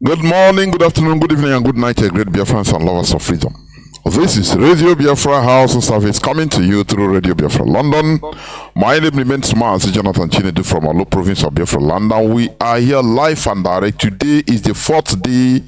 Good morning, good afternoon, good evening, and good night, great Biafrans and lovers of freedom. This is Radio Biafra HAUSA-SERVICE coming to you through Radio Biafra London. My name remains Mazi Chinasa Chinedu from Alo province of Biafra London. We are here live and direct. Today is the 4th day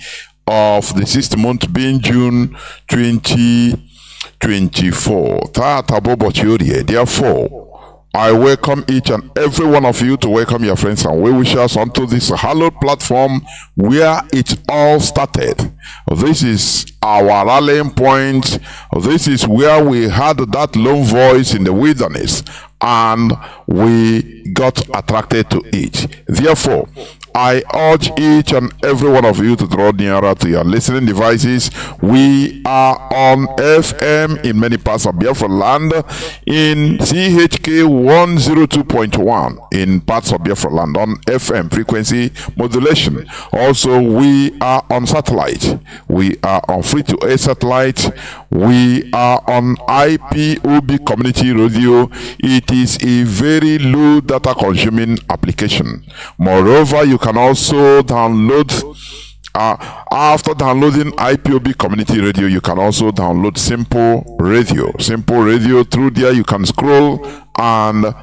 of the 6th month, being June 2024. Therefore, I welcome each and every one of you to welcome your friends and well-wishers onto this hallowed platform where it all started. This is our rallying point. This is where we had that lone voice in the wilderness and we got attracted to it. Therefore, I urge each and every one of you to draw nearer to your listening devices. We are on FM in many parts of Biafra land, in CHK 102.1 in parts of Biafra land on FM frequency modulation. Also, we are on satellite. We are on free-to-air satellite. We are on IPOB community radio. It is a very low data consuming application. Moreover, you can also download after downloading IPOB community radio, you can also download Simple Radio. Simple Radio, through there you can scroll and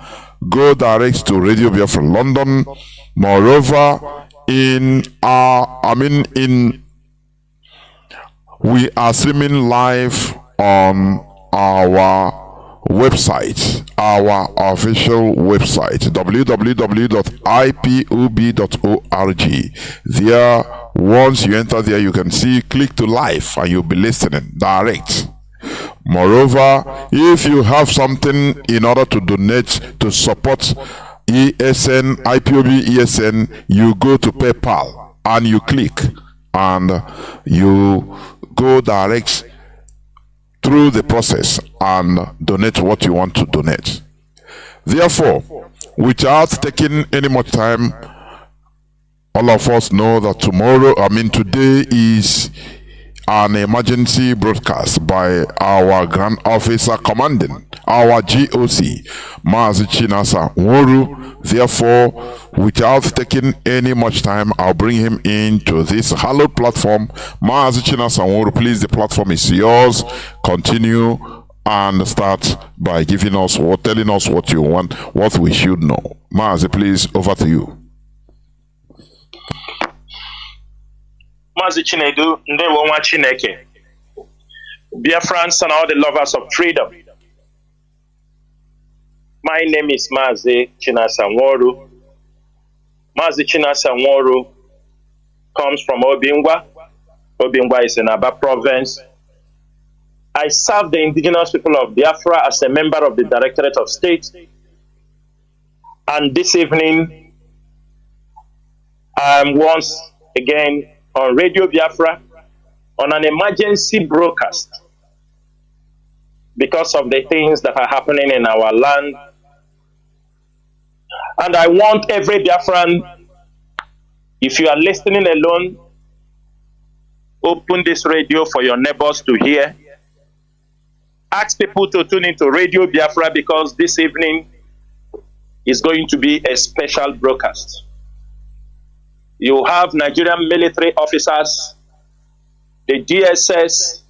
go direct to Radio Biafra London. Moreover, we are streaming live on our website, our official website, www.ipob.org. There, once you enter there, you can see click to live and you'll be listening direct. Moreover, if you have something in order to donate to support ESN, IPOB ESN, you go to PayPal and you click and you go direct through the process and donate what you want to donate. Therefore, without taking any more time, all of us know that today is an emergency broadcast by our Grand Officer Commanding, our GOC, Mazi Chinasa Nworu. Therefore, without taking any much time, I'll bring him into this hallowed platform. Mazi Chinasa Nworu, please, the platform is yours. Continue and start by telling us what you want, what we should know. Mazi, please, over to you. Mazi Chinedu, Ndewo Nwa Chineke, Biafrans and all the lovers of freedom. My name is Mazi Chinasa Nworu. Mazi Chinasa Nworu comes from Obingwa. Obingwa is in Abia province. I serve the indigenous people of Biafra as a member of the Directorate of State. And this evening, I am once again on Radio Biafra on an emergency broadcast because of the things that are happening in our land. And I want every Biafran, if you are listening alone, open this radio for your neighbors to hear. Ask people to tune into Radio Biafra because this evening is going to be a special broadcast. You have Nigerian military officers, the DSS,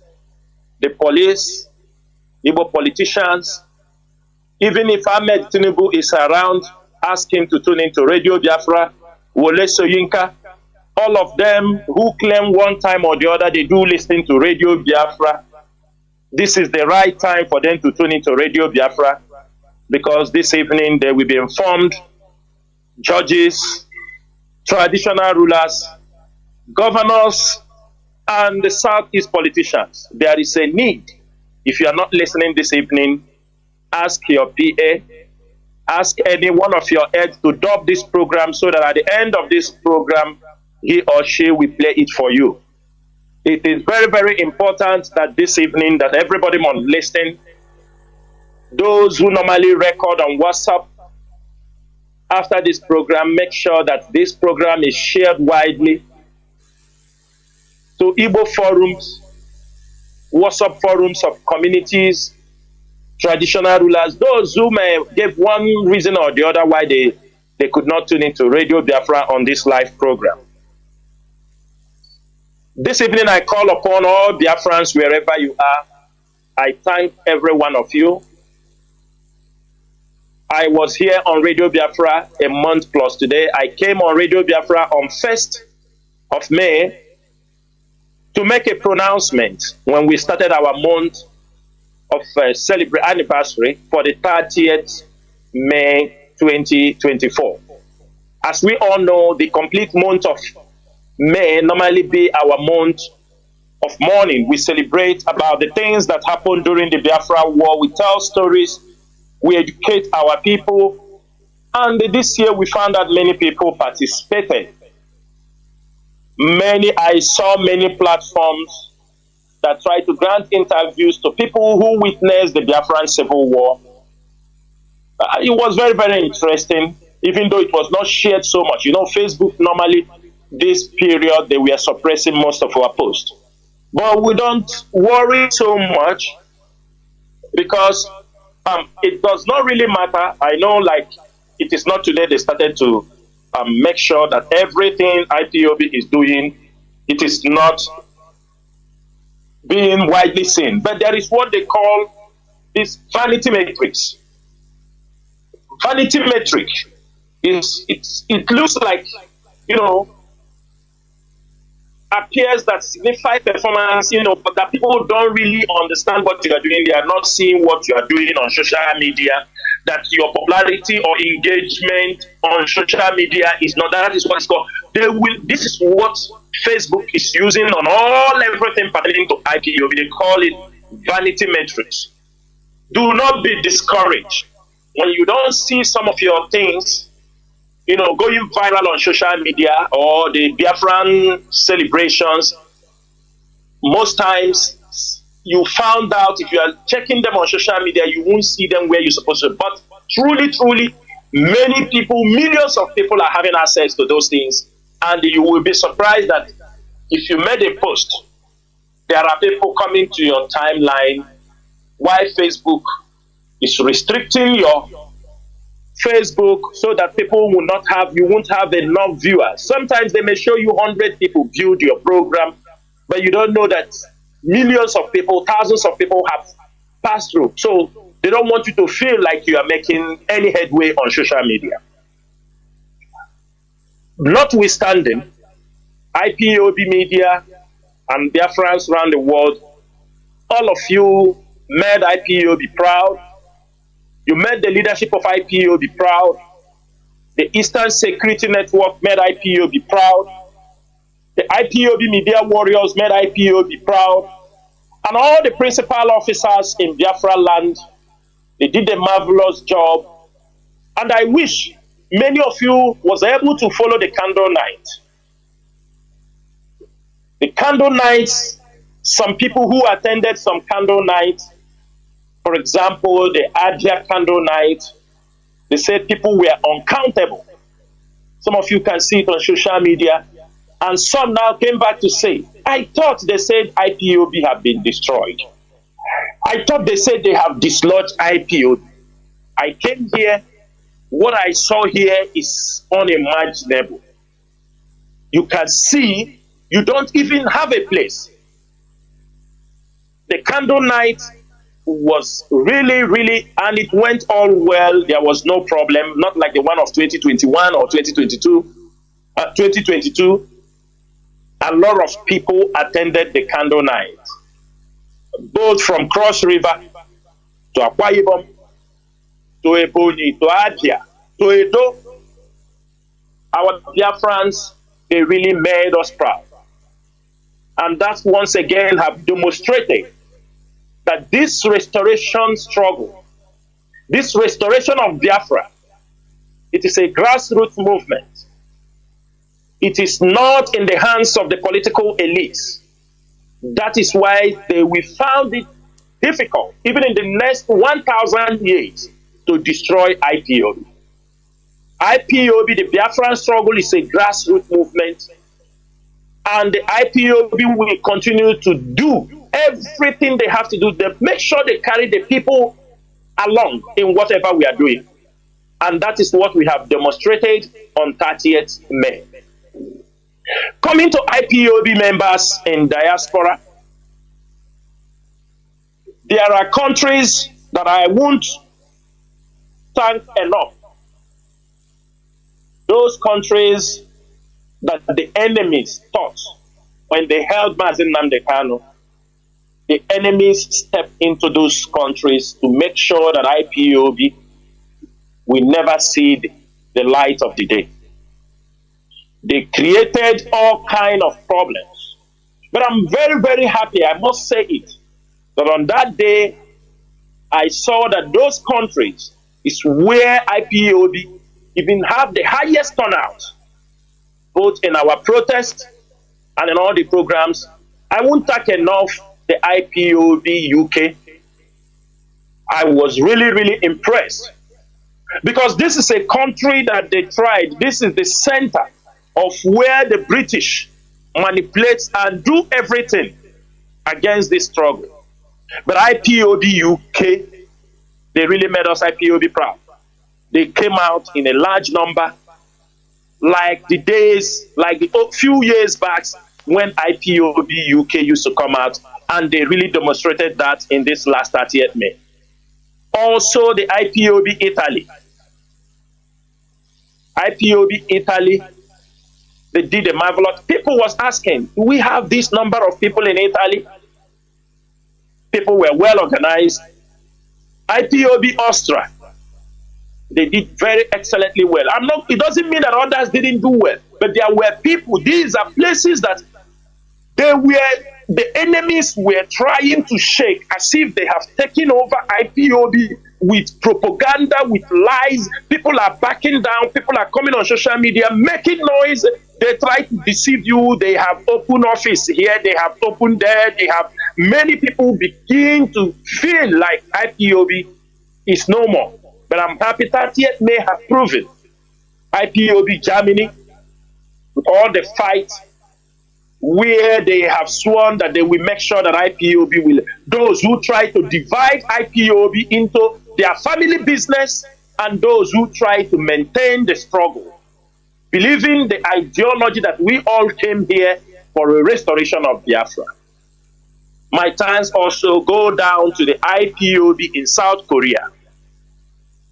the police, Igbo politicians. Even if Ahmed Tinubu is around, ask him to tune into Radio Biafra, Wole Soyinka. All of them who claim one time or the other they do listen to Radio Biafra. This is the right time for them to tune into Radio Biafra because this evening they will be informed. Judges, traditional rulers, governors, and the Southeast politicians. There is a need. If you are not listening this evening, ask your PA, ask any one of your heads to dub this program so that at the end of this program, he or she will play it for you. It is very, very important that this evening that everybody must listen. Those who normally record on WhatsApp, after this program, make sure that this program is shared widely to Igbo forums, WhatsApp forums of communities, traditional rulers, those who may give one reason or the other why they could not tune into Radio Biafra on this live program. This evening, I call upon all Biafrans wherever you are. I thank every one of you. I was here on Radio Biafra a month plus today. I came on Radio Biafra on 1st of May to make a pronouncement when we started our month of anniversary for the 30th May 2024. As we all know, the complete month of May normally be our month of mourning. We celebrate about the things that happened during the Biafra war. We tell stories, we educate our people, and this year we found that many people participated. I saw many platforms that try to grant interviews to people who witnessed the Biafran Civil War. It was very, very interesting, even though it was not shared so much. You know, Facebook normally, this period, they were suppressing most of our posts. But we don't worry so much because it does not really matter. I know, like, it is not today they started to make sure that everything IPOB is doing, it is not being widely seen. But there is what they call this vanity matrix. Vanity metric it looks like, you know, appears that signify performance, you know, but that people don't really understand what you are doing. They are not seeing what you are doing on social media, that your popularity or engagement on social media is not, that is what it's called. This is what Facebook is using on everything pertaining to IPOB. They call it vanity metrics. Do not be discouraged when you don't see some of your things, you know, going viral on social media or the Biafran celebrations. Most times you found out if you are checking them on social media, you won't see them where you're supposed to. But truly, many people, millions of people are having access to those things. And you will be surprised that if you made a post, there are people coming to your timeline. Why Facebook is restricting your Facebook so that people will not have, you won't have enough viewers. Sometimes they may show you 100 people viewed your program, but you don't know that millions of people, thousands of people have passed through. So they don't want you to feel like you are making any headway on social media. Notwithstanding, IPOB media and Biafrans around the world, all of you made IPOB proud. You made the leadership of IPOB proud. The Eastern Security Network made IPOB proud. The IPOB media warriors made IPOB proud. And all the principal officers in Biafra land, they did a marvelous job. And I wish many of you was able to follow the candle night. The candle nights, some people who attended some candle nights, for example, the Abia candle night, they said people were uncountable. Some of you can see it on social media. And some now came back to say, I thought they said IPOB have been destroyed. I thought they said they have dislodged IPOB. I came here, what I saw here is unimaginable. You can see, you don't even have a place. The candle night was really, and it went all well. There was no problem, not like the one of 2021 or 2022. 2022, a lot of people attended the candle night, both from Cross River to Akwa Ibom, to Ebonyi, to Abia, to Edo. Our Biafrans, they really made us proud. And that once again have demonstrated that this restoration struggle, this restoration of Biafra, it is a grassroots movement. It is not in the hands of the political elites. That is why we found it difficult, even in the next 1,000 years, to destroy IPOB. IPOB, the Biafran struggle, is a grassroots movement, and the IPOB will continue to do everything they have to do. They make sure they carry the people along in whatever we are doing. And that is what we have demonstrated on 30th May. Coming to IPOB members in diaspora, there are countries that I won't thank enough. Those countries that the enemies thought when they held Mazi Nnamdi, the enemies stepped into those countries to make sure that IPOB will never see the light of the day. They created all kinds of problems. But I'm very, very happy, I must say it, that on that day, I saw that those countries is where IPOB even have the highest turnout, both in our protest and in all the programs. I won't talk enough the IPOB UK. I was really, really impressed because this is a country that they tried. This is the center of where the British manipulate and do everything against this struggle. But IPOB UK, they really made us IPOB proud. They came out in a large number, like the days, like the few years back when IPOB UK used to come out, and they really demonstrated that in this last 30th May. Also, the IPOB Italy. IPOB Italy, they did a marvelous. People was asking, do we have this number of people in Italy? People were well organized. IPOB Austria, they did very excellently well. It doesn't mean that others didn't do well, but there were people. These are places that the enemies were trying to shake as if they have taken over IPOB with propaganda, with lies. People are backing down. People are coming on social media, making noise. They try to deceive you. They have open office here. They have open there. They have many people begin to feel like IPOB is no more. But I'm happy 30th May have proven IPOB Germany, with all the fight, where they have sworn that they will make sure that IPOB will, those who try to divide IPOB into their family business and those who try to maintain the struggle, believing the ideology that we all came here for a restoration of Biafra. My thanks also go down to the IPOB in South Korea.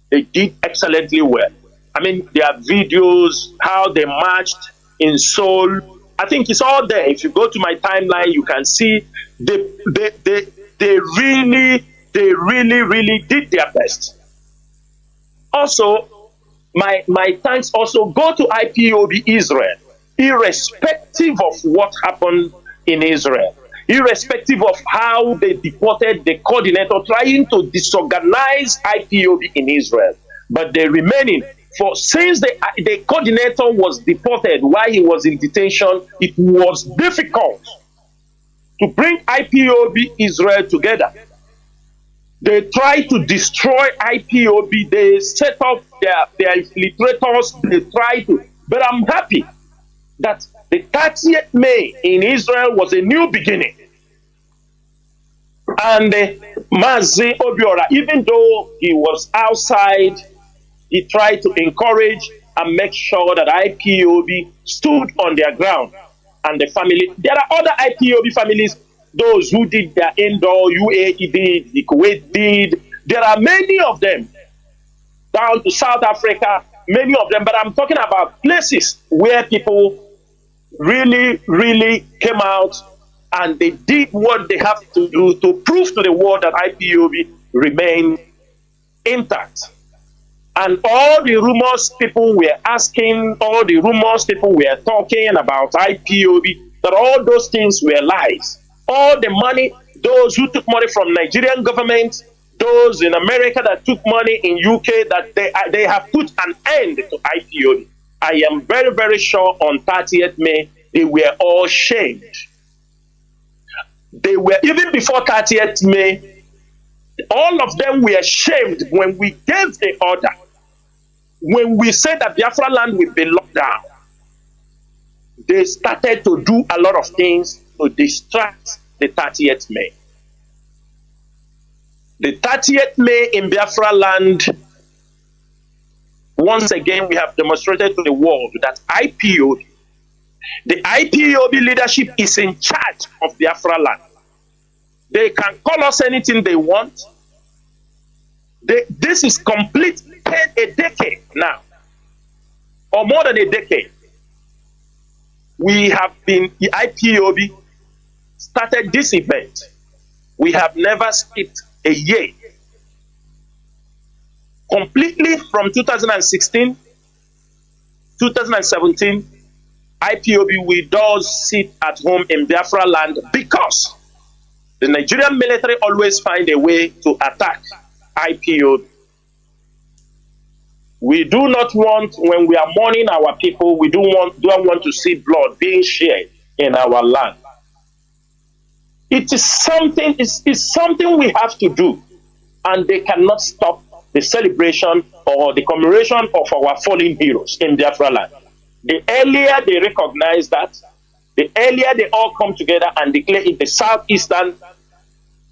They did excellently well. I mean, their videos, how they marched in Seoul, I think it's all there. If you go to my timeline, you can see they really did their best. Also, my thanks also go to IPOB Israel, irrespective of what happened in Israel, irrespective of how they deported the coordinator, trying to disorganize IPOB in Israel. But they remaining. Since the coordinator was deported while he was in detention, it was difficult to bring IPOB Israel together. They tried to destroy IPOB. They set up their infiltrators. They tried to. But I'm happy that the 30th May in Israel was a new beginning. And Mazi Obiora, even though he was outside, he tried to encourage and make sure that IPOB stood on their ground. And the family, there are other IPOB families, those who did their indoor, UAE did, the Kuwait did. There are many of them down to South Africa, many of them, but I'm talking about places where people really came out and they did what they have to do to prove to the world that IPOB remained intact. And all the rumors people were asking, all the rumors people were talking about IPOB, that all those things were lies. All the money, those who took money from Nigerian government, those in America that took money in UK, that they have put an end to IPOB. I am very sure on 30th May, they were all shamed. They were, even before 30th May, all of them were shamed when we gave the order. When we said that Biafra land will be locked down, they started to do a lot of things to distract the 30th May. The 30th May in Biafra land, once again, we have demonstrated to the world that IPOB The IPOB leadership is in charge of Biafra land. They can call us anything they want. This is complete a decade now, or more than a decade. We have been, the IPOB started this event. We have never skipped a year. Completely from 2016, 2017, IPOB, we does sit at home in Biafra land because the Nigerian military always find a way to attack IPOB. We do not want, when we are mourning our people, we don't want to see blood being shed in our land. It is something, it's something we have to do, and they cannot stop the celebration or the commemoration of our fallen heroes in Biafra land. The earlier they recognize that, the earlier they all come together and declare it, the southeastern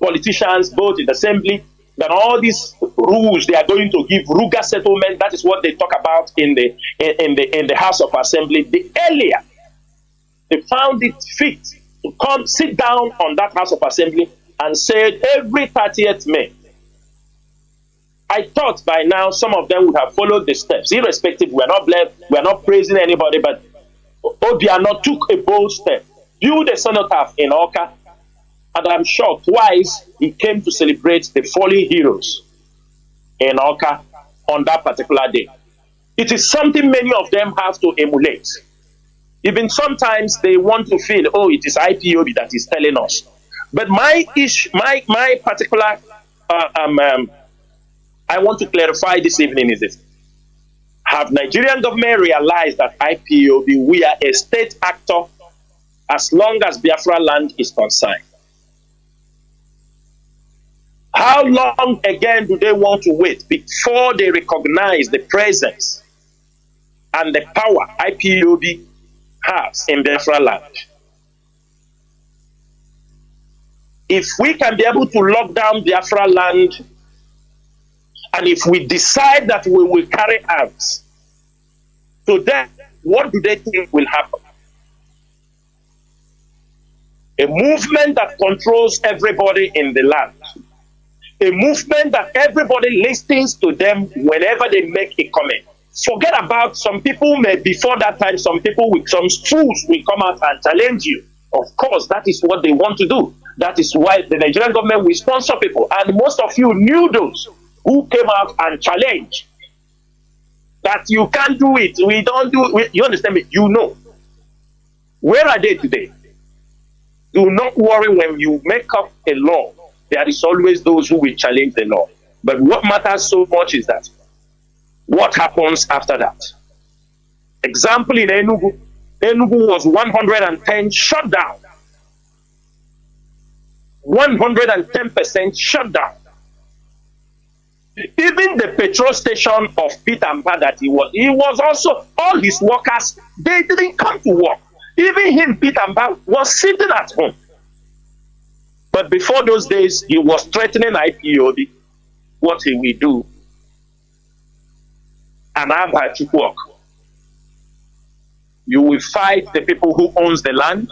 politicians, both in the assembly, that all these rules they are going to give Ruga settlement. That is what they talk about in the House of Assembly. The earlier they found it fit to come sit down on that House of Assembly and said every 30th May. I thought by now some of them would have followed the steps, irrespective. We are not praising anybody, but Obiano took a bold step, built a cenotaph in Oka, and I'm sure twice he came to celebrate the fallen heroes in Oka on that particular day. It is something many of them have to emulate. Even sometimes they want to feel, oh, it is IPOB that is telling us. But my particular, I want to clarify this evening is this. Have Nigerian government realized that IPOB, we are a state actor as long as Biafra land is concerned? How long again do they want to wait before they recognize the presence and the power IPOB has in Biafra land? If we can be able to lock down Biafra land, and if we decide that we will carry arms, so then what do they think will happen? A movement that controls everybody in the land. A movement that everybody listens to them whenever they make a comment. Forget about some people, before that time, some people with some stools will come out and challenge you. Of course, that is what they want to do. That is why the Nigerian government will sponsor people. And most of you knew those who came out and challenged that you can't do it. We don't do it. You understand me? You know. Where are they today? Do not worry when you make up a law. There is always those who will challenge the law. But what matters so much is that what happens after that. Example in Enugu. Enugu was 110 shut down. 110% shut down. Even the petrol station of Peter Mpa that he was also, all his workers, they didn't come to work. Even him, Peter Mpa, was sitting at home. But before those days, he was threatening IPOB what he will do. And I've had to work. You will fight the people who owns the land.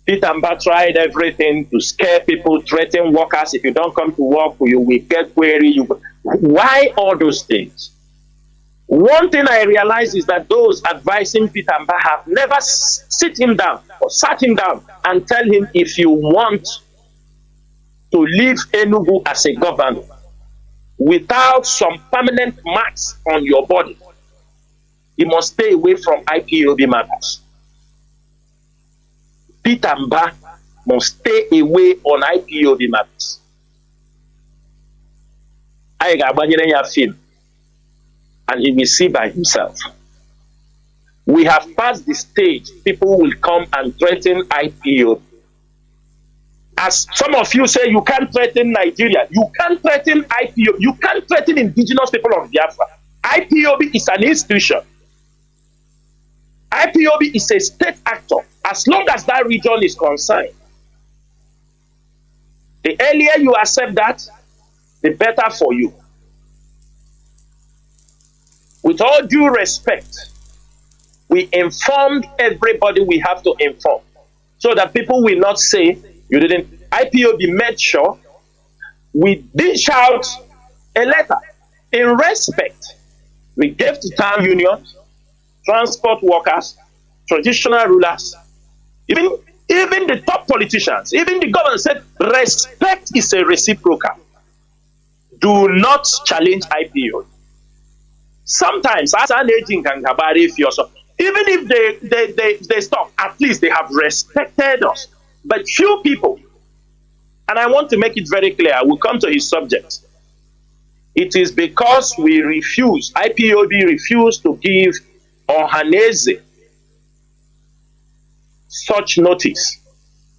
Peter Mpa tried everything to scare people, threaten workers. If you don't come to work, you will get query. Why all those things? One thing I realize is that those advising Peter Mpa have never sat him down and tell him, if you want to leave Enugu as a governor without some permanent marks on your body, you must stay away from IPOB matters. Peter Mpa must stay away on IPOB matters. I got a film, and he will see by himself. We have passed the stage. People will come and threaten IPOB. As some of you say, you can't threaten Nigeria. You can't threaten IPOB. You can't threaten indigenous people of Biafra. IPOB is an institution. IPOB is a state actor. As long as that region is concerned, the earlier you accept that, the better for you. With all due respect, We informed everybody we have to inform, so that people will not say you didn't. IPOB made sure we dish out a letter in respect. We gave to town unions, transport workers, traditional rulers, even the top politicians, even the government said respect is a reciprocal. Do not challenge IPO. Sometimes, as an aging can if you're so, even if they stop, at least they have respected us. But few people, and I want to make it very clear, we'll come to his subject. It is because we refuse, IPOB refused to give Ohaneze such notice.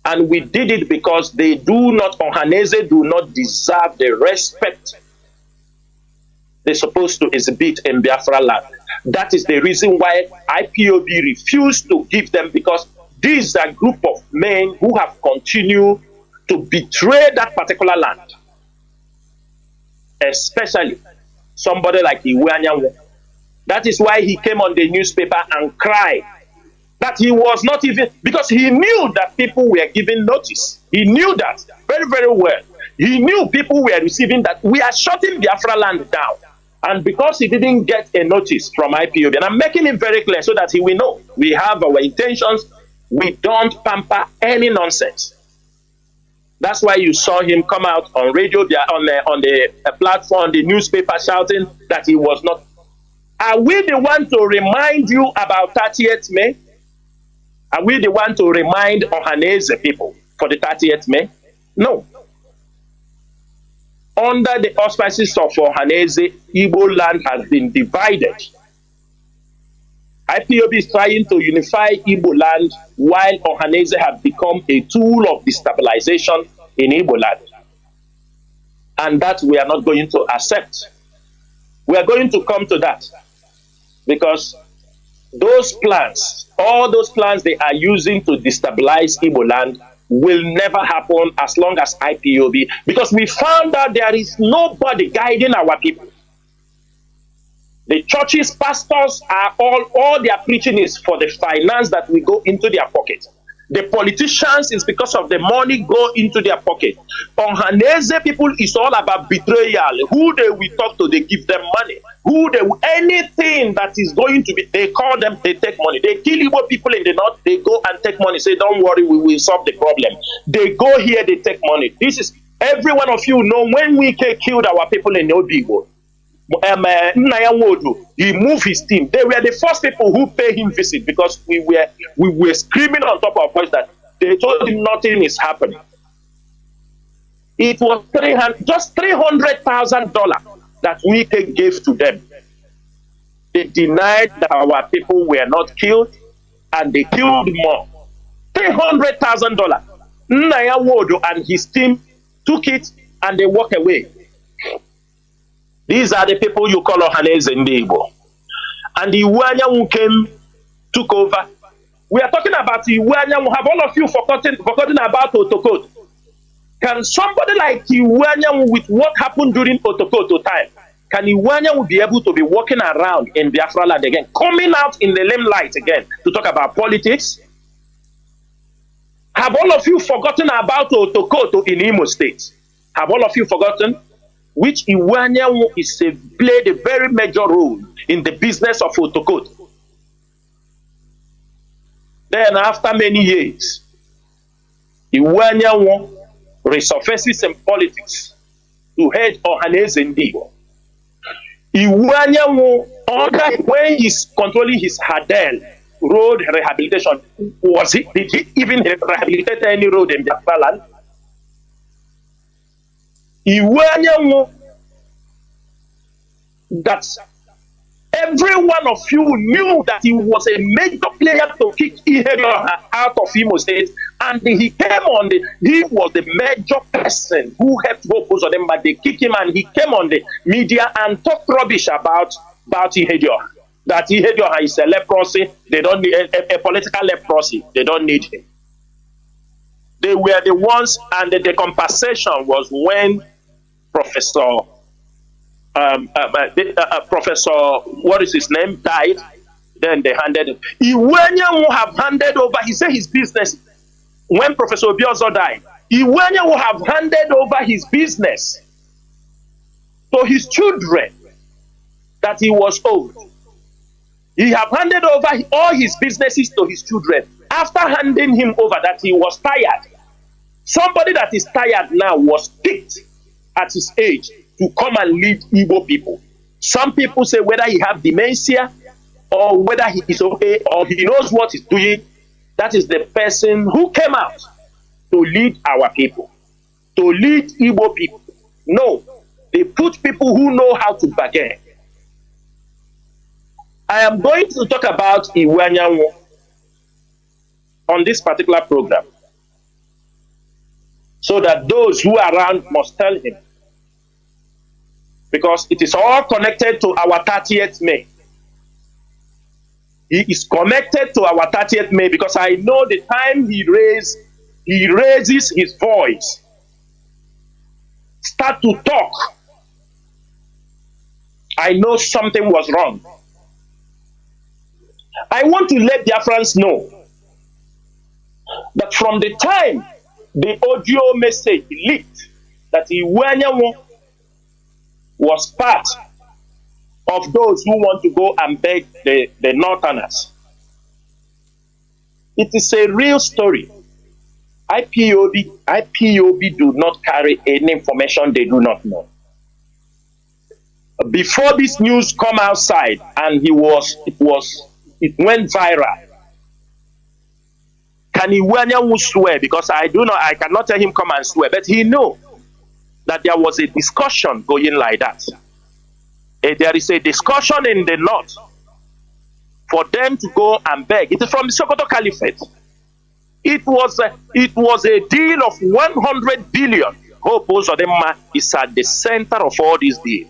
And we did it because they do not, Ohaneze do not deserve the respect they're supposed to exhibit in Biafra land. That is the reason why IPOB refused to give them, because these are a group of men who have continued to betray that particular land. Especially somebody like Iwanyanwu. That is why he came on the newspaper and cried that he was not even, because he knew that people were giving notice. He knew that very, very well. He knew people were receiving that we are shutting Biafra land down. And because he didn't get a notice from IPOB, and I'm making it very clear so that he will know we have our intentions, we don't pamper any nonsense. That's why you saw him come out on radio, on the platform, the newspaper, shouting that he was not. Are we the one to remind you about 30th May? Are we the one to remind Ohaneze people for the 30th May? No. Under the auspices of Ohaneze, Igbo land has been divided. IPOB is trying to unify Igbo land, while Ohaneze have become a tool of destabilization in Igbo land. And that we are not going to accept. We are going to come to that, because those plans, all those plans they are using to destabilize Igbo land will never happen as long as IPOB, because we found out there is nobody guiding our people. The churches, pastors are all their preaching is for the finance that will go into their pocket. The politicians is because of the money go into their pocket. Ohaneze people is all about betrayal. Who they will talk to, they give them money. Who they anything that is going to be, they call them, they take money. They kill Igbo people in the north, they go and take money. Say, don't worry, we will solve the problem. They go here, they take money. This is, every one of you know when we killed our people in Obibo. Nworu, he moved his team. They were the first people who paid him visit, because we were screaming on top of our voice that they told him nothing is happening. It was just $300,000 that we gave to them. They denied that our people were not killed, and they killed more. $300,000. Nworu and his team took it and they walked away. These are the people you call Ohaneze in the Igbo. And the Iwanyanwu came, took over. We are talking about Iwanyanwu. Have all of you forgotten about Otokoto? Can somebody like Iwanyanwu, with what happened during Otokoto time, can Iwanyanwu be able to be walking around in Biafra land again, coming out in the limelight again to talk about politics? Have all of you forgotten about Otokoto in Imo State? Have all of you forgotten? Which Iwanyanwu played a very major role in the business of Otokoto. Then after many years, Iwanyanwu resurfaces in politics to head Ohaneze Ndigo. Iwanyanwu, when he's controlling his Hadel road rehabilitation, did he even rehabilitate any road in Biafra land? Iwanyanwu, that every one of you knew that he was a major player to kick Ihedioha out of Imo State, and he was the major person who helped focus on them, but they kicked him, and he came on the media and talked rubbish about Ihedioha. That Ihedioha is a leprosy, they don't need a political leprosy, they don't need him. They were the ones, and the compensation was when Professor, what is his name, died. Then they handed it. Iwenye will have handed over, he said his business, when Professor Obiozo died, Iwenye will have handed over his business to his children that he was owed. He have handed over all his businesses to his children. After handing him over that he was tired. Somebody that is tired now was picked at his age to come and lead Igbo people. Some people say whether he have dementia or whether he is okay or he knows what he's doing, that is the person who came out to lead our people, to lead Igbo people. No, they put people who know how to bargain. I am going to talk about Iwanyanwo on this particular program, so that those who are around must tell him, because it is all connected to our 30th May. He is connected to our 30th May because I know the time he raises his voice, start to talk, I know something was wrong. I want to let Biafrans know that from the time the audio message leaked that Iwanyanwo was part of those who want to go and beg the Northerners, it is a real story. IPOB do not carry any information they do not know. Before this news come outside and it went viral, can Iwanyanwo swear? Because I cannot tell him come and swear, but he know that there was a discussion going like that. There is a discussion in the north for them to go and beg. It is from the Sokoto Caliphate. It was a deal of 100 billion. Hope Uzodinma is at the center of all this deal,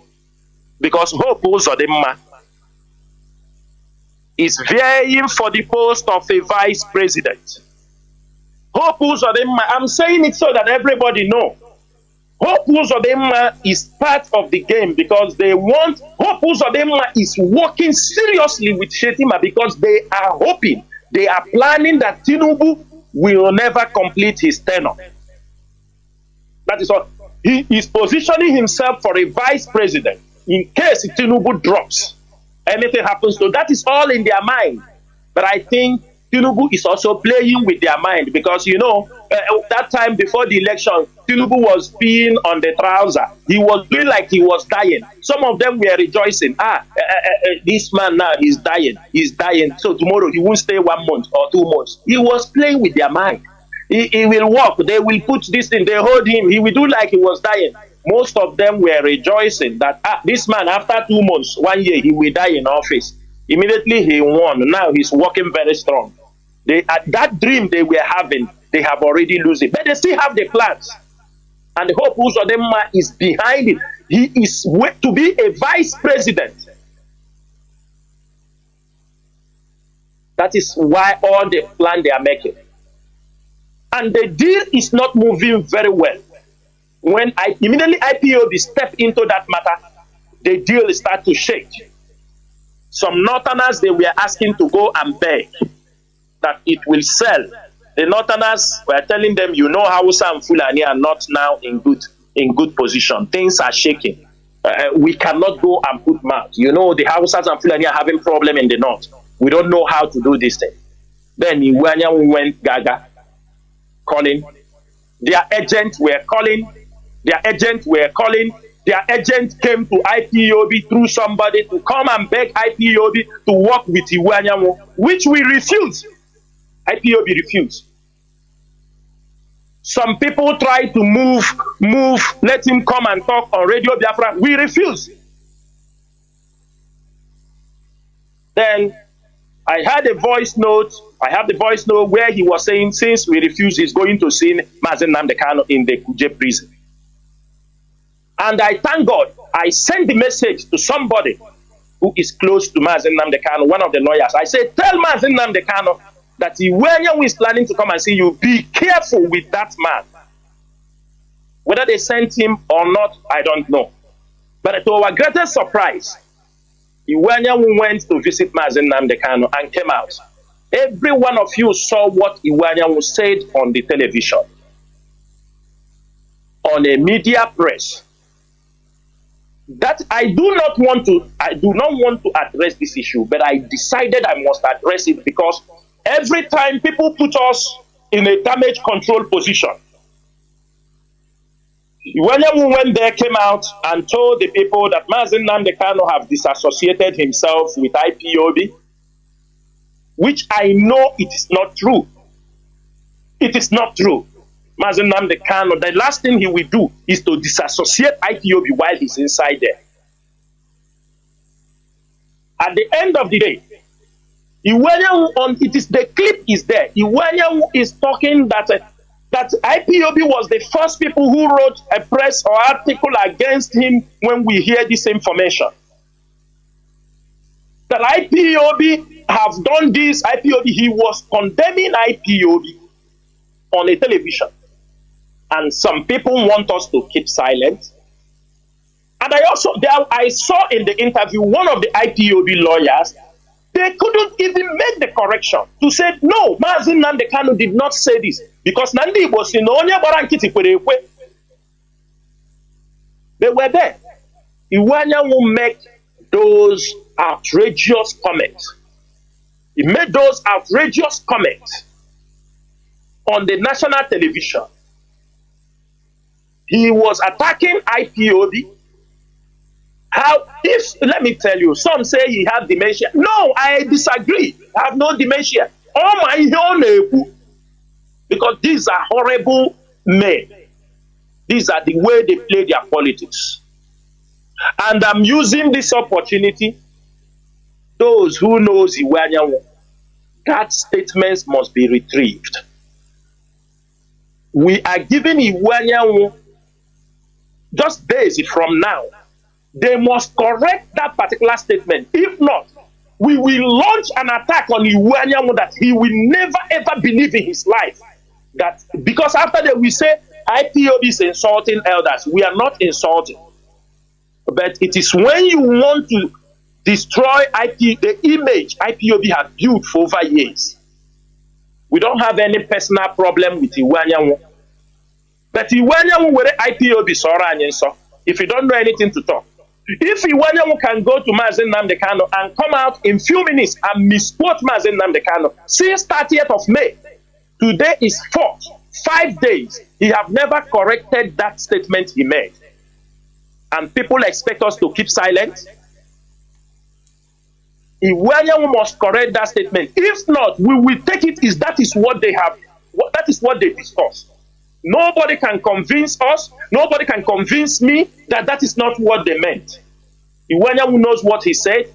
because Hope Uzodinma is vying for the post of a vice president. Hope Uzodinma, I'm saying it so that everybody know. Hope Uzodinma is part of the game because Hope Uzodinma is working seriously with Shetima because they are hoping, they are planning that Tinubu will never complete his tenure. That is all. He is positioning himself for a vice president in case Tinubu drops. Anything happens to that is all in their mind. But I think Tinubu is also playing with their mind because, that time before the election, Tinubu was peeing on the trouser. He was doing like he was dying. Some of them were rejoicing. This man now is dying. He's dying. So tomorrow he won't stay 1 month or 2 months. He was playing with their mind. He will walk. They will put this in. They hold him. He will do like he was dying. Most of them were rejoicing that this man, after 2 months, 1 year, he will die in office. Immediately he won. Now he's working very strong. That dream they were having, they have already lost it. But they still have the plans. And the Hope Uzodinma is behind it. He is to be a vice president. That is why all the plan they are making. And the deal is not moving very well. When immediately IPOB step into that matter, the deal start to shake. Some Northerners, they were asking to go and beg that it will sell. The Northerners were telling them, Hausa and Fulani are not now in good position. Things are shaking. We cannot go and put mouth. The Hausas and Fulani are having problem in the north. We don't know how to do this thing. Then Iwanyanwo went gaga, calling. Their agents were calling. Their agent came to IPOB through somebody to come and beg IPOB to work with Iwanyanwo, which we refused. IPOB refused. Some people tried to move, let him come and talk on Radio Biafra. We refused. Then I had a voice note. I have the voice note where he was saying, since we refuse, he's going to see Mazi Nnamdi in the Kuje prison. And I thank God, I sent the message to somebody who is close to Mazi Nnamdi, one of the lawyers. I said, tell Mazi Nnamdi that Iwanyanwo is planning to come and see you. Be careful with that man. Whether they sent him or not, I don't know. But to our greatest surprise, Iwanyanwu went to visit Mazi Nnamdi Kanu and came out. Every one of you saw what Iwanyanwu said on the television, on a media press. That I do not want to address this issue, but I decided I must address it because every time people put us in a damage control position, Iwanyanwu went there, came out and told the people that Mazi Nnamdi Kanu have disassociated himself with IPOB, which I know it is not true. It is not true. Mazi Nnamdi Kanu, the last thing he will do is to disassociate IPOB while he's inside there. At the end of the day, the clip is there. Iwanyanwu is talking that IPOB was the first people who wrote a press or article against him when we hear this information. That IPOB have done this, he was condemning IPOB on a television. And some people want us to keep silent. And I saw in the interview one of the IPOB lawyers, they couldn't even make the correction to say, no, Mazi Nnamdi Kanu did not say this. Because Nnamdi was in Onye Barankiti Kwerekwe. They were there. Iwanyanwu make those outrageous comments. He made those outrageous comments on the national television. He was attacking IPOB. Let me tell you, some say he had dementia. No, I disagree. I have no dementia. Oh my own, because these are horrible men. These are the way they play their politics. And I'm using this opportunity. Those who knows Iwanyanwu, that statements must be retrieved. We are giving Iwanyanwu just days from now. They must correct that particular statement. If not, we will launch an attack on Iwanyanwu that he will never ever believe in his life. That because after that we say IPOB is insulting elders. We are not insulting. But it is when you want to destroy the image IPOB has built for over years. We don't have any personal problem with Iwanyanwu. But Iwanyanwu were IPOB Sora and so. If you don't know anything to talk. If Iwanyanwu can go to Mazi Nnamdi Kanu and come out in few minutes and misquote Mazi Nnamdi Kanu since 30th of May, today is 4th, 5 days, he have never corrected that statement he made. And people expect us to keep silent. Iwanyanwu must correct that statement. If not, we will take it as that is what they have, that is what they discussed. Nobody can convince us, nobody can convince me that that is not what they meant. Iwanyanwu knows what he said.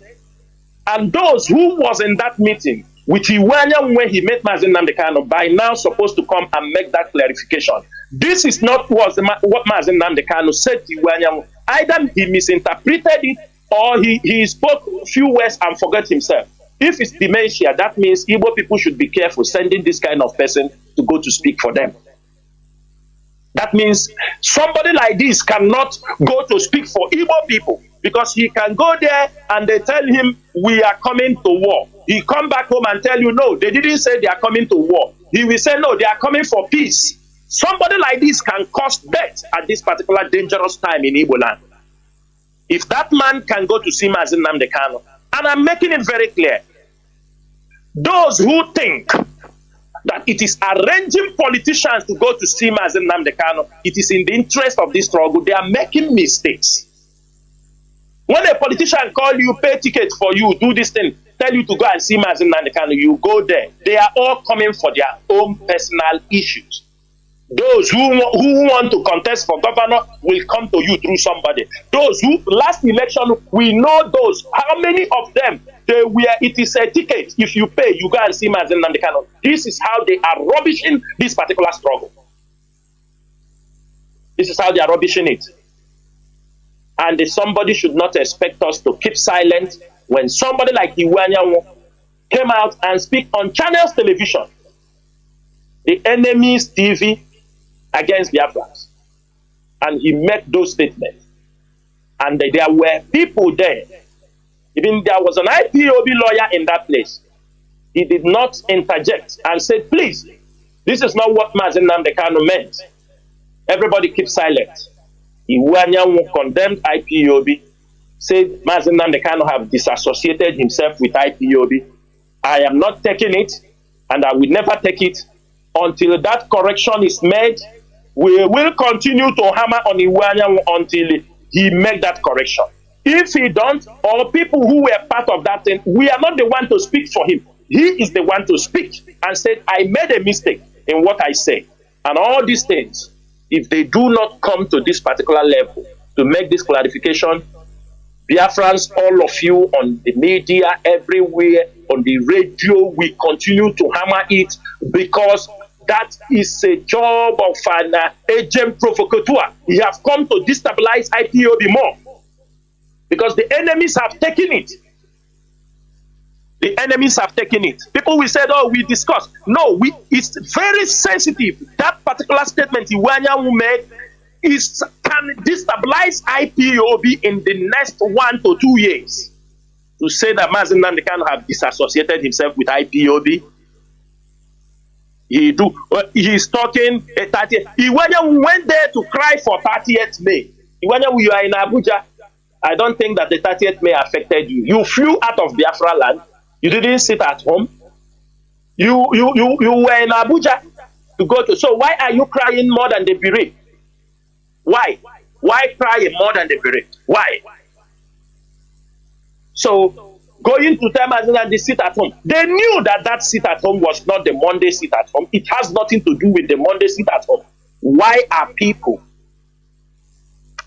And those who was in that meeting with Iwanyanwu when he met Mazi Nnamdi Kanu by now supposed to come and make that clarification. This is not what Mazi Nnamdi Kanu said to Iwanyanwu. Either he misinterpreted it or he spoke a few words and forgot himself. If it's dementia, that means Igbo people should be careful sending this kind of person to go to speak for them. That means somebody like this cannot go to speak for Igbo people because he can go there and they tell him, we are coming to war. He come back home and tell you, no, they didn't say they are coming to war. He will say, no, they are coming for peace. Somebody like this can cause death at this particular dangerous time in Igbo land. If that man can go to see Mazi Nnamdi Kanu, and I'm making it very clear, those who think that it is arranging politicians to go to see Mazi Nnamdi Kanu, it is in the interest of this struggle, they are making mistakes. When a politician call you, pay ticket for you, do this thing, tell you to go and see Mazi Nnamdi Kanu, you go there. They are all coming for their own personal issues. Those who want to contest for governor will come to you through somebody. Those who, last election, we know those. How many of them, it is a ticket. If you pay, you go and see Mazi Nnamdi Kanu. This is how they are rubbishing this particular struggle. This is how they are rubbishing it. And somebody should not expect us to keep silent when somebody like Iwanyanwu came out and speak on Channels Television, the enemy's TV, against Biafra. And he made those statements. And there were people there Even there was an IPOB lawyer in that place. He did not interject and said, please, this is not what Mazi Nnamdi meant. Everybody keep silent. Iwanyanwu condemned IPOB, said Mazi Nnamdi have disassociated himself with IPOB. I am not taking it, and I will never take it until that correction is made. We will continue to hammer on Iwanyanwu until he make that correction. If he don't, or people who were part of that thing, we are not the one to speak for him. He is the one to speak and said, I made a mistake in what I say. And all these things, if they do not come to this particular level to make this clarification, Biafrans, all of you on the media, everywhere, on the radio, we continue to hammer it because that is a job of an agent provocateur. He has come to destabilize IPOB more because the enemies have taken it. The enemies have taken it. People will say, oh, we discussed. No, it's very sensitive. That particular statement Iwanyanwu made can destabilize IPOB in the next 1 to 2 years. To say that Mazi Nnamdi have disassociated himself with IPOB. He's talking 30th. Iwanyanwu went there to cry for 30th May. Iwanyanwu, you are in Abuja. I don't think that the 30th May affected you. You flew out of Biafra land. You didn't sit at home. You were in Abuja to go to. So why are you crying more than the bereaved? Why? Why crying more than the bereaved? Why? So going to tell Mazi Nnamdi sit at home. They knew that that sit at home was not the Monday sit at home. It has nothing to do with the Monday sit at home. Why are people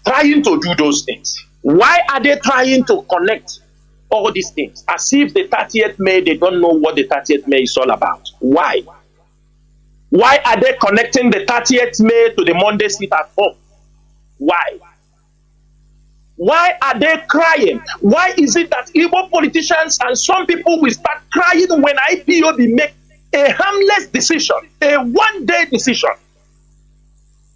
trying to do those things? Why are they trying to connect all these things? As if the 30th May, they don't know what the 30th May is all about. Why? Why are they connecting the 30th May to the Monday sit at home? Why? Why are they crying? Why is it that Igbo politicians and some people will start crying when IPOB make a harmless decision, a one-day decision?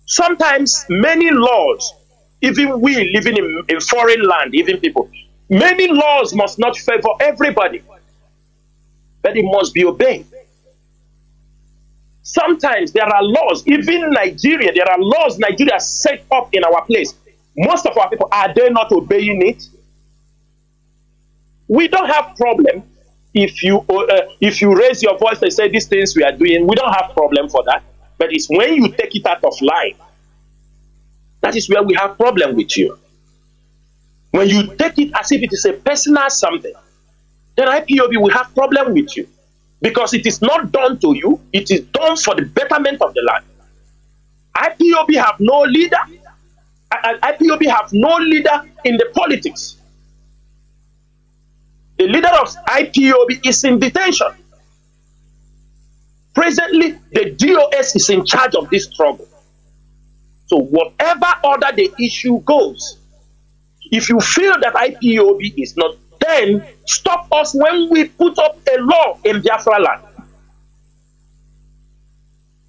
Sometimes many laws, even we living in foreign land, even people, many laws must not favor everybody, but it must be obeyed. Sometimes there are laws, even Nigeria, there are laws Nigeria set up in our place. Most of our people, are they not obeying it? We don't have problem if you raise your voice and say these things we are doing. We don't have problem for that. But it's when you take it out of line, that is where we have problem with you. When you take it as if it is a personal something, then IPOB will have problem with you. Because it is not done to you, it is done for the betterment of the land. IPOB have no leader. IPOB have no leader in the politics. The leader of IPOB is in detention. Presently, the DOS is in charge of this struggle. So whatever order the issue goes, if you feel that IPOB is not, then stop us when we put up a law in Biafra land.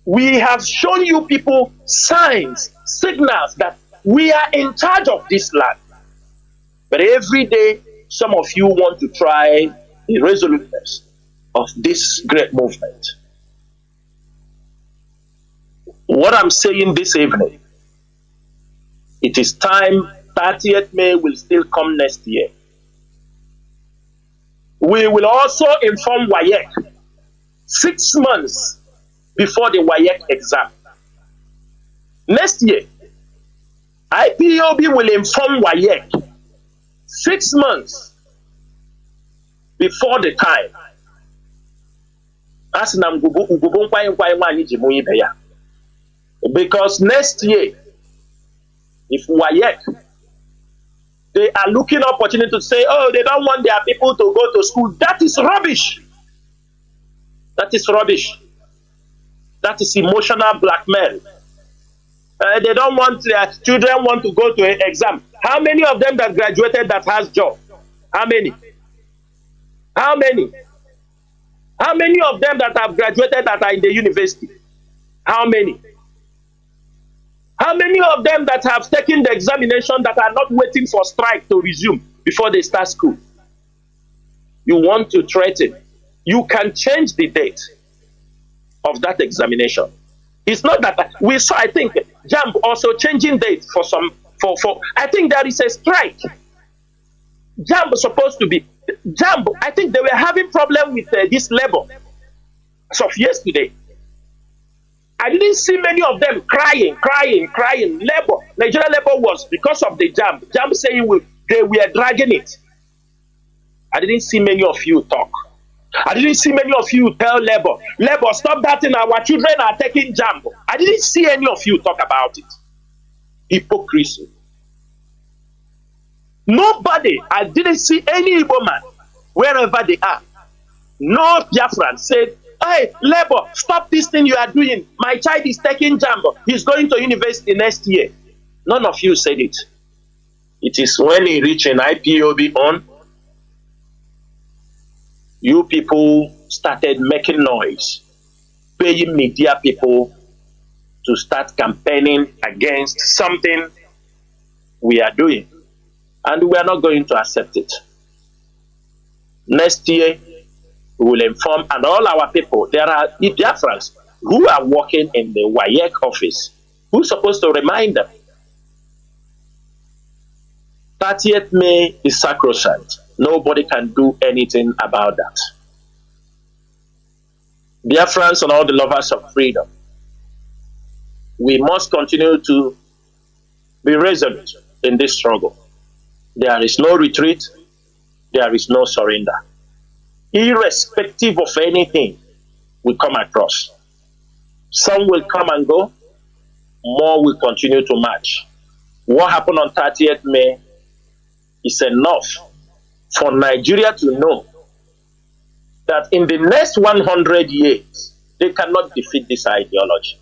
We have shown you people signs, signals that we are in charge of this land. But every day, some of you want to try the resoluteness of this great movement. What I'm saying this evening, it is time. 30th May will still come next year. We will also inform WAEC 6 months before the WAEC exam. Next year, IPOB will inform WAEC 6 months before the time. Because next year, if WAEC, they are looking opportunity to say, oh, they don't want their people to go to school. That is rubbish. That is rubbish. That is emotional blackmail. They don't want their children want to go to an exam. How many of them that graduated that has job? How many? How many? How many of them that have graduated that are in the university? How many? How many of them that have taken the examination that are not waiting for strike to resume before they start school? you want to threaten, you can change the date of that examination. It's not that we saw, I think, JAMB also changing date for some, for I think there is a strike. JAMB is supposed to be, JAMB, I think they were having problem with this labor as of yesterday. I didn't see many of them crying. Labor, Nigerian labor was because of the JAMB. JAMB saying they were dragging it. I didn't see many of you talk. I didn't see many of you tell labor, stop that thing, our children are taking JAMB. I didn't see any of you talk about it. Hypocrisy. Nobody, I didn't see any Igbo man, wherever they are. No Biafran said, hey, labor, stop this thing you are doing. My child is taking JAMB. He's going to university next year. None of you said it. It is when he reached an IPOB on, you people started making noise, paying media people to start campaigning against something we are doing. And we are not going to accept it. Next year, we will inform, and all our people, there are Biafrans who are working in the WAEC office. Who's supposed to remind them? 30th May is sacrosanct. Nobody can do anything about that. Biafrans and all the lovers of freedom, we must continue to be resolute in this struggle. There is no retreat. There is no surrender. Irrespective of anything we come across. Some will come and go. More will continue to march. What happened on 30th May is enough for Nigeria to know that in the next 100 years, they cannot defeat this ideology.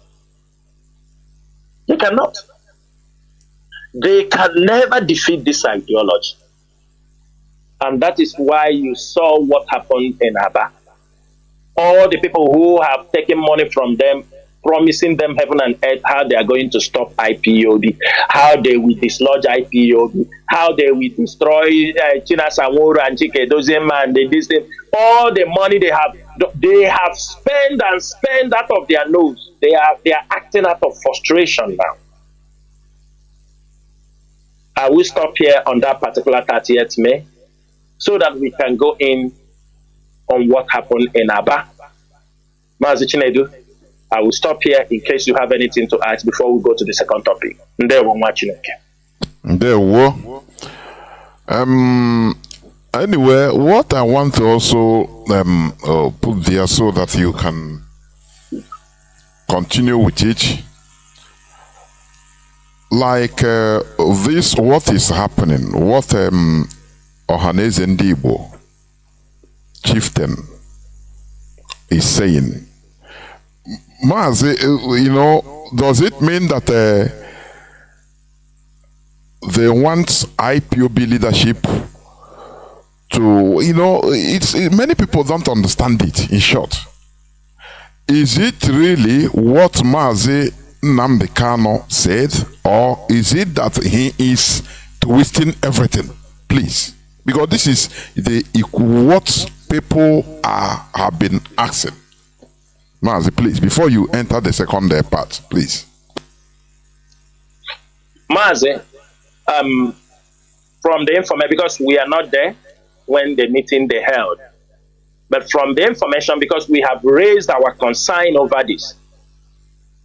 They cannot. They can never defeat this ideology. And that is why you saw what happened in Abia. All the people who have taken money from them, promising them heaven and earth, how they are going to stop IPOB, how they will dislodge IPOB, how they will destroy Chinasa Nworu and Chinedu and this thing. All the money they have spent and spent out of their nose. They are acting out of frustration now. I will stop here on that particular 30th May so that we can go in on what happened in Abia. Mazi Chinedu, I will stop here in case you have anything to add before we go to the second topic. Anyway, what I want to also put there so that you can continue with it, like this, what is happening, what Ohaneze Ndibo chieftain is saying. Mazi, you know, does it mean that they want IPOB leadership to, you know, many people don't understand it, in short. Is it really what Mazi Nnamdi Kanu said, or is it that he is twisting everything? Please. Because this is what people have been asking. Mazi, please, before you enter the second part, please. Mazi, from the information, because we are not there when the meeting they held, but from the information, because we have raised our concern over this,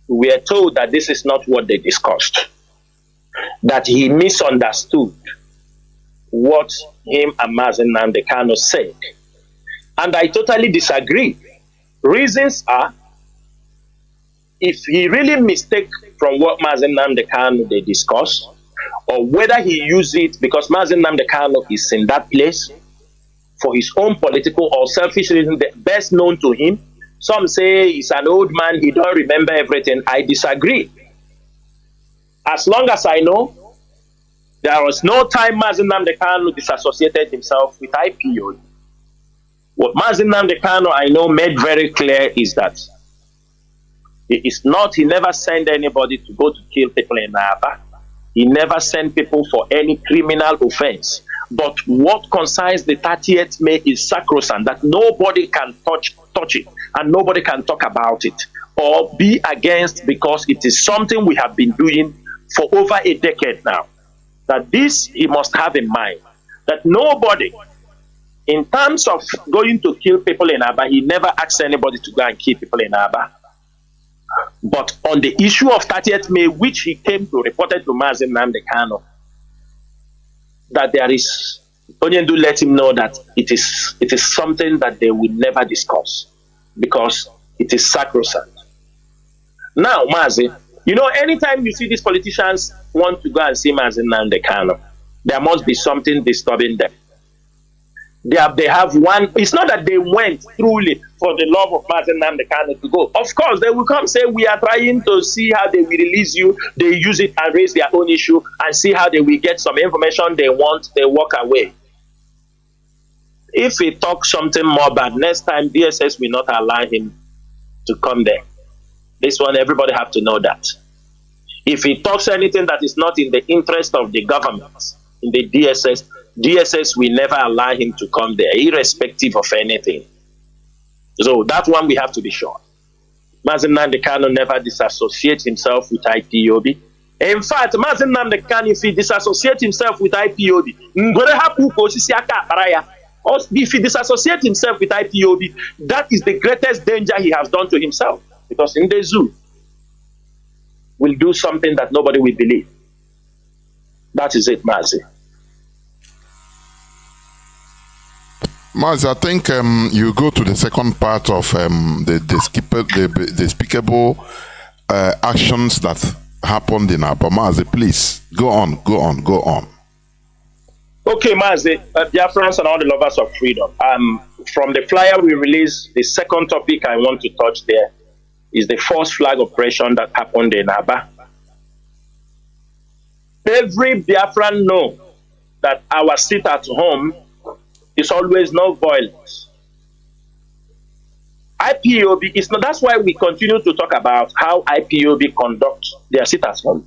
we are told that this is not what they discussed, that he misunderstood what him and Mazi Nnamdi Kanu said. And I totally disagree. Reasons are, if he really mistake from what Mazi Nnamdi Kanu they discussed, or whether he used it because Mazi Nnamdi Kanu is in that place for his own political or selfish reason, the best known to him. Some say he's an old man, he don't remember everything. I disagree. As long as I know, there was no time Mazi Nnamdi Kanu disassociated himself with IPOB. What Mazi Nnamdi Kanu I know made very clear is that he never sent anybody to go to kill people in Abia. He never sent people for any criminal offense. But what concerns the 30th May is sacrosanct, that nobody can touch it, and nobody can talk about it or be against, because it is something we have been doing for over a decade now. That this he must have in mind, that nobody, in terms of going to kill people in Abia, he never asked anybody to go and kill people in Abia. But on the issue of 30th May, which he came to reported to Mazi Kanu, that there is, Onyendu let him know that it is something that they will never discuss because it is sacrosanct. Now, Mazi, you know, anytime you see these politicians want to go and see Mazi Kanu, there must be something disturbing them. They have one. It's not that they went truly for the love of Mazi Kanu to go. Of course, they will come say, we are trying to see how they will release you. They use it and raise their own issue and see how they will get some information they want. They walk away. If he talks something more bad, next time DSS will not allow him to come there. This one, everybody have to know that. If he talks anything that is not in the interest of the government, in the DSS will never allow him to come there, irrespective of anything. So that one we have to be sure. Mazi Kanu never disassociates himself with IPOB. In fact, Mazi Kanu, if he disassociates himself with IPOB, if he disassociates himself with IPOB, that is the greatest danger he has done to himself. Because in the zoo, will do something that nobody will believe. That is it, Mazi. Mazi, I think you go to the second part of the despicable actions that happened in Abia. Mazi, please, go on. Okay, Mazi, Biafrans and all the lovers of freedom. From the flyer we released, the second topic I want to touch there is the false flag operation that happened in Abia. Every Biafran knows that our sit at home is always no violence. IPOB is not, that's why we continue to talk about how IPOB conducts their sit at home.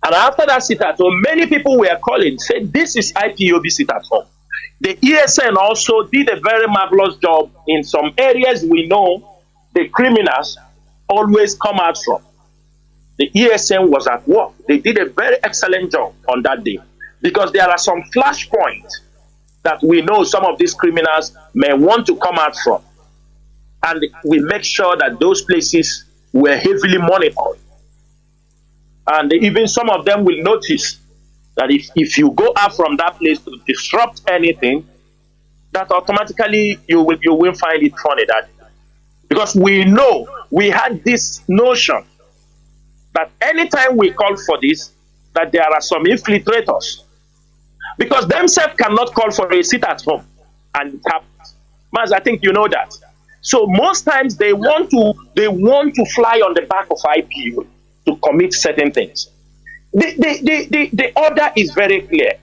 And after that sit at home, many people were calling, said this is IPOB sit at home. The ESN also did a very marvelous job in some areas we know the criminals always come out from. The ESN was at work. They did a very excellent job on that day because there are some flashpoints that we know some of these criminals may want to come out from. And we make sure that those places were heavily monitored. And even some of them will notice that if you go out from that place to disrupt anything, that automatically you will find it funny. That because we know we had this notion that anytime we call for this, that there are some infiltrators. Because themselves cannot call for a sit at home. And it happens. Maz, I think you know that. So most times they want to fly on the back of IPU to commit certain things. The order is very clear.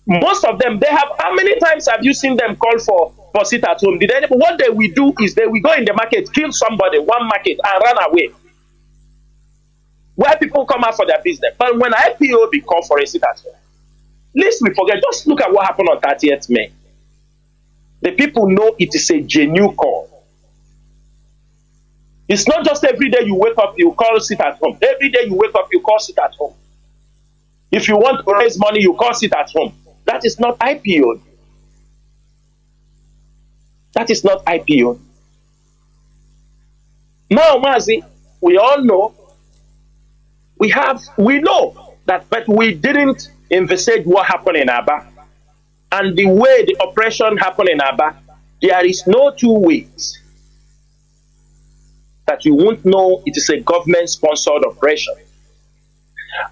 Most of them, they have, how many times have you seen them call for sit at home? What they will do is they will go in the market, kill somebody, one market, and run away. Where people come out for their business. But when IPOB call for a sit at home, lest we forget, just look at what happened on 30th May. The people know it is a genuine call. It's not just every day you wake up, you call sit at home. Every day you wake up, you call sit at home. If you want to raise money, you call sit at home. That is not IPO. That is not IPO. Now, Mazi, we all know, we know that, but we didn't investigate what happened in Abia. And the way the operation happened in Abia, there is no two ways that you won't know it is a government-sponsored operation.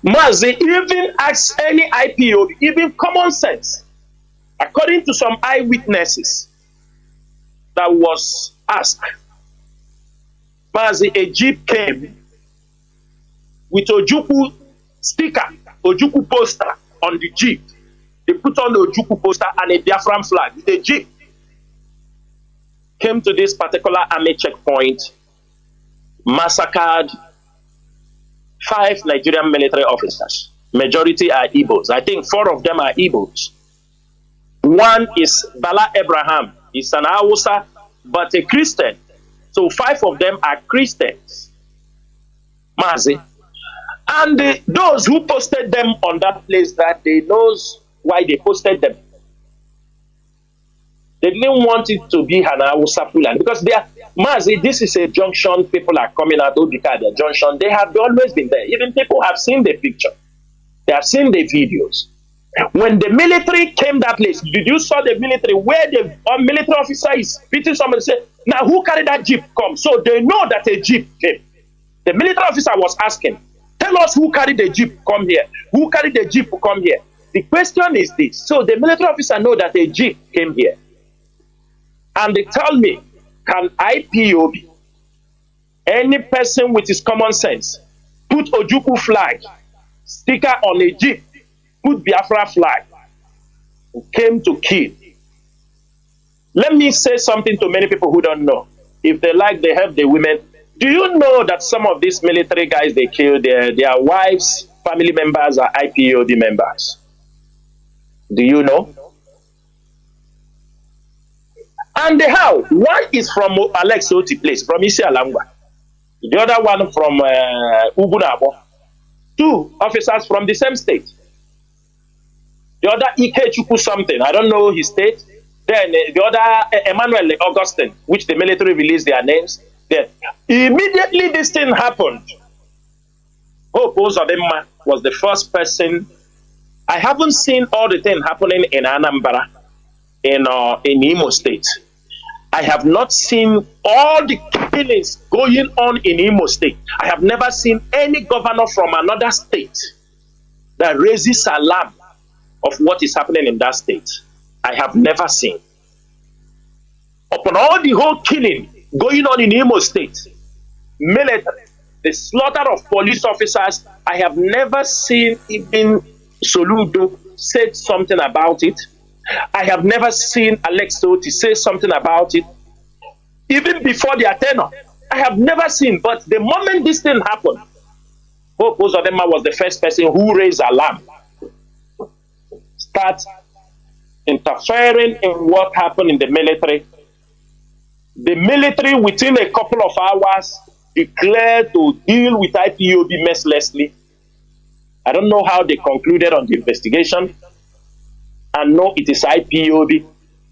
Mazi, even ask any IPO, even common sense, according to some eyewitnesses that was asked, Mazi, a jeep came with Ojukwu sticker, Ojukwu poster on the jeep. They put on the Ojukwu poster and a Biafran flag. The jeep came to this particular army checkpoint, massacred 5 Nigerian military officers. Majority are Igbos. I think 4 of them are Igbos. One is Bala Abraham. He's an Hausa, but a Christian. So 5 of them are Christians. Mazi. And those who posted them on that place, that they knows why they posted them. They didn't want it to be an Hausa Fulani because they are, Mazi, this is a junction. People are coming out of the junction. They have always been there. Even people have seen the picture. They have seen the videos. When the military came that place, did you saw the military where the military officer is beating somebody and say, now who carried that jeep come? So they know that a jeep came. The military officer was asking, tell us who carried the jeep come here. Who carried the jeep come here? The question is this. So the military officer know that a jeep came here. And they tell me, can IPOB, any person with his common sense, put Ojukwu flag, sticker on a jeep, put Biafra flag, who came to kill? Let me say something to many people who don't know. If they like, they help the women. Do you know that some of these military guys they kill, their wives, family members are IPOB members? Do you know? And how? One is from Alex Oti place, from Isi Alangwa. The other one from Ubunabo. 2 officers from the same state. The other Ike Chuku something, I don't know his state. Then the other Emmanuel Augustine, which the military released their names. Then immediately this thing happened. Hope Uzodimma was the first person. I haven't seen all the thing happening in Anambra, in Imo State. I have not seen all the killings going on in Imo State. I have never seen any governor from another state that raises alarm of what is happening in that state. I have never seen. Upon all the whole killing going on in Imo State, military, the slaughter of police officers, I have never seen even Soludo said something about it. I have never seen Alex Oti say something about it. Even before their tenure, I have never seen. But the moment this thing happened, Hope Uzodimma was the first person who raised alarm. Start interfering in what happened in the military. The military, within a couple of hours, declared to deal with IPOB mercilessly. I don't know how they concluded on the investigation. And no, it is IPOB.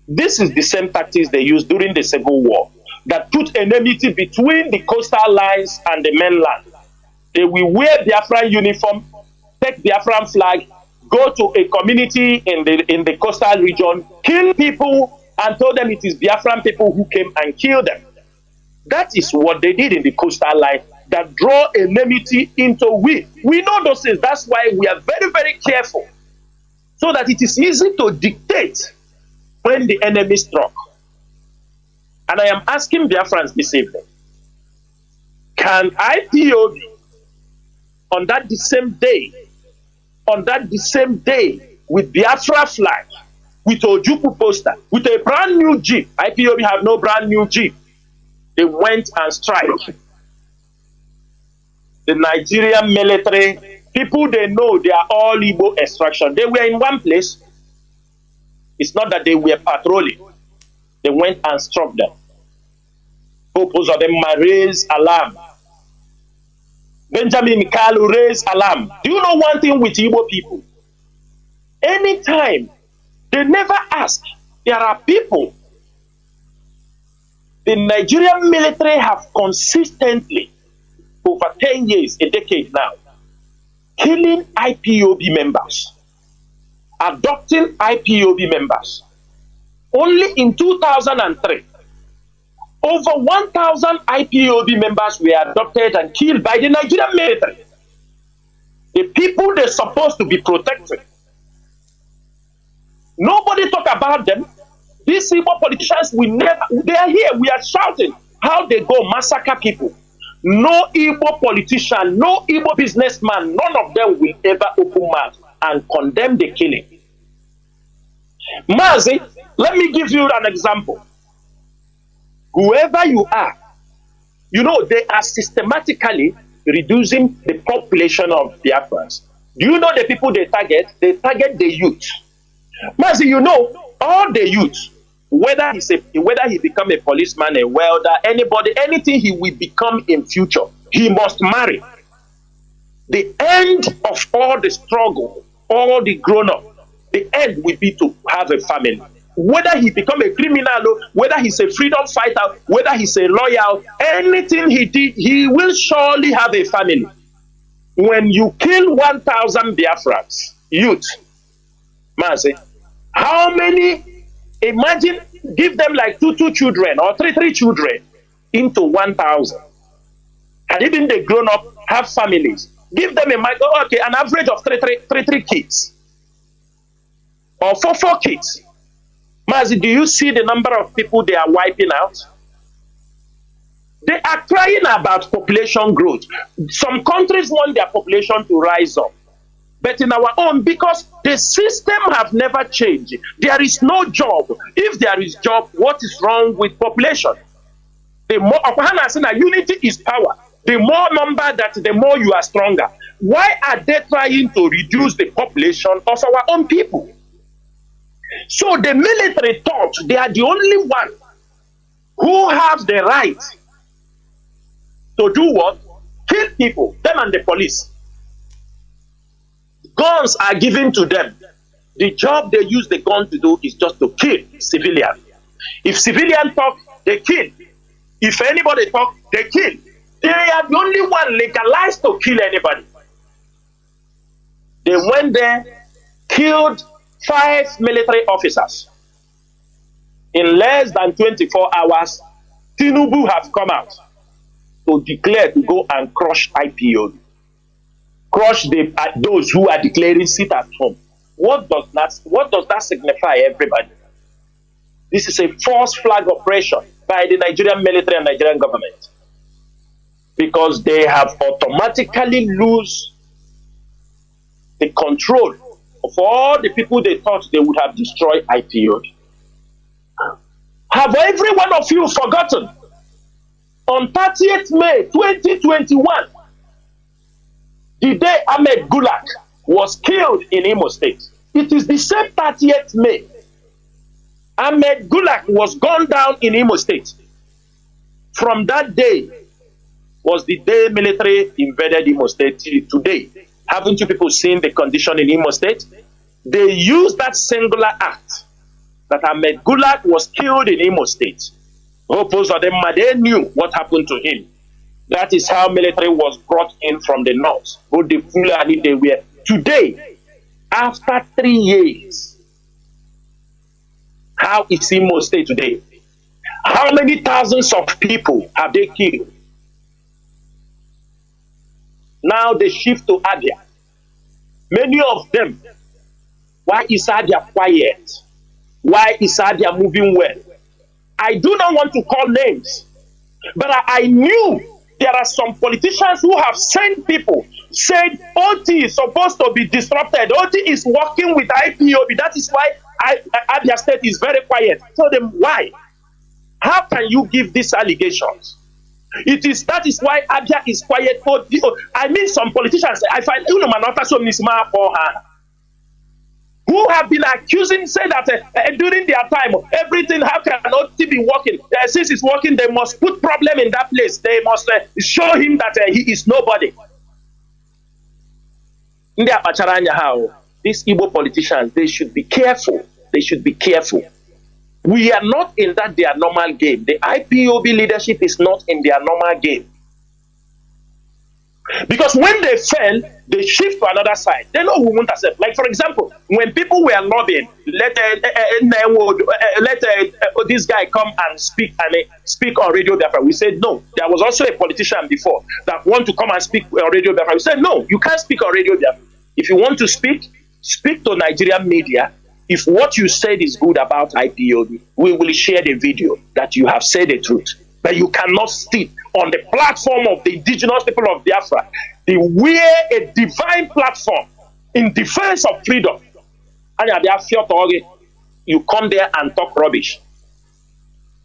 This is the same tactics they used during the Civil War that put enmity between the coastal lines and the mainland. They will wear Biafran uniform, take Biafran flag, go to a community in the coastal region, kill people, and told them it is Biafran people who came and killed them. That is what they did in the coastal line, that draw enmity into we. We know those things. That's why we are very, very careful, so that it is easy to dictate when the enemy struck. And I am asking Biafrans this evening, can IPOB on that the same day, with Biafra flag, with Ojukwu poster, with a brand new jeep? IPOB have no brand new jeep. They went and strike. The Nigerian military, people they know, they are all Igbo extraction. They were in one place. It's not that they were patrolling. They went and struck them. Purpose of them raised alarm. Benjamin Kalu raised alarm. Do you know one thing with Igbo people? Anytime, they never ask. There are people. The Nigerian military have consistently, over 10 years, a decade now, killing IPOB members, adopting IPOB members. Only in 2003, over 1,000 IPOB members were adopted and killed by the Nigerian military. The people they're supposed to be protected. Nobody talk about them. These Igbo politicians, they are here. We are shouting how they go massacre people. No Igbo politician, no Igbo businessman, none of them will ever open mouth and condemn the killing. Mazi, let me give you an example. Whoever you are, you know, they are systematically reducing the population of Biafrans. Do you know the people they target? They target the youth. Mazi, you know, all the youth, whether he become a policeman, a welder, anybody, anything he will become in future, he must marry. The end of all the struggle, all the grown-up, the end will be to have a family. Whether he become a criminal, whether he's a freedom fighter, whether he's a lawyer, anything he did, he will surely have a family. When you kill 1,000 Biafrans, youth, Mazi, how many, imagine, give them like two children or three children into 1,000. And even they grown up, have families. Give them an average of three kids. Or four kids. Mazi, do you see the number of people they are wiping out? They are crying about population growth. Some countries want their population to rise up. But in our own, because the system have never changed, there is no job. If there is job, what is wrong with population? The more unity is power. The more number that, the more you are stronger. Why are they trying to reduce the population of our own people? So the military thought they are the only one who have the right to do what? Kill people, them and the police. Guns are given to them. The job they use the gun to do is just to kill civilians. If civilians talk, they kill. If anybody talk, they kill. They are the only one legalized to kill anybody. They went there, killed 5 military officers. In less than 24 hours, Tinubu have come out to declare to go and crush IPOB. Crush those who are declaring sit at home. What does that signify, everybody? This is a false flag operation by the Nigerian military and Nigerian government. Because they have automatically lose the control of all the people they thought they would have destroyed IPOB. Have every one of you forgotten? On 30th May 2021, the day Ahmed Gulak was killed in Imo State. It is the same 30th May. Ahmed Gulak was gunned down in Imo State. From that day was the day military invaded Imo State till today. Haven't you people seen the condition in Imo State? They used that singular act that Ahmed Gulak was killed in Imo State. Opposed to them, they knew what happened to him. That is how military was brought in from the north. Both the Fulani they were. Today, after 3 years, how is Imo State today? How many thousands of people have they killed? Now they shift to Abia. Many of them. Why is Abia quiet? Why is Abia moving well? I do not want to call names, but I knew there are some politicians who have sent people, said OT is supposed to be disrupted. OT is working with IPOB. That is why Abia State is very quiet. Tell them why. How can you give these allegations? That is why Abia is quiet. I mean, some politicians, I find who have been accusing, say that during their time, everything, how can OT be working? Since it's working, they must put problem in that place. They must show him that he is nobody. These Igbo politicians, they should be careful. They should be careful. We are not in their normal game. The IPOB leadership is not in their normal game. Because when they fail, they shift to another side. They know who won't accept. Like, for example, when people were lobbying, let this guy come and speak on Radio Biafra. We said no. There was also a politician before that want to come and speak on Radio Biafra. We said no, you can't speak on Radio Biafra. If you want to speak to Nigerian media. If what you said is good about IPOB, we will share the video that you have said the truth. But you cannot sit on the platform of the indigenous people of Biafra. They wear a divine platform in defense of freedom. And you come there and talk rubbish.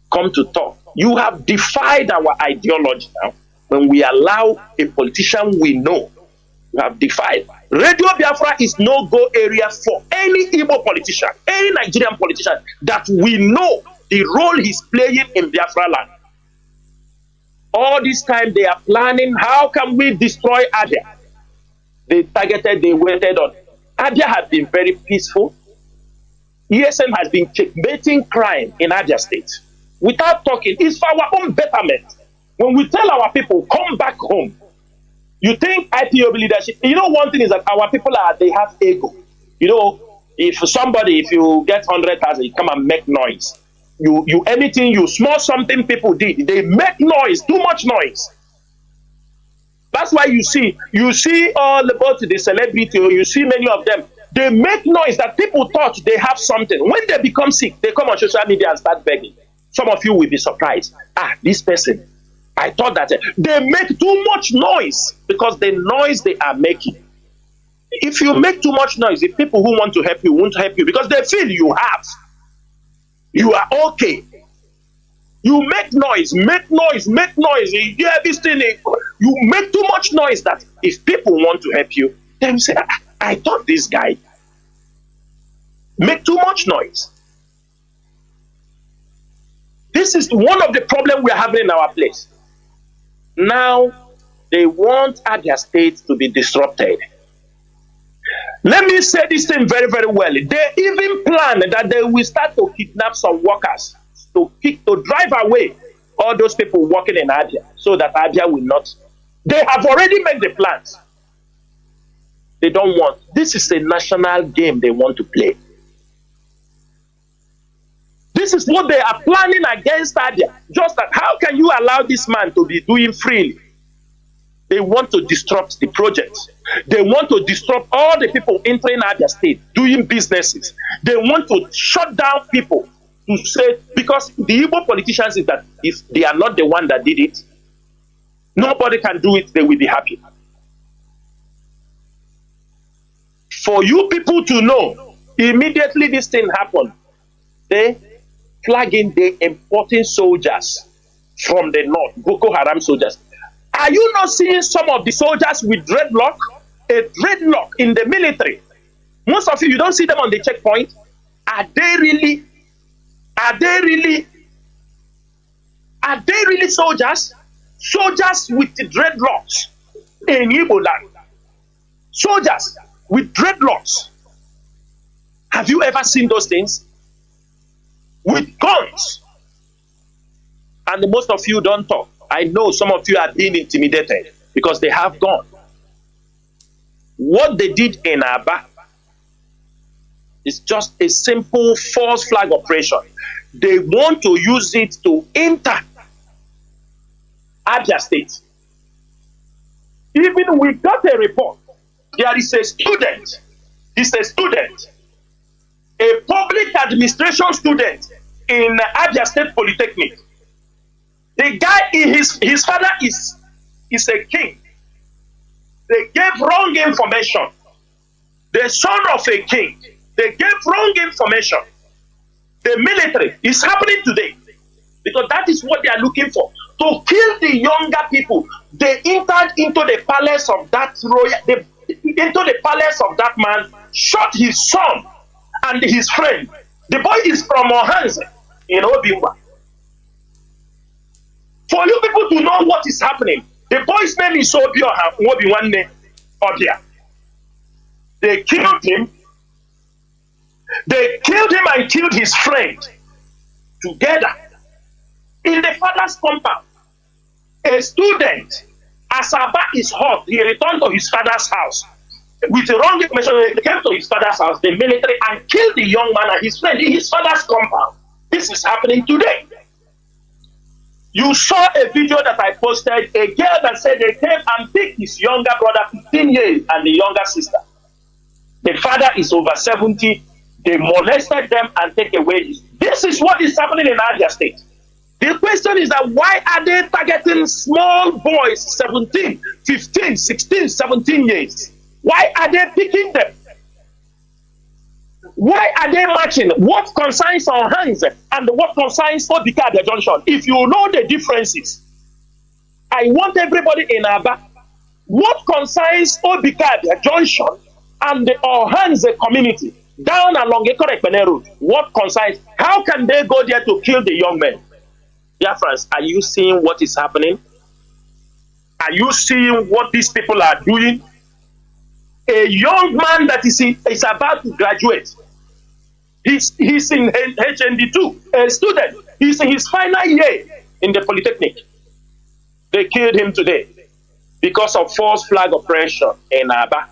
Come to talk. You have defied our ideology now when we allow a politician we know You have defied. Radio Biafra is no-go area for any Igbo politician, any Nigerian politician that we know the role he's playing in Biafra land. All this time they are planning, how can we destroy Abia? They targeted, they waited on. Abia has been very peaceful. ESN has been checkmating crime in Abia State. Without talking, it's for our own betterment. When we tell our people, come back home, you think IPOB leadership, you know, one thing is that our people they have ego. You know, if you get 100,000, you come and make noise. You small something people did, they make noise, too much noise. That's why you see all about the celebrity, or you see many of them, they make noise that people thought they have something. When they become sick, they come on social media and start begging. Some of you will be surprised. This person, I thought that they make too much noise because the noise they are making. If you make too much noise, the people who want to help you won't help you because they feel you are okay. You make noise. You hear this thing, you make too much noise that if people want to help you, they will say, I thought this guy make too much noise. This is one of the problems we are having in our place. Now, they want Abia State to be disrupted. Let me say this thing very, very well. They even plan that they will start to kidnap some workers, to drive away all those people working in Abia, so that Abia will not. They have already made the plans. They don't want. This is a national game they want to play. This is what they are planning against Abia. Just that, how can you allow this man to be doing freely? They want to disrupt the project. They want to disrupt all the people entering Abia State, doing businesses. They want to shut down people to say, because the Igbo politicians is that if they are not the one that did it, nobody can do it, they will be happy. For you people to know, immediately this thing happened, they flagging the importing soldiers from the north, Boko Haram soldiers. Are you not seeing some of the soldiers with dreadlock? A dreadlock in the military. Most of you don't see them on the checkpoint. Are they really soldiers? Soldiers with dreadlocks in Igbo land. Soldiers with dreadlocks. Have you ever seen those things? With guns. And most of you don't talk. I know some of you are being intimidated because they have guns. What they did in Abia is just a simple false flag operation. They want to use it to enter Abia State. Even we got a report. There is a student. A public administration student in Abia State Polytechnic. The guy, his father is a king. They gave wrong information. The son of a king. They gave wrong information. The military is happening today because that is what they are looking for. To kill the younger people. They entered into the palace of that man, shot his son and his friend. The boy is from Ohanze in Obimba. For you people to know what is happening, the boy's name is Abia. They killed him. They killed him and killed his friend together in the father's compound. A student, as Abba is hot, he returned to his father's house. With the wrong information, he came to his father's house, the military, and killed the young man and his friend in his father's compound. This is happening today. You saw a video that I posted, a girl that said they came and picked his younger brother, 15 years, and the younger sister. The father is over 70. They molested them and take away his. This is what is happening in Abia State. The question is that why are they targeting small boys, 17, 15, 16, 17 years? Why are they picking them? Why are they marching? What concerns our hands and what concerns Obika Junction? If you know the differences, I want everybody in Abia What concerns Obikabia Junction and the Ohanze community down along Ekorekpene Road? What concerns? How can they go there to kill the young men? Biafrans, are you seeing what is happening? Are you seeing what these people are doing? A young man that is about to graduate. He's in HND2, a student. He's in his final year in the Polytechnic. They killed him today because of false flag operation in Abia.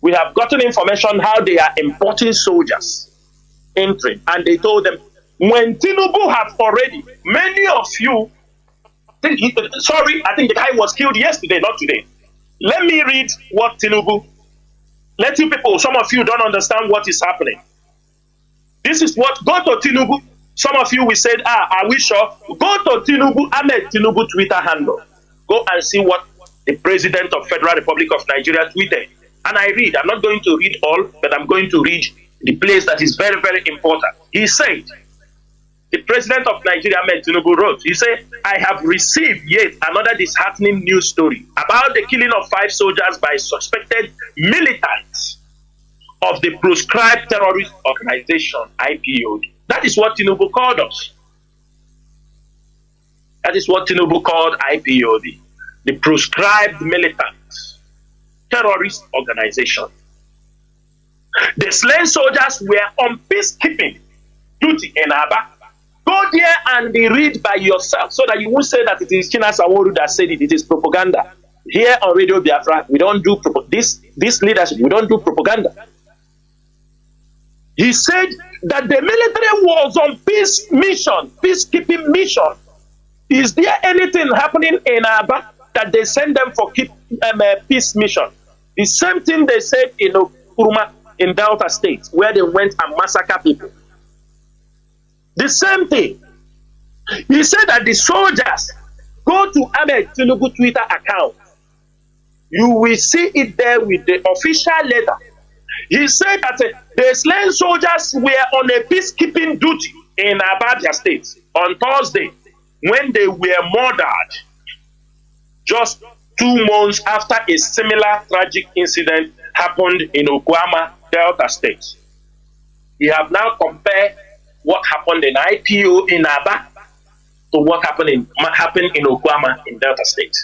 We have gotten information how they are importing soldiers entering, and they told them, when Tinubu have already, many of you, I think the guy was killed yesterday, not today. Let me read what Tinubu, let you people, some of you don't understand what is happening. This is what, go to Tinubu. Some of you will say, are we sure? Go to Tinubu, Ahmed Tinubu Twitter handle. Go and see what the President of Federal Republic of Nigeria tweeted. And I read, I'm not going to read all, but I'm going to read the place that is very, very important. He said, the President of Nigeria, Ahmed Tinubu, wrote, he said, I have received yet another disheartening news story about the killing of 5 soldiers by suspected militants of the proscribed terrorist organization, IPOD. That is what Tinubu called us. That is what Tinubu called IPOD, the proscribed militant terrorist organization. The slain soldiers were on peacekeeping duty in Abia. Go there and read by yourself so that you won't say that it is Chinasa Nworu that said it. It is propaganda. Here on Radio Biafra, we don't do this leadership. We don't do propaganda. He said that the military was on peace mission, peacekeeping mission. Is there anything happening in Abia that they send them for peace mission? The same thing they said in Okuruma in Delta State, where they went and massacred people. The same thing. He said that the soldiers go to Ahmed Tinubu Twitter account. You will see it there with the official letter. He said that the slain soldiers were on a peacekeeping duty in Abia State on Thursday when they were murdered just 2 months after a similar tragic incident happened in Okwama, Delta State. We have now compared what happened in IPO in Abia to what happened in Okwama in Delta State.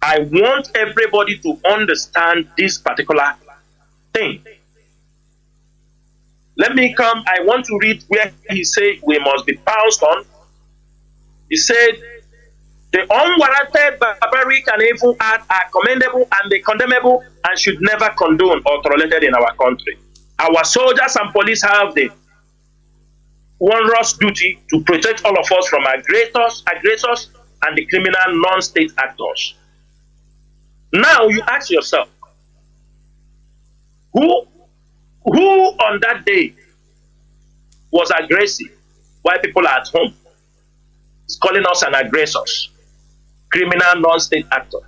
I want everybody to understand this particular thing. Let me come. I want to read where he said we must be pounced on. He said, the unwarranted, barbaric, and evil acts are commendable and they condemnable and should never condone or tolerated in our country. Our soldiers and police have the onerous duty to protect all of us from aggressors, and the criminal non-state actors. Now you ask yourself, who on that day was aggressive while people are at home? Is calling us an aggressors, criminal non-state actor.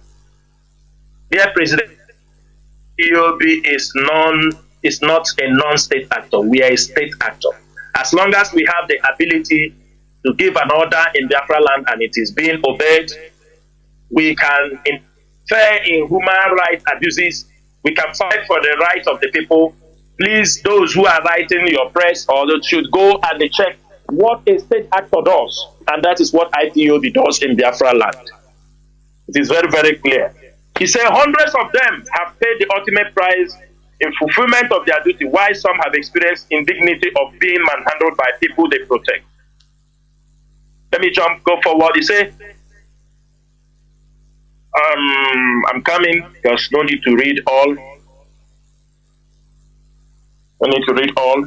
Dear President, EOB is not a non-state actor. We are a state actor. As long as we have the ability to give an order in Biafra land and it is being obeyed, we can interfere in human rights abuses. We can fight for the rights of the people. Please, those who are writing your press or should go and check what a state actor does. And that is what IPOB does in Biafra land. It is very, very clear. He said hundreds of them have paid the ultimate price in fulfillment of their duty, while some have experienced indignity of being manhandled by people they protect. Let me go forward. He said, I'm coming, because no need to read all. No need to read all.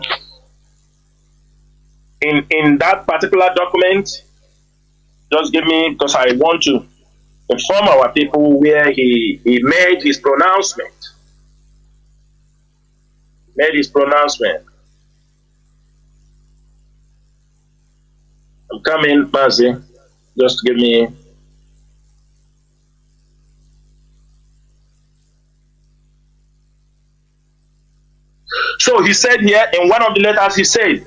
In that particular document, just give me, because I want to inform our people where he made his pronouncement. I'm coming, Mazi. Just give me. So he said here in one of the letters, he said,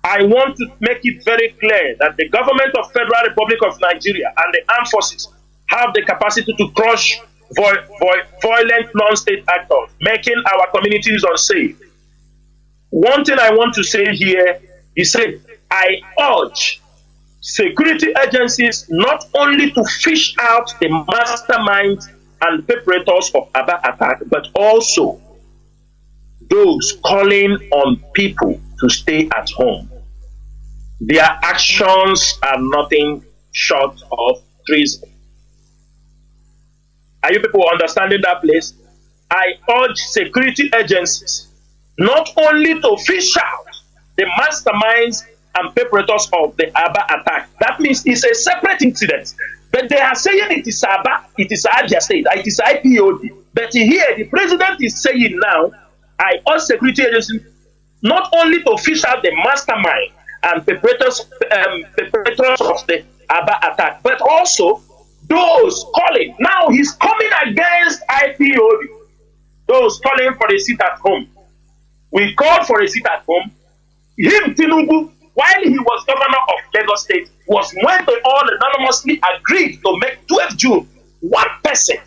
I want to make it very clear that the government of Federal Republic of Nigeria and the armed forces have the capacity to crush violent non-state actors, making our communities unsafe. One thing I want to say here is that I urge security agencies not only to fish out the masterminds and perpetrators of Abia attack, but also those calling on people to stay at home. Their actions are nothing short of treason. Are you people understanding that, place? I urge security agencies not only to fish out the masterminds and perpetrators of the Abia attack. That means it's a separate incident. But they are saying it is Abia, it is Abia State, it is IPOD. But here, the president is saying now, I urge security agencies not only to fish out the mastermind and perpetrators of the Abia attack, but also those calling. Now he's coming against IPOD, those calling for a seat at home. We called for a seat at home. Him, Tinubu, while he was governor of Lagos State, was when they all anonymously agreed to make 12 June one person.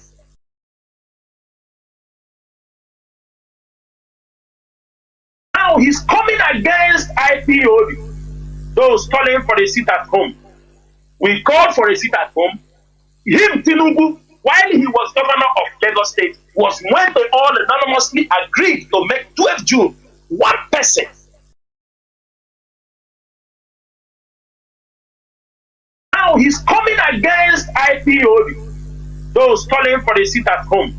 Now he's coming against IPOD, those calling for a seat at home. We called for a seat at home. Him, Tinubu, while he was governor of Lagos State, was when they all anonymously agreed to make 12 June one person. Now he's coming against IPOD, those calling for a seat at home.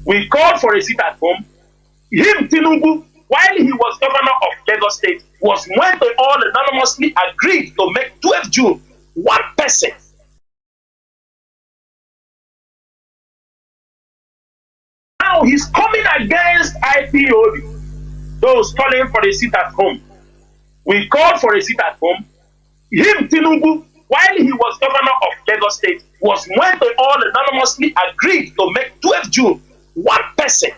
We called for a seat at home. Him, Tinubu, while he was governor of Lagos State, was when they all anonymously agreed to make 12 June one person. Now he's coming against IPOD, those calling for a seat at home. We called for a seat at home. Him, Tinubu, while he was governor of Lagos State, was when they all anonymously agreed to make 12 June one person.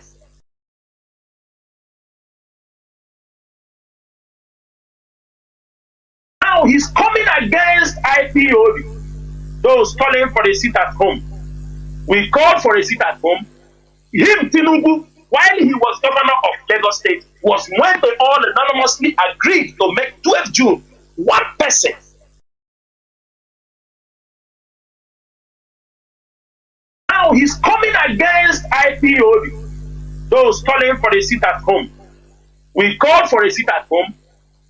Now he's coming against IPOD, those calling for a seat at home. We called for a seat at home. Him, Tinubu, while he was governor of Lagos State, was when they all anonymously agreed to make 12 June one person. Now he's coming against IPOD, those calling for a seat at home. We called for a seat at home.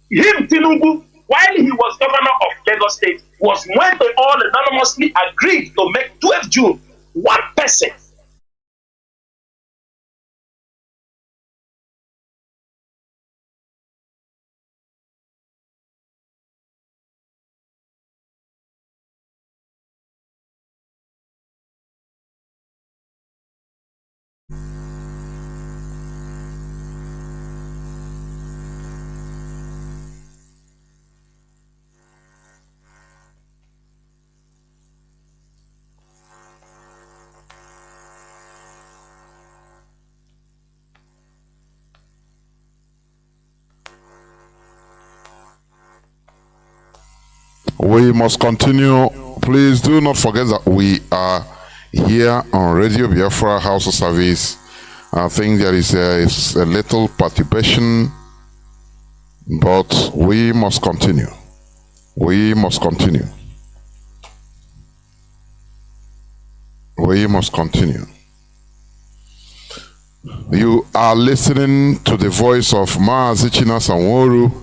Him, Tinubu, while he was governor of Lagos State, was when they all anonymously agreed to make 12 June one person. We must continue. Please do not forget that we are here on Radio Biafra HAUSA-SERVICE. I think there is a little perturbation, but we must continue. We must continue. We must continue. You are listening to the voice of Mazi Chinasa Nworu.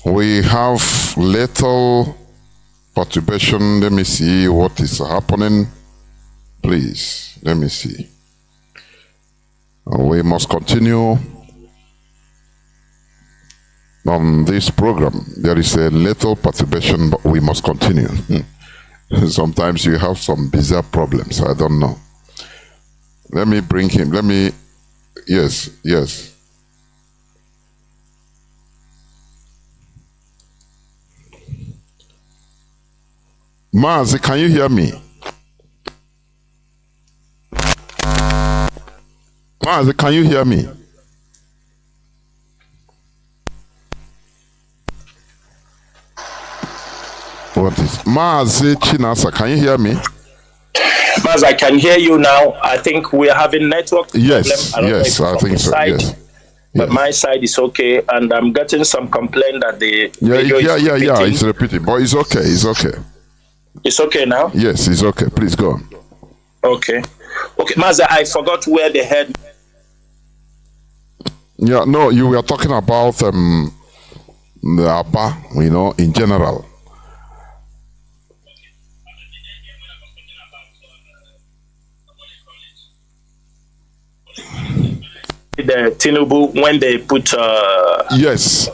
We have little perturbation. Let me see what is happening. Please, let me see. We must continue on this program. There is a little perturbation, but we must continue. Sometimes you have some bizarre problems. I don't know. Let me bring him. Yes. Mazi, can you hear me? Mazi, can you hear me? What is Mazi Chinasa? Can you hear me? Mas, I can hear you now. I think we're having network Yes, problem. yes, I think so. Side, yes. but my side is okay, and I'm getting some complaint that the video is repeating. It's repeating, but it's okay. It's okay. It's okay now. Yes, it's okay. Please go on. Okay, Mazi, I forgot where they had. Yeah, no, you were talking about the Abba, in general. The Tinubu when they put yes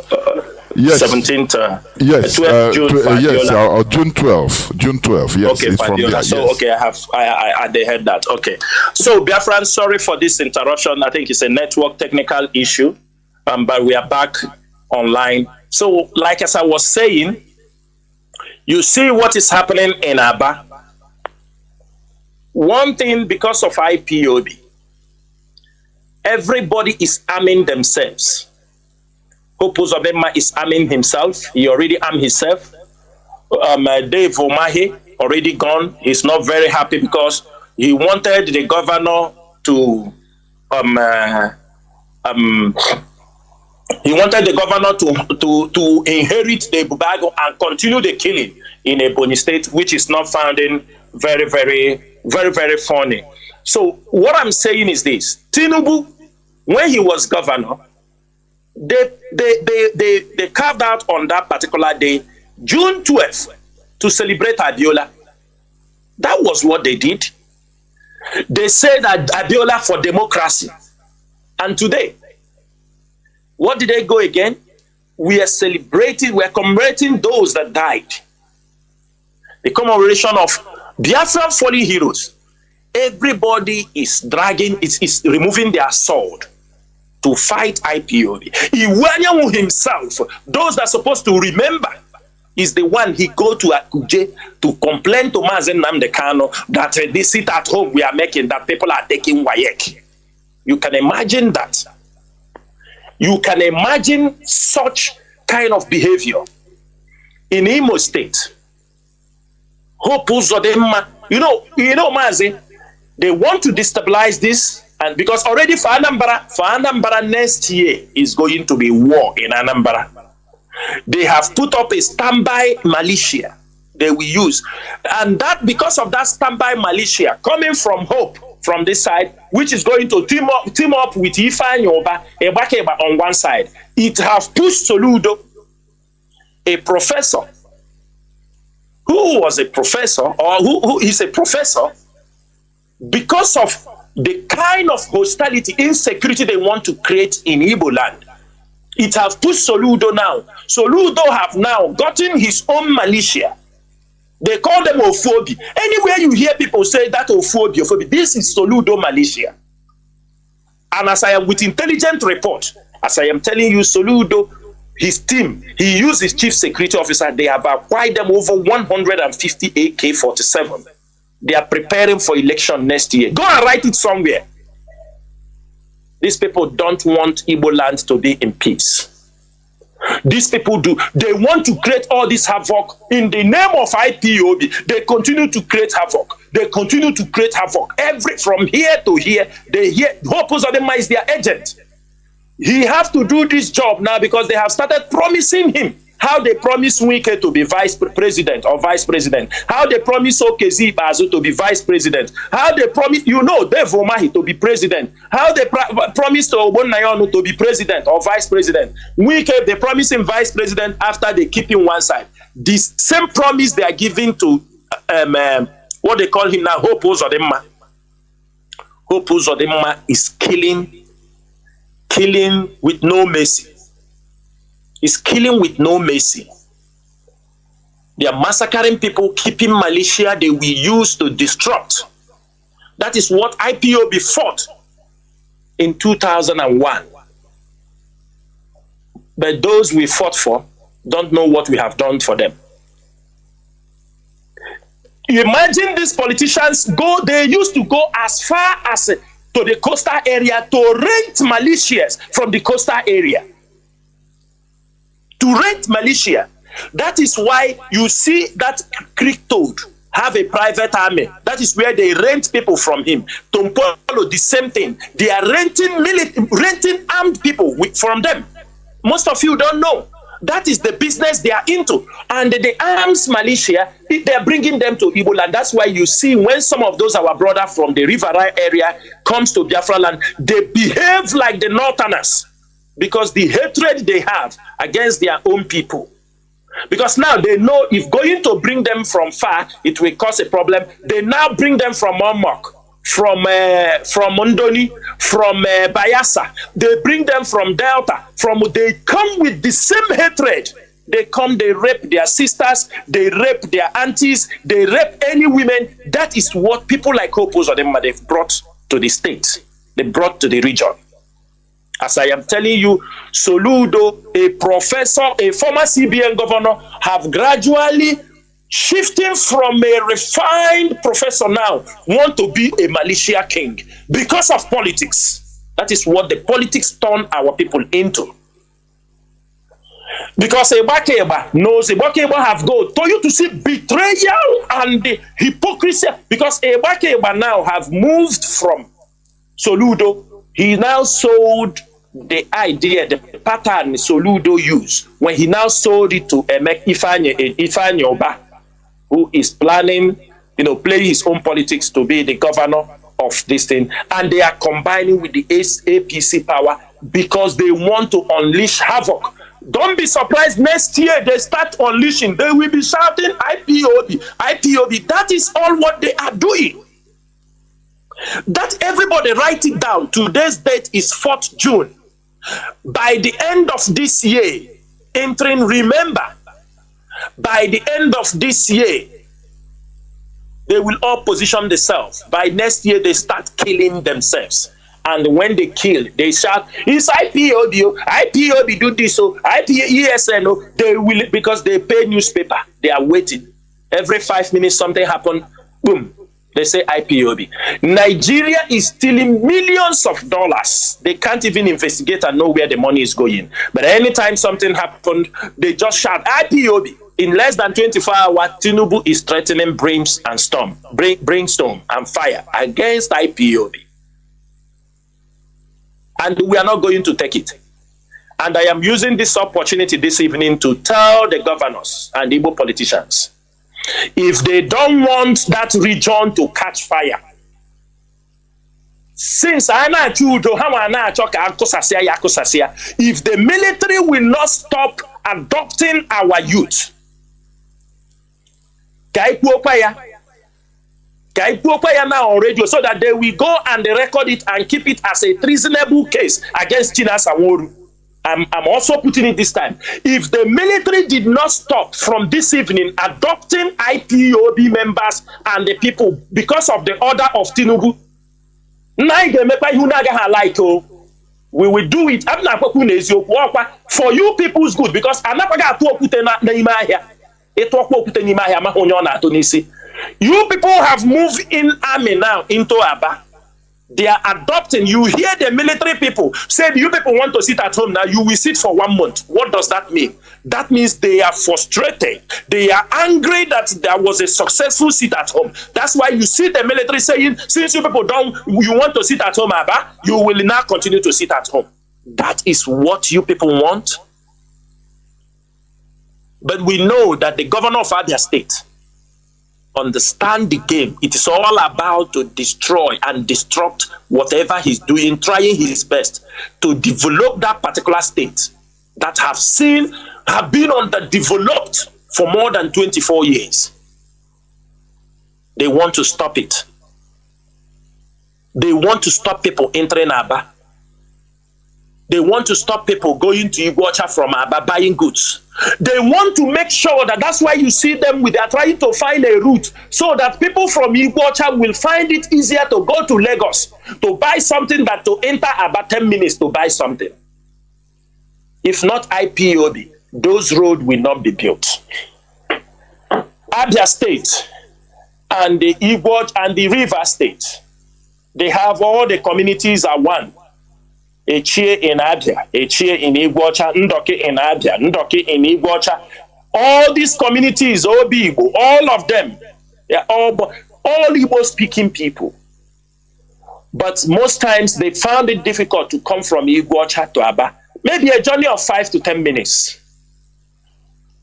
17th yes 12th June yes June 12 yes, okay, it's from there, so yes. okay, I they heard that. Okay, so Biafran, sorry for this interruption. I think it's a network technical issue, but we are back online. So like as I was saying, you see what is happening in Abia. One thing, because of IPOB, everybody is arming themselves. Hope Uzodinma is arming himself. He already armed himself. Dave Omahi already gone. He's not very happy because he wanted the governor to to inherit the Bubago and continue the killing in Ebonyi State, which is not founding very, very, very, very funny. So what I'm saying is this: Tinubu, when he was governor, they carved out on that particular day, June 12th, to celebrate Abiola. That was what they did. They said that Abiola for democracy. And today, what did they go again? We are celebrating, we are commemorating those that died. The commemoration of Biafra fallen heroes. Everybody is dragging, is removing their sword to fight IPOB. Iwanyamu himself, those that are supposed to remember, is the one he go to Akuje to complain to Mazi Kanu that they sit at home we are making, that people are taking WAEC. You can imagine that. You can imagine such kind of behavior in Imo State. Hope Uzodinma, you know, Mazi, they want to destabilize this. And because already for Anambra next year is going to be war in Anambra. They have put up a standby militia they will use. And that, because of that standby militia coming from Hope, from this side, which is going to team up with Ifeanyi Oba, Ebakeba on one side, it have pushed Soludo, a professor, who was a professor, or who is a professor, because of the kind of hostility, insecurity they want to create in Igbo land. It have pushed Soludo now. Soludo have now gotten his own militia. They call them Ofobi. Anywhere you hear people say that Ofobi, this is Soludo militia. And as I am with intelligent report, as I am telling you, Soludo, his team, he used his chief security officer. They have acquired them over 150 AK-47. They are preparing for election next year. Go and write it somewhere. These people don't want Igbo land to be in peace. These people do. They want to create all this havoc in the name of IPOB. They continue to create havoc. They continue to create havoc. From here to here, they hear Hope Uzodinma is their agent. He has to do this job now because they have started promising him. How they promise Wike to be vice president or vice president. How they promise Okezi Bazu to be vice president. How they promise, Dave Omahi to be president. How they promise to Obonnayonu to be president or vice president. Wike, they promise him vice president after they keep him one side. This same promise they are giving to what they call him now, Hope Uzodinma. Hope Uzodinma is killing with no mercy. Is killing with no mercy. They are massacring people, keeping militia they will use to disrupt. That is what IPOB fought in 2001. But those we fought for don't know what we have done for them. Imagine these politicians they used to go as far as to the coastal area to rent militias from the coastal area. To rent militia. That is why you see that creek toad have a private army. That is where they rent people from him. Tompolo, the same thing. They are renting armed people from them. Most of you don't know. That is the business they are into. And the arms militia, they are bringing them to Igbo land. That's why you see when some of those our brothers from the River area comes to Biafra land, they behave like the Northerners because the hatred they have against their own people. Because now they know if going to bring them from far, it will cause a problem. They now bring them from Omok, from Mondoni, from Bayasa. They bring them from Delta. They come with the same hatred. They come, they rape their sisters, they rape their aunties, they rape any women. That is what people like HAUSA-SERVICE they've brought to the state. They brought to the region. As I am telling you, Soludo, a professor, a former CBN governor, have gradually shifting from a refined professor now, want to be a militia king because of politics. That is what the politics turn our people into. Because Ebakeba knows Ebakeba have gone to you to see betrayal and the hypocrisy. Because Ebakeba now have moved from Soludo. He now sold the idea, the pattern Soludo used when he now sold it to Emek Ifeanyi Oba, who is planning, playing his own politics to be the governor of this thing. And they are combining with the APC power because they want to unleash havoc. Don't be surprised next year they start unleashing. They will be shouting IPOB, IPOB. That is all what they are doing. That everybody write it down. Today's date is 4th June. By the end of this year, remember, by the end of this year, they will all position themselves. By next year, they start killing themselves. And when they kill, they shout, it's IPOB, IPOB do this, so IPESN, they will, because they pay newspaper. They are waiting. Every 5 minutes, something happen, boom, they say IPOB. Nigeria is stealing millions of dollars. They can't even investigate and know where the money is going. But anytime something happened, they just shout IPOB. In less than 24 hours, Tinubu is threatening brimstone and fire against IPOB. And we are not going to take it. And I am using this opportunity this evening to tell the governors and Igbo politicians, if they don't want that region to catch fire, since if the military will not stop adopting our youth, now on radio, so that they will go and they record it and keep it as a treasonable case against Chinasa Nworu. I'm also putting it this time. If the military did not stop from this evening adopting IPOB members and the people because of the order of Tinubu, we will do it for you people's good, because you people have moved in army now into Abia. They are adopting. You hear the military people say, you people want to sit at home now, you will sit for 1 month. What does that mean? That means they are frustrated. They are angry that there was a successful sit at home. That's why you see the military saying, since you people you want to sit at home, Abba, you will now continue to sit at home. That is what you people want. But we know that the governor of Abia State understand the game. It is all about to destroy and destruct whatever he's doing, trying his best to develop that particular state that have been underdeveloped for more than 24 years. They want to stop it. They want to stop people entering Abba. They want to stop people going to Igbocha from Abba buying goods. They want to make sure that's why you see them they are trying to find a route so that people from Igbocha will find it easier to go to Lagos to buy something than to enter about 10 minutes to buy something. If not IPOB, those roads will not be built. Abia State and the Igbo and the River State, they have all the communities are one. Echie in Abia, Echie in Igbocha, Ndoke in Abia, Ndoke in Igbocha. All these communities, Obibo, all of them, They're all Igbo-speaking people. But most times they found it difficult to come from Iguacha to Aba. Maybe a journey of 5 to 10 minutes.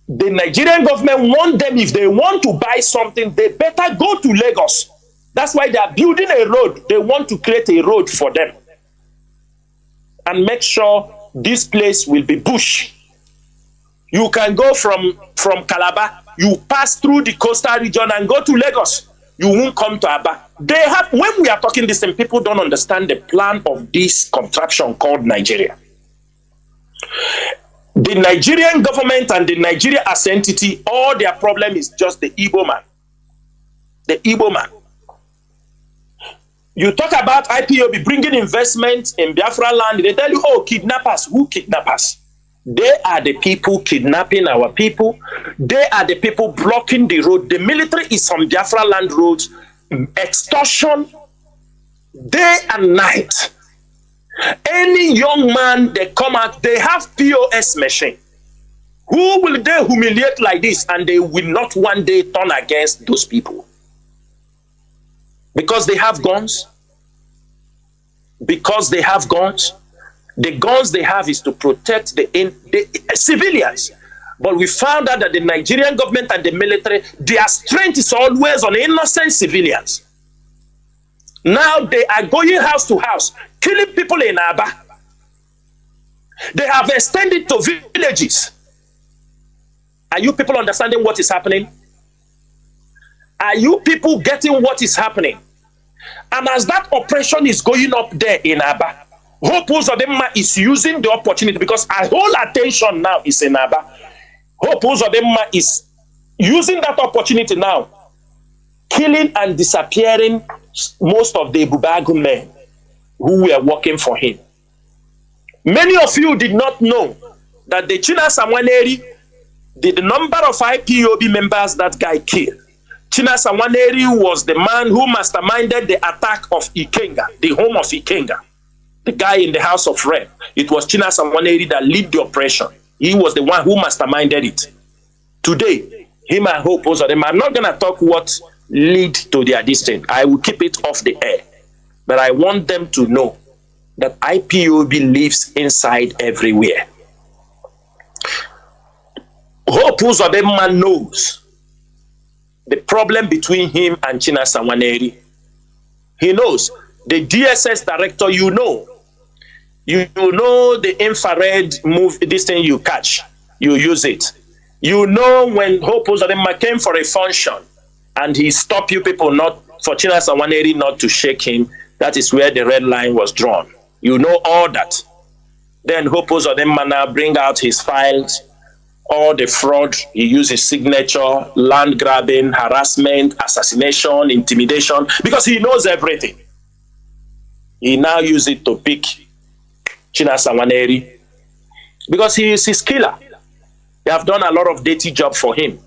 The Nigerian government want them, if they want to buy something, they better go to Lagos. That's why they are building a road. They want to create a road for them. And make sure this place will be bush. You can go from Calabar, you pass through the coastal region and go to Lagos. You won't come to Abba. They have, when we are talking this, and people don't understand the plan of this contraption called Nigeria. The Nigerian government and the Nigeria as entity, all their problem is just the Igbo man. The Igbo man. You talk about IPOB bringing investment in Biafra land, they tell you, oh, kidnappers. Who kidnappers? They are the people kidnapping our people. They are the people blocking the road. The military is on Biafra land roads. Extortion, day and night. Any young man, they come out, they have POS machine. Who will they humiliate like this? And they will not one day turn against those people. Because they have guns. Because they have guns. The guns they have is to protect the civilians. But we found out that the Nigerian government and the military, their strength is always on innocent civilians. Now they are going house to house, killing people in Aba. They have extended to villages. Are you people understanding what is happening? Are you people getting what is happening? And as that oppression is going up there in Aba, Hope Uzodinma is using the opportunity, because our whole attention now is in Aba. Hope Uzodinma is using that opportunity now, killing and disappearing most of the Bubagu men who were working for him. Many of you did not know that the Chinasa Nworu, the number of IPOB members that guy killed. Chinasa Nworu was the man who masterminded the attack of Ikenga, the home of Ikenga. The guy in the House of Rep. It was Chinasa Nworu that led the operation. He was the one who masterminded it. Today, him and Hope Uzodinma, I'm not going to talk what led to their distance. I will keep it off the air. But I want them to know that IPOB lives inside everywhere. Hope Uzodinma knows the problem between him and Chinasa Nworu. He knows. The DSS director, you know the infrared move, this thing you catch, you use it. You know when Hope Uzodinma came for a function and he stopped you people not for Chinasa Nworu not to shake him, that is where the red line was drawn. You know all that. Then Hope Uzodinma now bring out his files, all the fraud, he used his signature, land grabbing, harassment, assassination, intimidation, because he knows everything. He now uses it to pick Chinasa Nworu because he is his killer. They have done a lot of dirty job for him.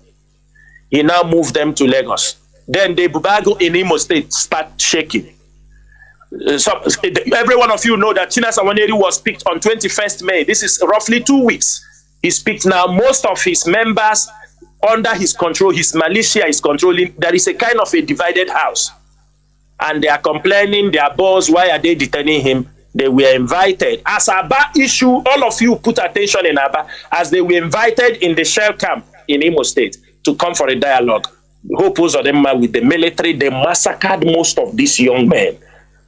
He now moved them to Lagos. Then the Bubagu in Imo State start shaking. So every one of you know that Chinasa Nworu was picked on 21st May. This is roughly 2 weeks. He's picked now. Most of his members under his control, his militia is controlling. There is a kind of a divided house. And they are complaining, their boss, why are they detaining him? They were invited. As Abba issue, all of you put attention in Abba, as they were invited in the shell camp in Imo State to come for a dialogue. Hope Uzodinma with the military, they massacred most of these young men.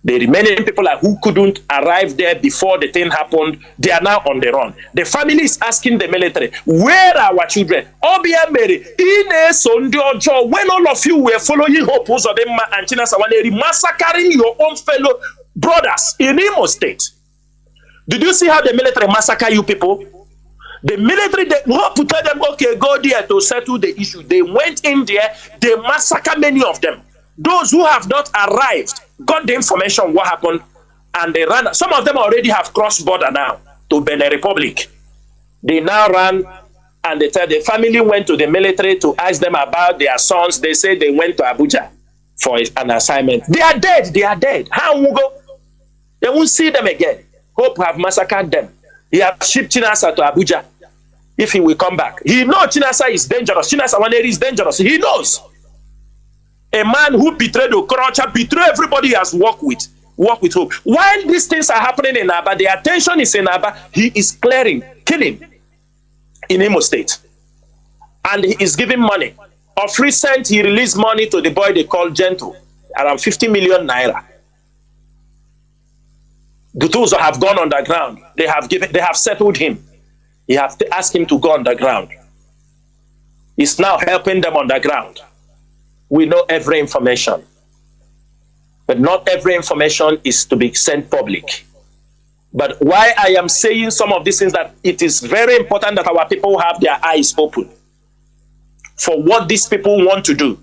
The remaining people who couldn't arrive there before the thing happened, they are now on the run. The family is asking the military, where are our children? Obia Mary, when all of you were following Hope Uzodinma and Chinasa Nworu massacring your own fellow brothers in Imo State. Did you see how the military massacre you people? The military, they Hope tell them, okay, go there to settle the issue. They went in there, they massacred many of them. Those who have not arrived got the information what happened, and they ran. Some of them already have crossed border now to Benin Republic. They now ran, and they tell the family went to the military to ask them about their sons. They say they went to Abuja for an assignment. They are dead. They are dead. How will go? They won't see them again. Hope have massacred them. He has shipped Chinasa to Abuja. If he will come back, he knows Chinasa is dangerous. Chinasa Nworu is dangerous. He knows. A man who betrayed Okorocha, betrayed everybody he has worked with hope. While these things are happening in Abia, the attention is in Abia, he is killing in Imo State. And he is giving money. Of recent, he released money to the boy they call Gentle, around 50 million naira. The those who have gone underground, they have settled him. He have asked him to go underground. He's now helping them underground. We know every information. But not every information is to be sent public. But why I am saying some of these things, that it is very important that our people have their eyes open for what these people want to do.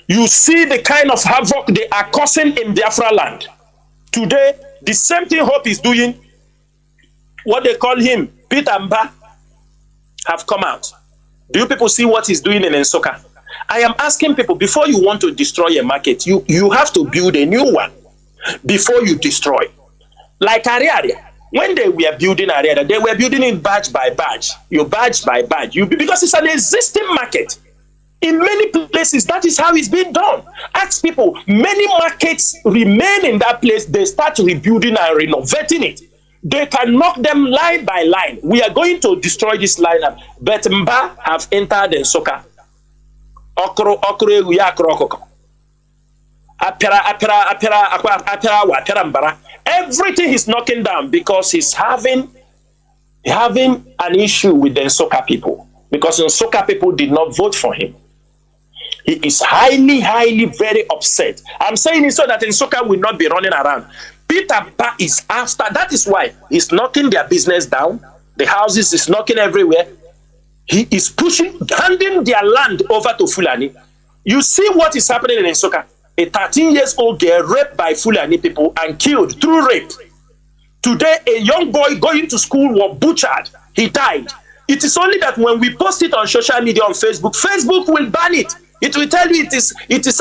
You see the kind of havoc they are causing in Biafra land. Today, the same thing Hope is doing, what they call him, Peter Mba, have come out. Do you people see what he's doing in Nsoka? I am asking people, before you want to destroy a market, you have to build a new one before you destroy. Like Ariaria, when they were building Ariaria, they were building it badge by badge. You badge by badge, because it's an existing market. In many places, that is how it's being done. Ask people, many markets remain in that place. They start rebuilding and renovating it. They can knock them line by line. We are going to destroy this lineup. But Mba have entered Nsoka. Everything is knocking down because he's having an issue with the Nsoka people. Because the Nsoka people did not vote for him. He is highly, very upset. I'm saying it so that Nsoka will not be running around. Peter Ba is after. That is why he's knocking their business down. The houses is knocking everywhere. He is pushing, handing their land over to Fulani. You see what is happening in Nsoka. A 13-year-old girl raped by Fulani people and killed through rape. Today, a young boy going to school was butchered. He died. It is only that when we post it on social media, on Facebook, Facebook will ban it. It will tell you it is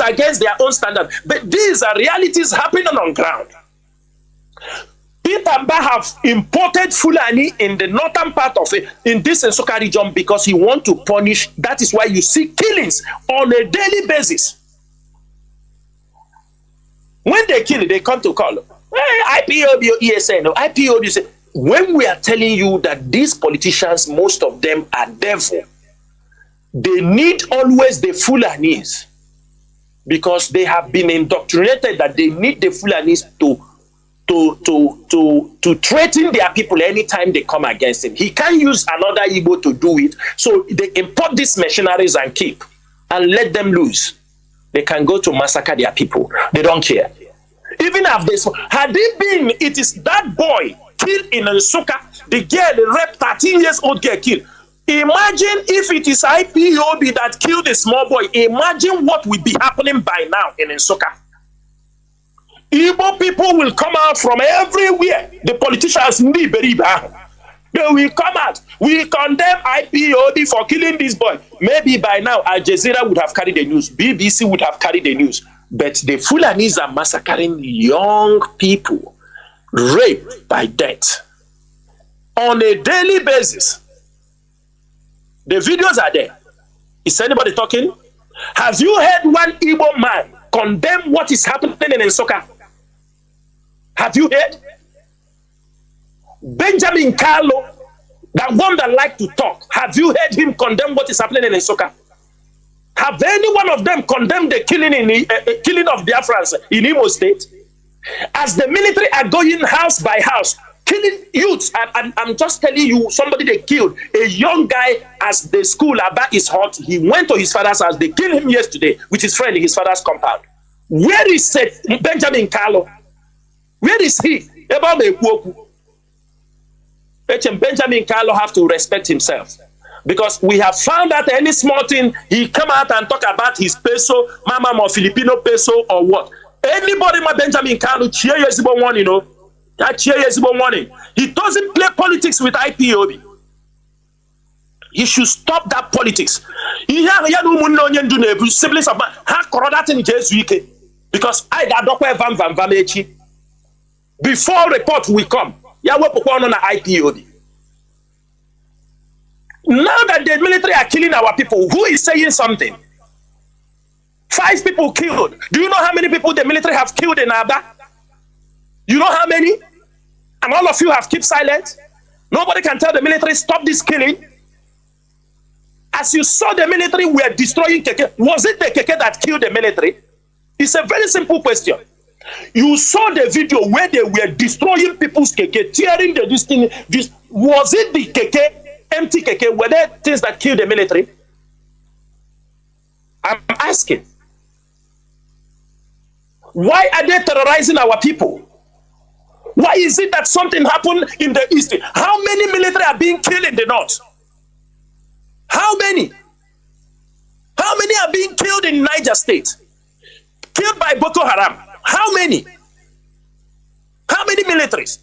against their own standard. But these are realities happening on ground. Peter Mba have imported Fulani in the northern part of it, in this Nsoka region, because he wants to punish. That is why you see killings on a daily basis. When they kill, they come to call. Hey, IPOB, ESN, IPOB. When we are telling you that these politicians, most of them are devil, they need always the Fulanis, because they have been indoctrinated that they need the Fulanis to threaten their people anytime they come against him. He can't use another Igbo to do it, so they import these mercenaries and keep and let them loose. They can go to massacre their people. They don't care. Even if this had it been, it is that boy killed in Nsoka, the girl, the rep 13-year-old girl killed. Imagine if it is IPOB that killed a small boy. Imagine what will be happening by now in Nsoka. Igbo people will come out from everywhere. The politicians, they will come out. We condemn IPOB for killing this boy. Maybe by now, Al Jazeera would have carried the news. BBC would have carried the news. But the Fulanis are massacring young people, raped by death on a daily basis. The videos are there. Is anybody talking? Have you heard one Igbo man condemn what is happening in Nsoka? Have you heard? Benjamin Carlo, that one that like to talk, have you heard him condemn what is happening in Nsoka? Have any one of them condemned the killing of Biafrans in Imo State? As the military are going house by house, killing youths, I'm just telling you, somebody they killed, a young guy, as the school Abia is hot, he went to his father's house, they killed him yesterday with his friend in his father's compound. Where is Benjamin Carlo? Where is he? Benjamin Carlo have to respect himself, because we have found out any small thing, he come out and talk about his peso, mama or Filipino peso or what. Anybody ma Benjamin Carlo, cheer years one, you know. That cheer years one. He doesn't play politics with IPOB. He should stop that politics. Because I got before report will come. Now that the military are killing our people, who is saying something? 5 people killed. Do you know how many people the military have killed in Abia? You know how many? And all of you have kept silent. Nobody can tell the military, stop this killing. As you saw the military were destroying Keke, was it the Keke that killed the military? It's a very simple question. You saw the video where they were destroying people's Keke, tearing the this thing. Was it the Keke, empty Keke? Were there things that killed the military? I'm asking. Why are they terrorizing our people? Why is it that something happened in the east? How many military are being killed in the north? How many? How many are being killed in Niger State? Killed by Boko Haram. How many? How many militaries?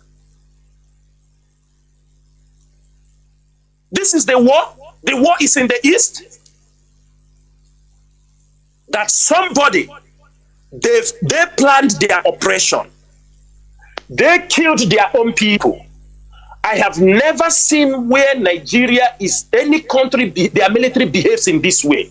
This is the war. The war is in the east. That somebody, they planned their operation. They killed their own people. I have never seen where Nigeria is, any country, their military behaves in this way.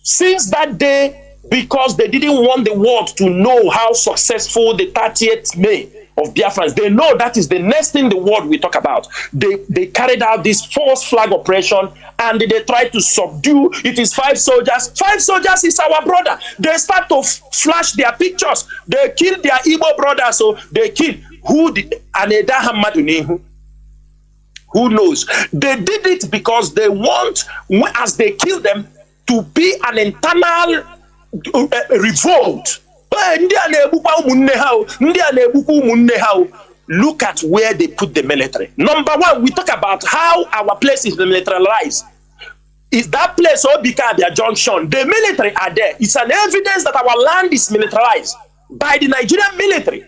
Since that day, because they didn't want the world to know how successful the 30th May of Biafra, they know that is the next thing the world will talk about. They carried out this false flag operation and they tried to subdue. It is 5 soldiers. 5 soldiers is our brother. They start to flash their pictures. They killed their Igbo brothers. So they killed who did Aneda Hamadunihu. Who knows? They did it because they want, as they kill them, to be an internal revolt. Look at where they put the military. Number one, we talk about how our place is militarized. Is that place Abia Junction? The military are there. It's an evidence that our land is militarized by the Nigerian military.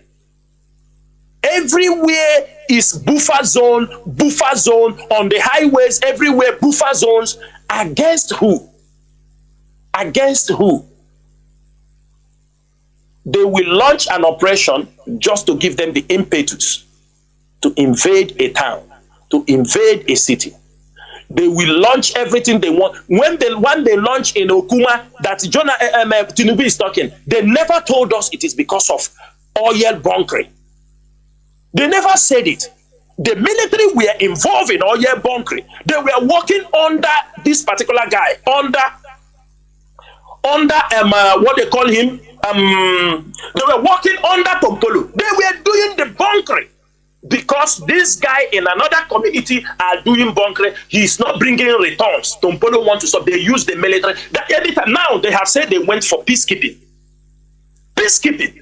Everywhere is buffer zone on the highways, everywhere buffer zones. Against who? Against who? They will launch an operation just to give them the impetus to invade a town, to invade a city. They will launch everything they want. When they launch in Okuma, that Chinedu is talking, they never told us it is because of oil bunkering. They never said it. The military were involved in oil bunkering. They were working under this particular guy, under what they call him. They were working under Tompolo. They were doing the bunkering because this guy in another community are doing bunkering. He's not bringing returns. Tompolo want to stop. They use the military. That anytime now they have said they went for peacekeeping. Peacekeeping.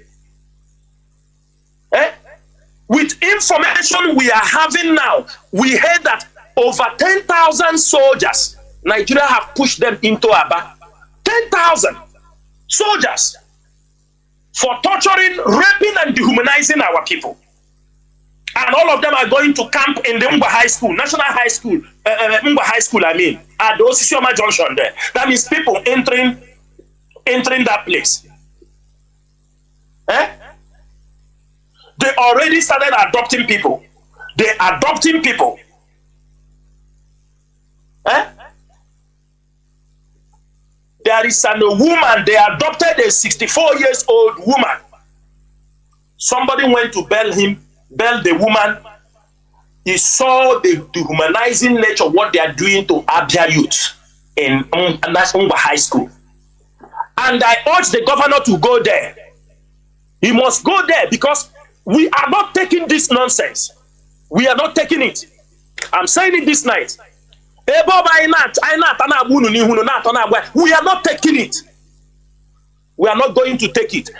With information we are having now, we heard that over 10,000 soldiers, Nigeria have pushed them into Abia. 10,000 soldiers for torturing, raping, and dehumanizing our people. And all of them are going to camp in the Mba High School, National High School, Mba High School, at the Osisioma Junction there. That means people entering that place. They already started adopting people. They're adopting people. There is a woman, they adopted a 64-year-old woman. Somebody went to bail the woman. He saw the dehumanizing nature of what they are doing to Abia youth in Mba High School. And I urge the governor to go there. He must go there because we are not taking this nonsense. We are not taking it. I'm saying it this night. We are not taking it. We are not going to take it.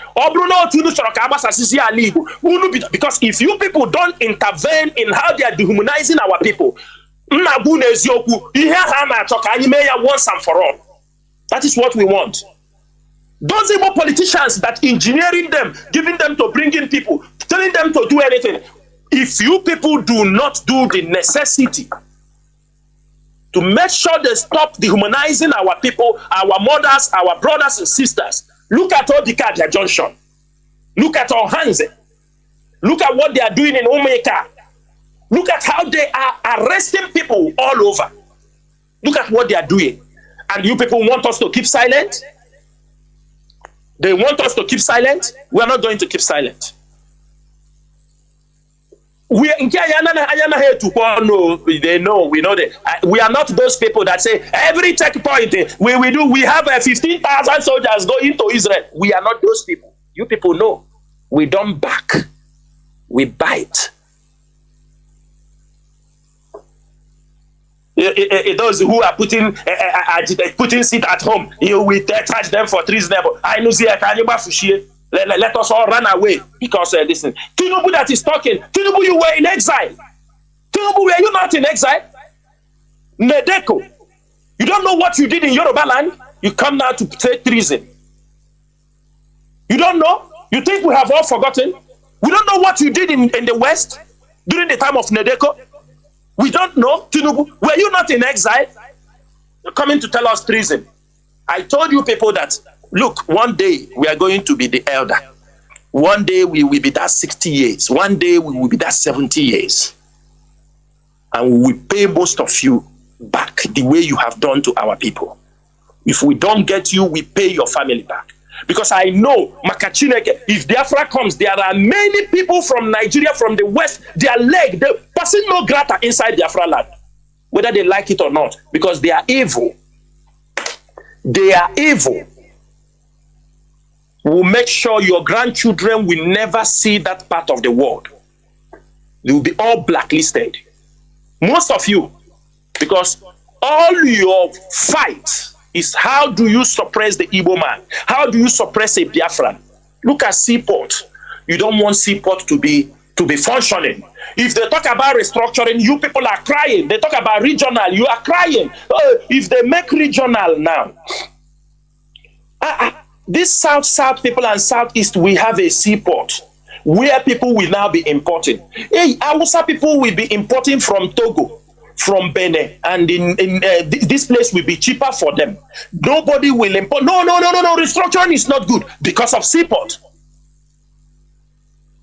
Because if you people don't intervene in how they are dehumanizing our people, once and for all. That is what we want. Those evil politicians that engineering them, giving them to bring in people, telling them to do anything. If you people do not do the necessity to make sure they stop dehumanizing our people, our mothers, our brothers and sisters, look at all the Abia Junction. Look at Ohanze. Look at what they are doing in Omeka. Look at how they are arresting people all over. Look at what they are doing. And you people want us to keep silent? They want us to keep silent? We are not going to keep silent. They know, we know that. We are not those people that say every checkpoint we have 15,000 soldiers going to Israel. We are not those people. You people know. We don't back. We bite. Those who are putting seat at home, we charge them for treasonable. I know let us all run away because listen, Tinubu that is talking. Tinubu, you were in exile. Tinubu, were you not in exile? Nedeko, you don't know what you did in Yoruba land. You come now to say treason. You don't know. You think we have all forgotten? We don't know what you did in the West during the time of Nedeko. We don't know. Tinubu, were you not in exile? You're coming to tell us treason. I told you people that, look, one day we are going to be the elder. One day we will be that 60 years. One day we will be that 70 years. And we will pay most of you back the way you have done to our people. If we don't get you, we pay your family back. Because I know, Makachineke, if Biafra comes, there are many people from Nigeria, from the West, they're passing no grata inside Biafra land. Whether they like it or not. Because they are evil. They are evil. We'll make sure your grandchildren will never see that part of the world. They will be all blacklisted. Most of you, because all your fight is how do you suppress the Igbo man? How do you suppress a Biafran? Look at Seaport. You don't want Seaport to be functioning. If they talk about restructuring, you people are crying. They talk about regional, you are crying. If they make regional now, this South people and Southeast, we have a seaport where people will now be importing. Hey, Hausa people will be importing from Togo, from Benin, and this place will be cheaper for them. Nobody will import. No. Restructuring is not good because of seaport.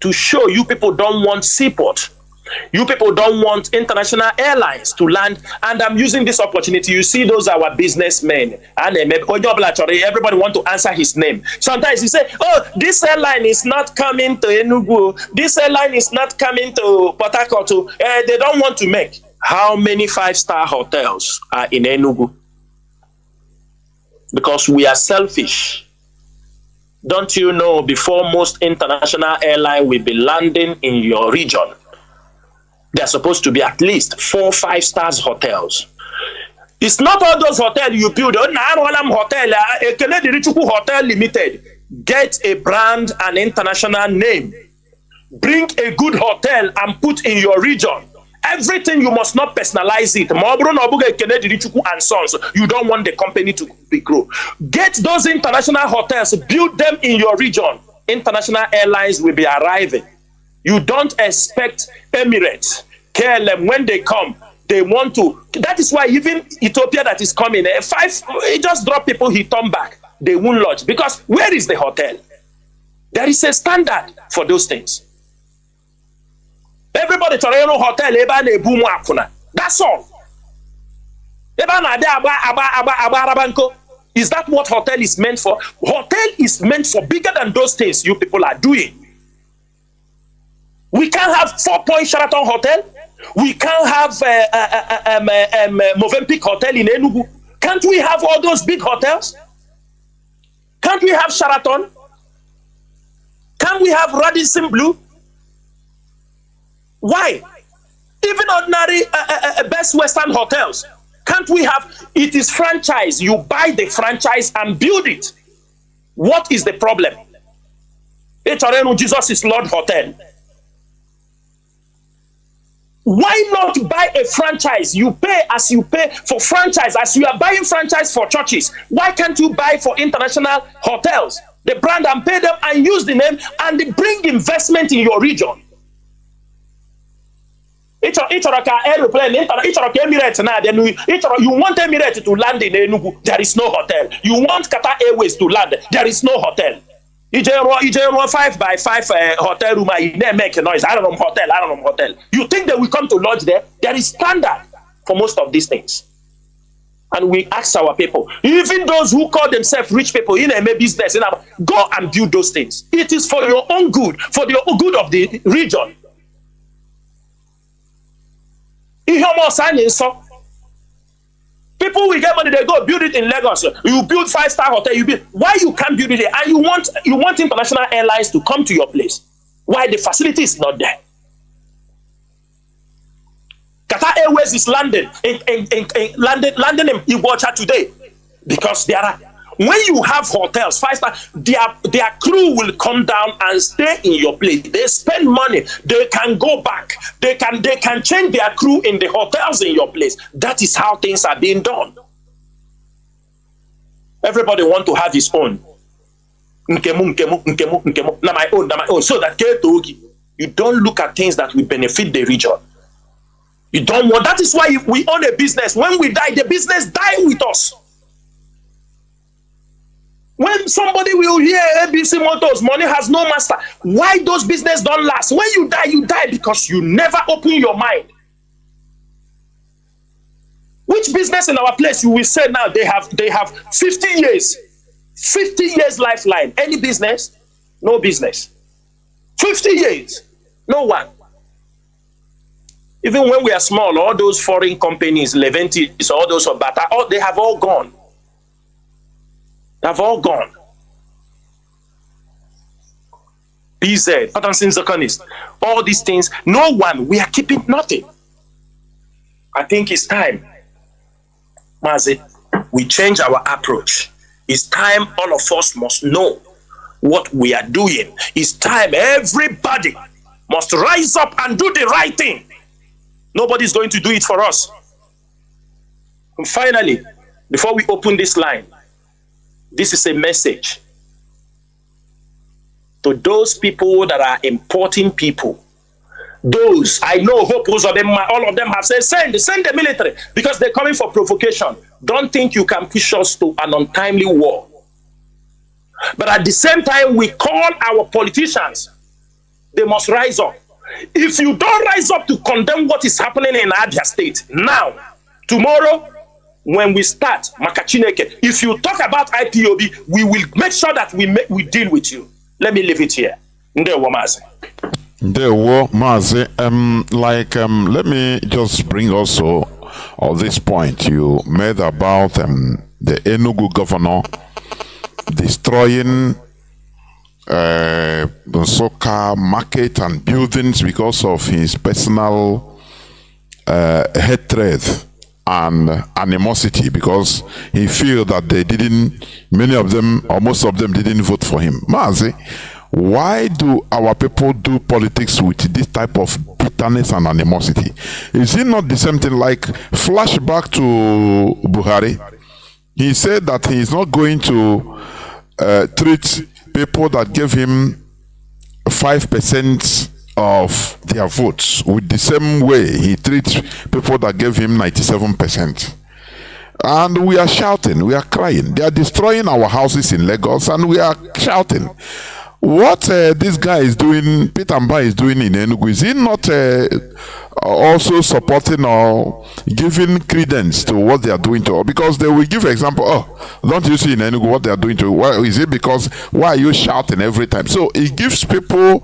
To show you people don't want seaport. You people don't want international airlines to land, and I'm using this opportunity. You see, those are our businessmen, and everybody want to answer his name. Sometimes he say, "Oh, this airline is not coming to Enugu. This airline is not coming to Port Harcourt. They don't want to make." How many 5-star hotels are in Enugu? Because we are selfish. Don't you know? Before most international airline will be landing in your region, there are supposed to be at least 4 or 5 stars hotels. It's not all those hotels you build. Hotel Limited. Get a brand and international name. Bring a good hotel and put in your region. Everything you must not personalize it. And Sons. You don't want the company to be grow. Get those international hotels. Build them in your region. International airlines will be arriving. You don't expect Emirates, KLM, when they come, they want to. That is why even Ethiopia that is coming, he just drop people, he turn back. They won't lodge. Because where is the hotel? There is a standard for those things. Everybody try no hotel, that's all. Is that what hotel is meant for? Hotel is meant for bigger than those things you people are doing. We can't have 4-point Sheraton Hotel. We can't have Movenpick Hotel in Enugu. Can't we have all those big hotels? Can't we have Sheraton? Can't we have Radisson Blue? Why? Even ordinary Best Western hotels. Can't we have? It is franchise. You buy the franchise and build it. What is the problem? Jesus is Lord Hotel. Why not buy a franchise? You pay as you pay for franchise, as you are buying franchise for churches. Why can't you buy for international hotels, the brand, and pay them and use the name and bring investment in your region? You want Emirates to land in Enugu, there is no hotel. You want Qatar Airways to land, there is no hotel. You just 5x5 hotel room, you never make a noise. I don't know hotel. You think they will come to lodge there? There is standard for most of these things. And we ask our people, even those who call themselves rich people in a business, go and build those things. It is for your own good, for the good of the region. People will get money, they go build it in Lagos. You build 5-star hotel, you build. Why you can't build it there? And you want international airlines to come to your place? Why the facility is not there? Qatar Airways is landing in Iguacha today because there are. When you have hotels, 5-star, their crew will come down and stay in your place. They spend money. They can go back. They can change their crew in the hotels in your place. That is how things are being done. Everybody want to have his own. Nkemu. Na my own. So that you don't look at things that will benefit the region. You don't want. That is why if we own a business, when we die, the business die with us. When somebody will hear ABC Motors, money has no master. Why those business don't last? When you die because you never open your mind. Which business in our place you will say now they have 50 years. 50 years lifeline. Any business? No business. 50 years. No one. Even when we are small, all those foreign companies, Leventis, all those of Bata, they have all gone. They've all gone. PZ, Patterson Zakonist, all these things, no one, we are keeping nothing. I think it's time, Mazi, we change our approach. It's time all of us must know what we are doing. It's time everybody must rise up and do the right thing. Nobody's going to do it for us. And finally, before we open this line, this is a message to those people that are importing people. Those, I know, all of them have said, send the military because they're coming for provocation. Don't think you can push us to an untimely war. But at the same time, we call our politicians. They must rise up. If you don't rise up to condemn what is happening in Abia State now, tomorrow, when we start, Makachineke, if you talk about IPOB, we will make sure that we deal with you. Let me leave it here. Ndewo Mazi. Ndewo Mazi. Let me just bring also this point you made about the Enugu governor destroying Nsukka market and buildings because of his personal hatred and animosity, because he feel that many of them or most of them didn't vote for him. Mazi, why do our people do politics with this type of bitterness and animosity? Is it not the same thing like flashback to Buhari? He said that he is not going to treat people that gave him 5% of their votes with the same way he treats people that gave him 97%. And we are shouting, we are crying. They are destroying our houses in Lagos and we are shouting. What this guy is doing, Peter Mba is doing in Enugu, is he not also supporting or giving credence to what they are doing to? Because they will give example, don't you see in Enugu what they are doing to? Why is it because why are you shouting every time? So it gives people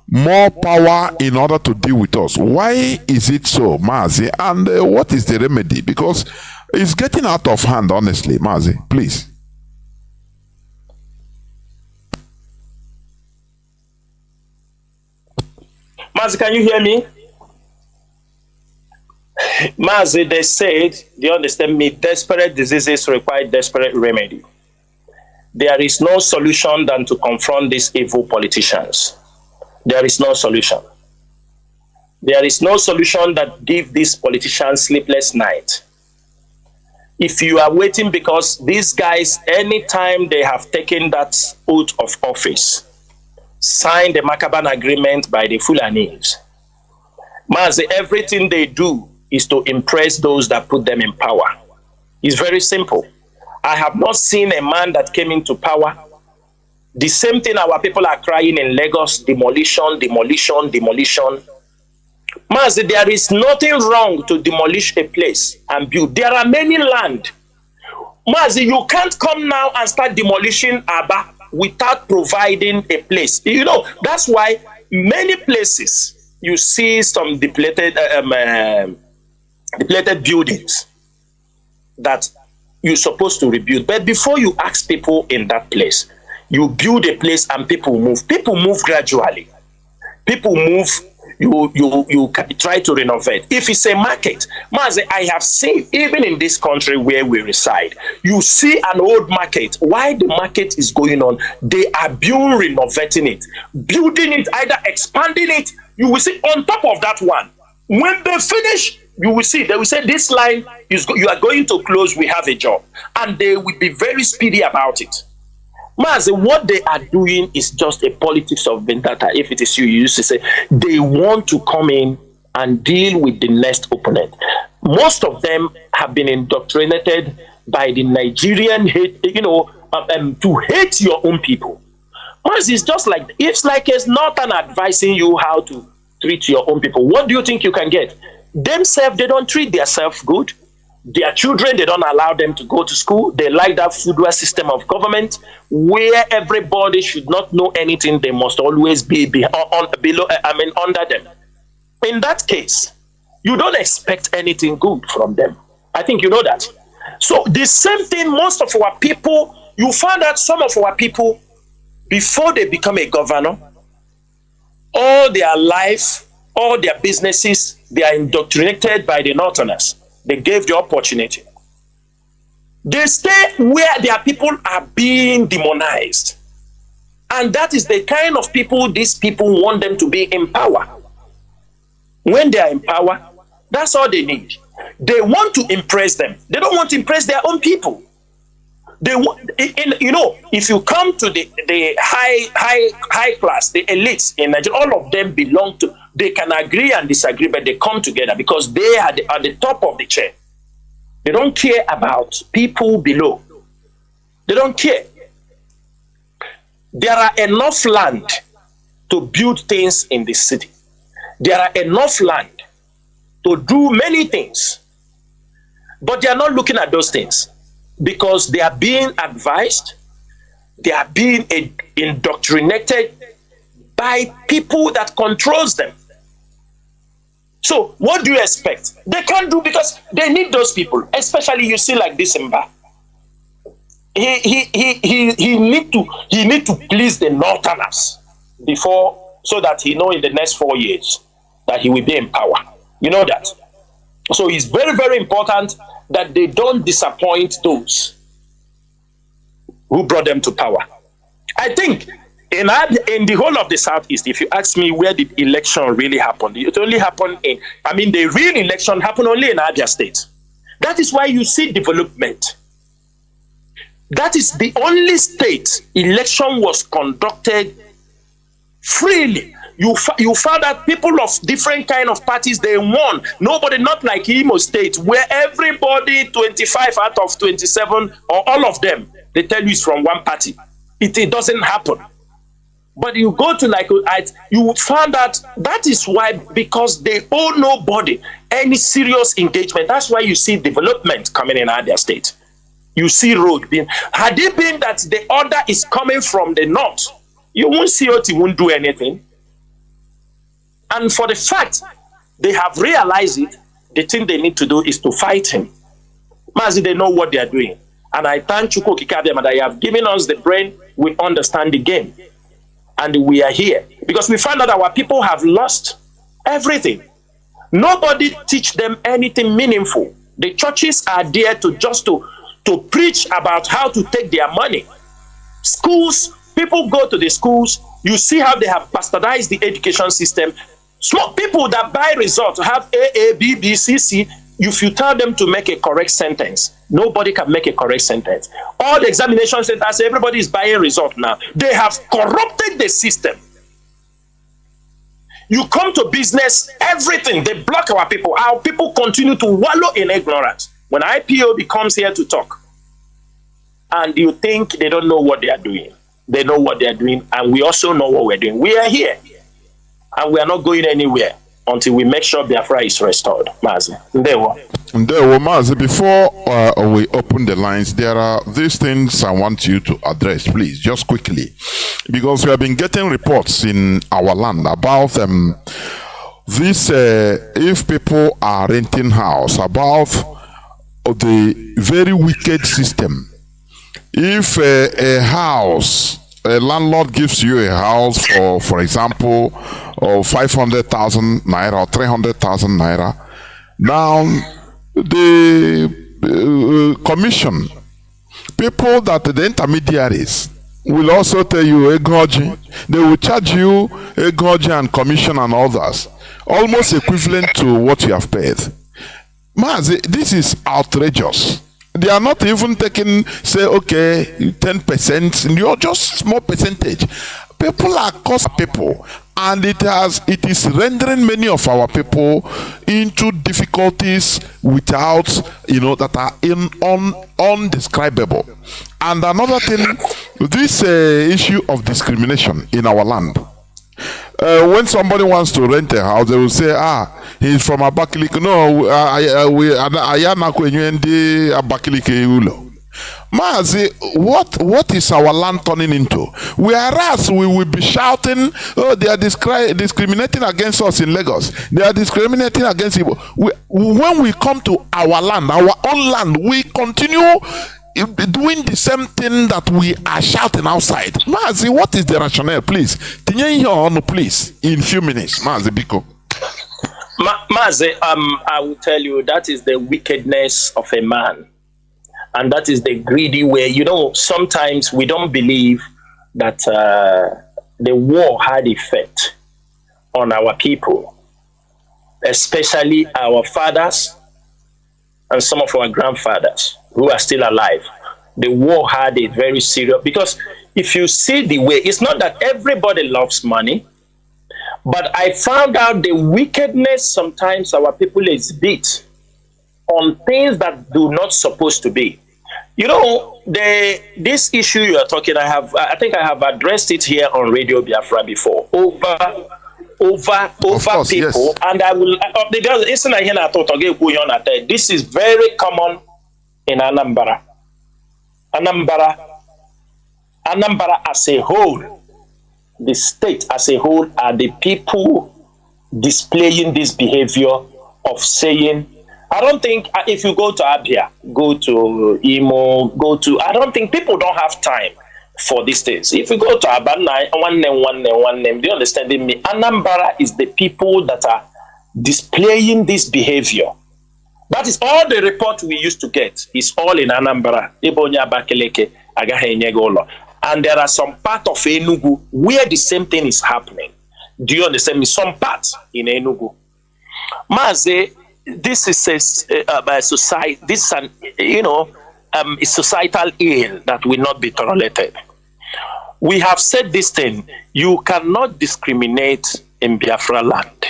more power in order to deal with us. Why is it so, Mazi? And what is the remedy? Because it's getting out of hand, honestly, Mazi, please. Mazi, can you hear me? Mazi, they said, do you understand me? Desperate diseases require desperate remedy. There is no solution than to confront these evil politicians. There is no solution. There is no solution that give these politicians sleepless night. If you are waiting, because these guys, anytime they have taken that oath of office, signed the Makaban agreement by the Fulanis, Mazi, everything they do is to impress those that put them in power. It's very simple. I have not seen a man that came into power. The same thing our people are crying in Lagos, demolition, demolition, demolition. Mazi, there is nothing wrong to demolish a place and build. There are many land Mazi, you can't come now and start demolishing Aba without providing a place. You know, that's why many places you see some depleted buildings that you're supposed to rebuild. But before you ask people in that place, you build a place and people move. People move gradually. People move. You try to renovate. If it's a market, Mazi, I have seen, even in this country where we reside, you see an old market. While the market is going on, they are renovating it, building it, either expanding it. You will see on top of that one, when they finish, you will see, they will say, this line, you are going to close, we have a job. And they will be very speedy about it. Mazi, what they are doing is just a politics of vendetta. If it is you used to say, they want to come in and deal with the next opponent. Most of them have been indoctrinated by the Nigerian hate, to hate your own people. Mazi, it's just like, it's not an advising you how to treat your own people. What do you think you can get? Themselves, they don't treat themselves good. Their children, they don't allow them to go to school. They like that feudal system of government where everybody should not know anything. They must always be under them. In that case, you don't expect anything good from them. I think you know that. So the same thing, most of our people, you find that some of our people, before they become a governor, all their life, all their businesses, they are indoctrinated by the Northerners. They gave the opportunity. They stay where their people are being demonized. And that is the kind of people these people want them to be in power. When they are in power, that's all they need. They want to impress them. They don't want to impress their own people. They want, if you come to the high class, the elites in Nigeria, all of them belong to. They can agree and disagree, but they come together because they are at the top of the chair. They don't care about people below. They don't care. There are enough land to build things in this city. There are enough land to do many things. But they are not looking at those things because they are being advised, they are being indoctrinated by people that controls them. So what do you expect? They can't do because they need those people. Especially you see like this Mba. He need to please the Northerners before, so that he know in the next 4 years that he will be in power. You know that. So it's very, very important that they don't disappoint those who brought them to power. I think in the whole of the Southeast, if you ask me where the election really happened, it only happened the real election happened only in Abia State. That is why you see development. That is the only state election was conducted freely. You found that people of different kind of parties, they won. Nobody, not like Imo State, where everybody, 25 out of 27, or all of them, they tell you it's from one party. It doesn't happen. But you go to you found that is why, because they owe nobody any serious engagement. That's why you see development coming in Abia State. You see road being. Had it been that the order is coming from the north, you won't see it, he won't do anything. And for the fact they have realized it, the thing they need to do is to fight him. Mazi, they know what they are doing. And I thank Chukwu Kikabiama that you have given us the brain, we understand the game. And we are here. Because we found out our people have lost everything. Nobody teach them anything meaningful. The churches are there to preach about how to take their money. Schools, people go to the schools, you see how they have bastardized the education system. Small people that buy results have A, B, B, C, C. If you tell them to make a correct sentence, nobody can make a correct sentence. All the examination centers, everybody is buying result now. They have corrupted the system. You come to business, everything, they block our people. Our people continue to wallow in ignorance. When IPOB comes here to talk, and you think they don't know what they are doing. They know what they are doing, and we also know what we're doing. We are here, and we are not going anywhere. until we make sure Biafra is restored. Mazi. Ndewo. Mazi, before we open the lines, there are these things I want you to address, please, just quickly. Because we have been getting reports in our land about this, if people are renting house, about the very wicked system. If a house, a landlord gives you a house for example, 500,000 naira or 300,000 naira, now the commission, people that the intermediaries will also tell you a goji. They will charge you a goji and commission and others, almost equivalent to what you have paid. Mazi, this is outrageous. They are not even taking, say, okay, 10%, you're just small percentage. People are cost people, and it is rendering many of our people into difficulties without, that are undescribable. And another thing, this issue of discrimination in our land. When somebody wants to rent a house, they will say, he's from Abakaliki. No, Mazi, what is our land turning into? Whereas we will be shouting, they are discriminating against us in Lagos. They are discriminating against people. When we come to our land, our own land, we continue doing the same thing that we are shouting outside. Mazi, what is the rationale, please? Please, in few minutes. Mazi Biko. Mazi, I will tell you, that is the wickedness of a man. And that is the greedy way. Sometimes we don't believe that the war had effect on our people, especially our fathers and some of our grandfathers who are still alive. The war had a very serious, because if you see the way, it's not that everybody loves money, but I found out the wickedness sometimes our people exhibit on things that do not supposed to be. This issue you are talking, I think I have addressed it here on Radio Biafra before. Over course, people, yes. And I will. This is very common in Anambra. Anambra as a whole, the state as a whole, are the people displaying this behavior of saying, I don't think if you go to Abia, go to Animo, I don't think people don't have time for these things. If you go to Abana, one name, do you understand me? Anambra is the people that are displaying this behavior. That is all the report we used to get. It's all in Anambra. And there are some part of Enugu where the same thing is happening. Do you understand me? Some parts in Enugu. Mazi, this is a society. This is a societal ill that will not be tolerated. We have said this thing: you cannot discriminate in Biafra land,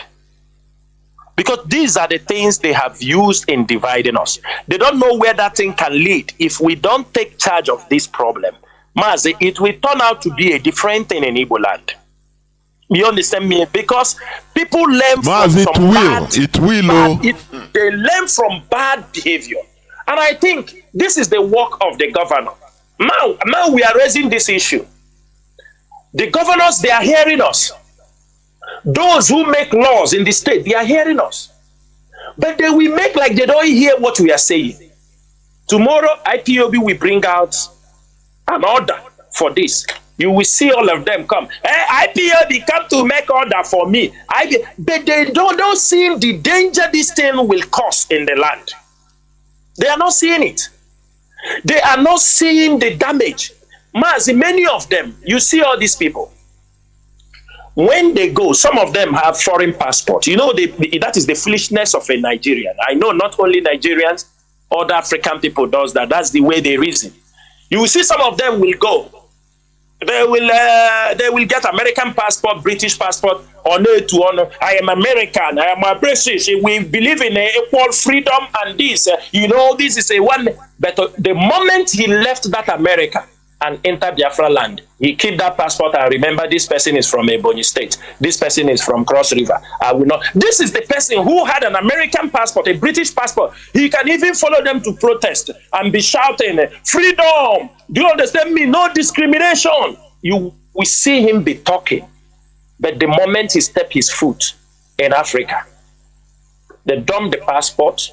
because these are the things they have used in dividing us. They don't know where that thing can lead. If we don't take charge of this problem, Mazi, it will turn out to be a different thing in Igbo land. You understand me? Because people learn from they learn from bad behavior. And I think this is the work of the governor. Now we are raising this issue. The governors, they are hearing us. Those who make laws in the state, they are hearing us. But they will make like they don't hear what we are saying. Tomorrow, IPOB will bring out an order for this. You will see all of them come. Hey, IPOB, come to make order for me. But they don't see the danger this thing will cause in the land. They are not seeing it. They are not seeing the damage. Mazi, many of them, you see all these people. When they go, some of them have foreign passports. That is the foolishness of a Nigerian. I know not only Nigerians, other African people does that. That's the way they reason. You will see some of them will go. They will get American passport, British passport, honor to honor. I am American, I am a British. We believe in equal freedom and this. This is a one. But the moment he left that America and enter Biafra land. He keep that passport and remember this person is from Ebonyi State. This person is from Cross River. I will not. This is the person who had an American passport, a British passport. He can even follow them to protest and be shouting, freedom. Do you understand me? No discrimination. We see him be talking. But the moment he step his foot in Africa, they dump the passport.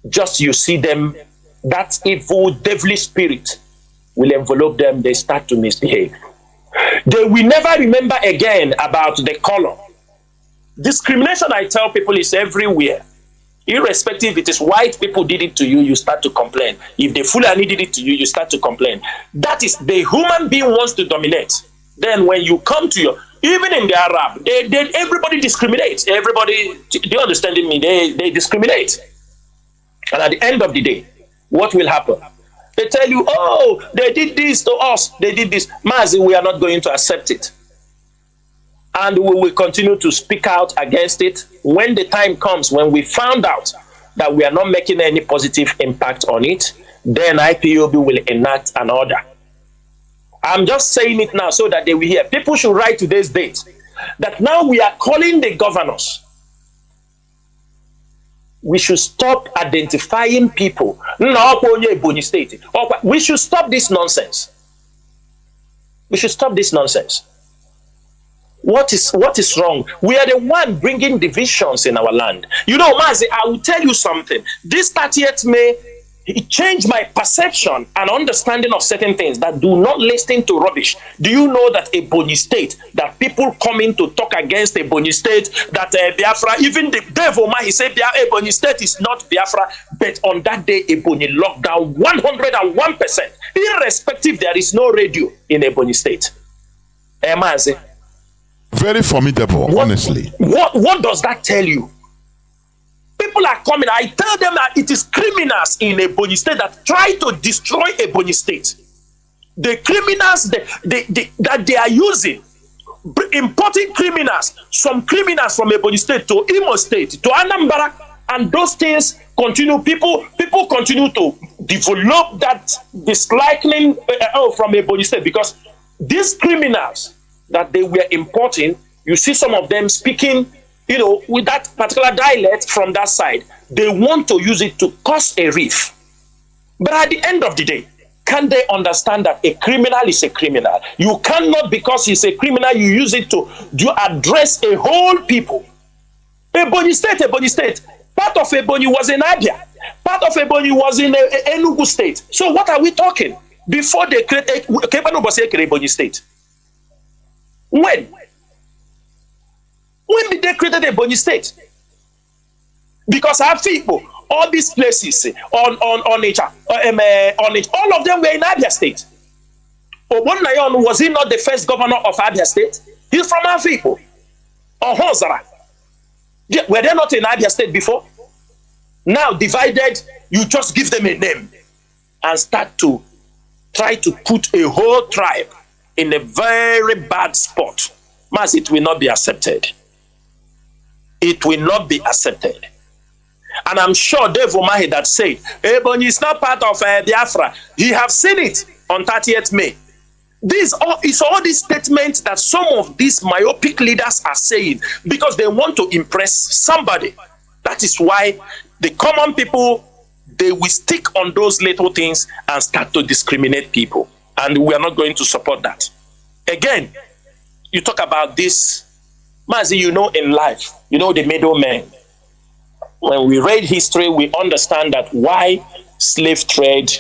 Just you see them, that evil, devilish spirit will envelope them. They start to misbehave. They will never remember again about the color. Discrimination, I tell people, is everywhere. Irrespective if it is white people did it to you, you start to complain. If the Fulani did it to you, you start to complain. That is, the human being wants to dominate. Then when you come to your, even in the Arab, everybody discriminates. Everybody, do you understand me? They discriminate. And at the end of the day, what will happen? They tell you, oh, they did this to us. They did this. Mazi, we are not going to accept it. And we will continue to speak out against it. When the time comes, when we found out that we are not making any positive impact on it, then IPOB will enact an order. I'm just saying it now so that they will hear. People should write today's date that now we are calling the governors. We should stop identifying people. We should stop this nonsense. We should stop this nonsense. What is wrong? We are the one bringing divisions in our land. You know, Mazi, I will tell you something. This 30th May, it changed my perception and understanding of certain things, that do not listen to rubbish. Do you know that Ebonyi State, that people coming to talk against Ebonyi State, that Biafra, even the devil, he said Ebonyi State is not Biafra, but on that day, Ebonyi locked down 101%. Irrespective, there is no radio in Ebonyi State. Mazi. Very formidable, honestly. What does that tell you? People are coming. I tell them that it is criminals in Ebonyi State that try to destroy Ebonyi State. The criminals that they are using, importing criminals, some criminals from Ebonyi State to Imo State, to Anambra, and those things continue. People continue to develop that disliking from Ebonyi State, because these criminals that they were importing, you see some of them speaking, you know, with that particular dialect from that side. They want to use it to cause a rift. But at the end of the day, can they understand that a criminal is a criminal? You cannot, because he's a criminal, you use it to address a whole people. Ebonyi State. Part of Ebonyi was in Abia. Part of Ebonyi was in Enugu State. So what are we talking? Before they created Ebonyi State. When did they create Ebonyi State? Because our people, all these places on it, all of them were in Abia State. Obonayon, was he not the first governor of Abia State? He's from our people. Or Hozara. Were they not in Abia State before? Now divided, you just give them a name and start to try to put a whole tribe in a very bad spot. Mas, it will not be accepted. It will not be accepted. And I'm sure Dave Omahi that said, Ebonyi is not part of Biafra. He have seen it on 30th May. It's all these statements that some of these myopic leaders are saying because they want to impress somebody. That is why the common people, they will stick on those little things and start to discriminate people. And we are not going to support that. Again, you talk about this, Mazi, you know, in life, you know, the middleman. When we read history, we understand that why slave trade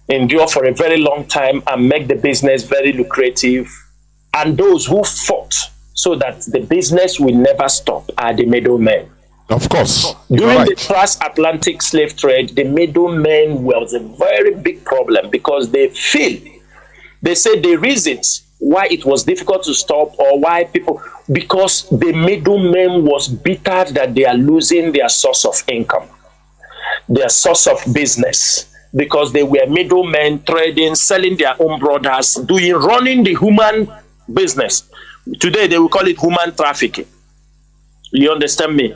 endure for a very long time and make the business very lucrative. And those who fought so that the business will never stop are the middlemen. Of course. During the transatlantic slave trade, the middlemen was a very big problem because they said the reasons why it was difficult to stop, or why people, because the middlemen was bitter that they are losing their source of income, their source of business, because they were middlemen trading, selling their own brothers, running the human business. Today they will call it human trafficking. You understand me?